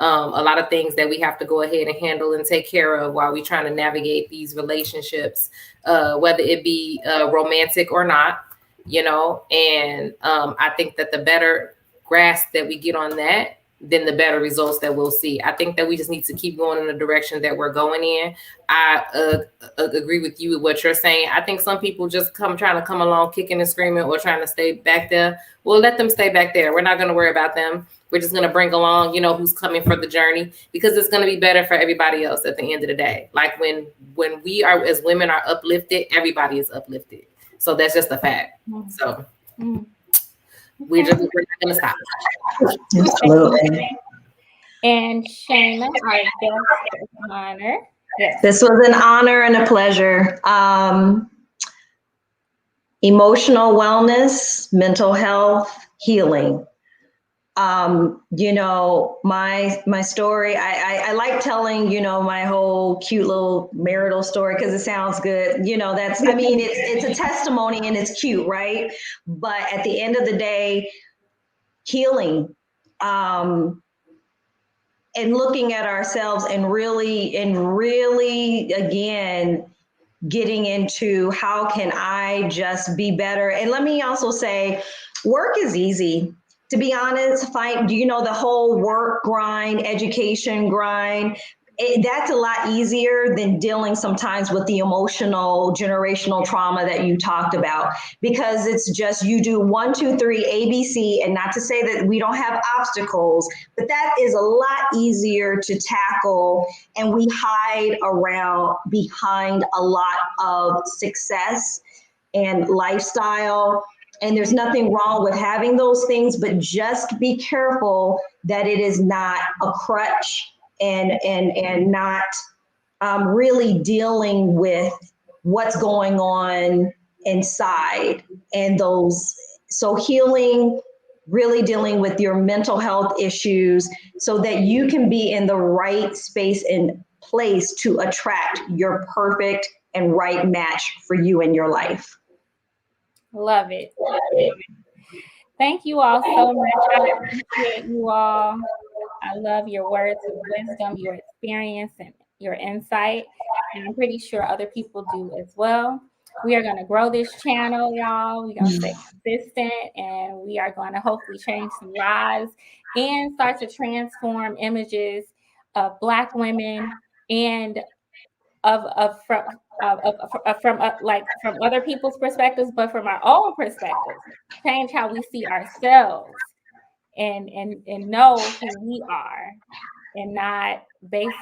Speaker 3: A lot of things that we have to go ahead and handle and take care of while we're trying to navigate these relationships, whether it be romantic or not, you know. And I think that the better grasp that we get on that, then the better results that we'll see. I think that we just need to keep going in the direction that we're going in. I agree with you with what you're saying. I think some people just trying to come along kicking and screaming or trying to stay back there. Well, let them stay back there. We're not going to worry about them. We're just going to bring along, you know, who's coming for the journey, because it's going to be better for everybody else at the end of the day. Like when we are, as women, are uplifted, everybody is uplifted. So that's just a fact. So we're not going to stop.
Speaker 4: Absolutely.
Speaker 1: And Shayna, our guest of honor. Yes.
Speaker 4: This was an honor and a pleasure. Emotional wellness, mental health, healing. You know, my story, I like telling, you know, my whole cute little marital story because it sounds good. You know, it's a testimony and it's cute, right? But at the end of the day, healing, and looking at ourselves and really again, getting into how can I just be better. And let me also say, work is easy. To be honest, the whole work grind, education grind, that's a lot easier than dealing sometimes with the emotional generational trauma that you talked about, because it's just you do 1, 2, 3, ABC, and not to say that we don't have obstacles, but that is a lot easier to tackle, and we hide behind a lot of success and lifestyle. And there's nothing wrong with having those things, but just be careful that it is not a crutch and not really dealing with what's going on inside and those. So healing, really dealing with your mental health issues so that you can be in the right space and place to attract your perfect and right match for you in your life.
Speaker 1: Love it. Thank you all so much. I appreciate you all. I love your words of wisdom, your experience, and your insight. And I'm pretty sure other people do as well. We are going to grow this channel, y'all. We're going to stay consistent, and we are going to hopefully change some lives and start to transform images of Black women and from other people's perspectives, but from our own perspectives. Change how we see ourselves and know who we are and not base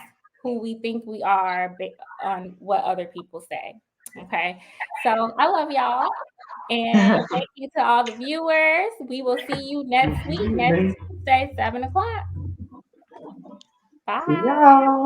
Speaker 1: who we think we are on what other people say. Okay. So I love y'all. And thank you to all the viewers. We will see you next week, next Tuesday, 7 o'clock. Bye.
Speaker 2: See y'all.